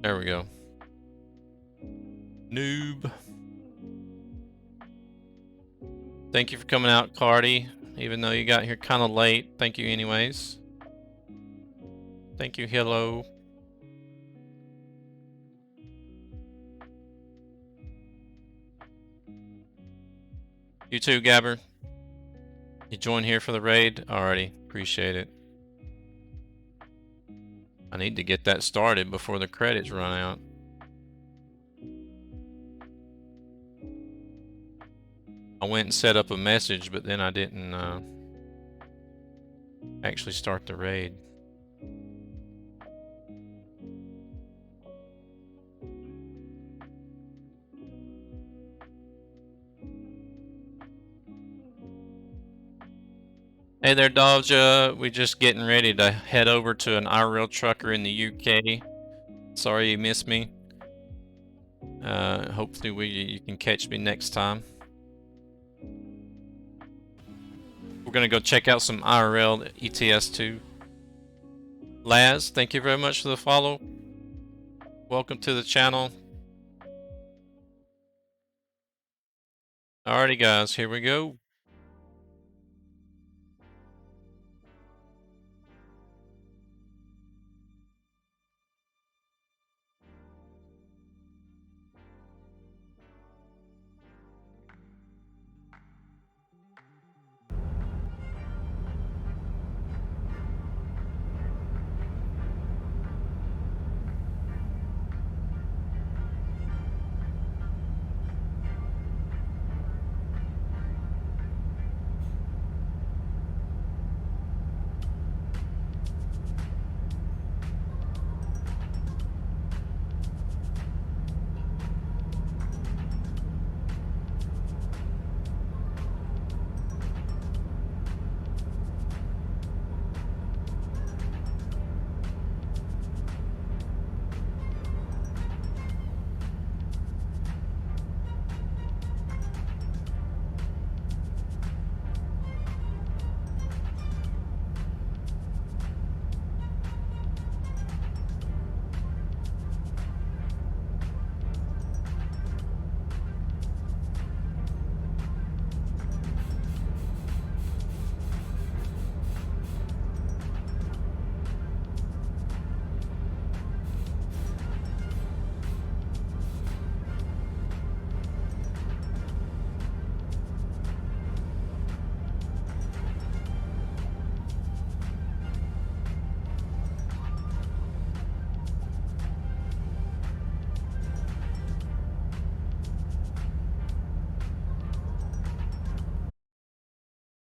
There we go. Noob. Thank you for coming out, Cardi. Even though you got here kind of late. Thank you anyways. Thank you, hello. You too, Gabber. You joined here for the raid? Alrighty, appreciate it. I need to get that started before the credits run out. I went and set up a message, but then I didn't actually start the raid. Hey there, Dovja. We're just getting ready to head over to an IRL trucker in the UK. Sorry you missed me. Hopefully you can catch me next time. We're gonna go check out some IRL ETS too. Laz, thank you very much for the follow. Welcome to the channel. Alrighty guys, here we go.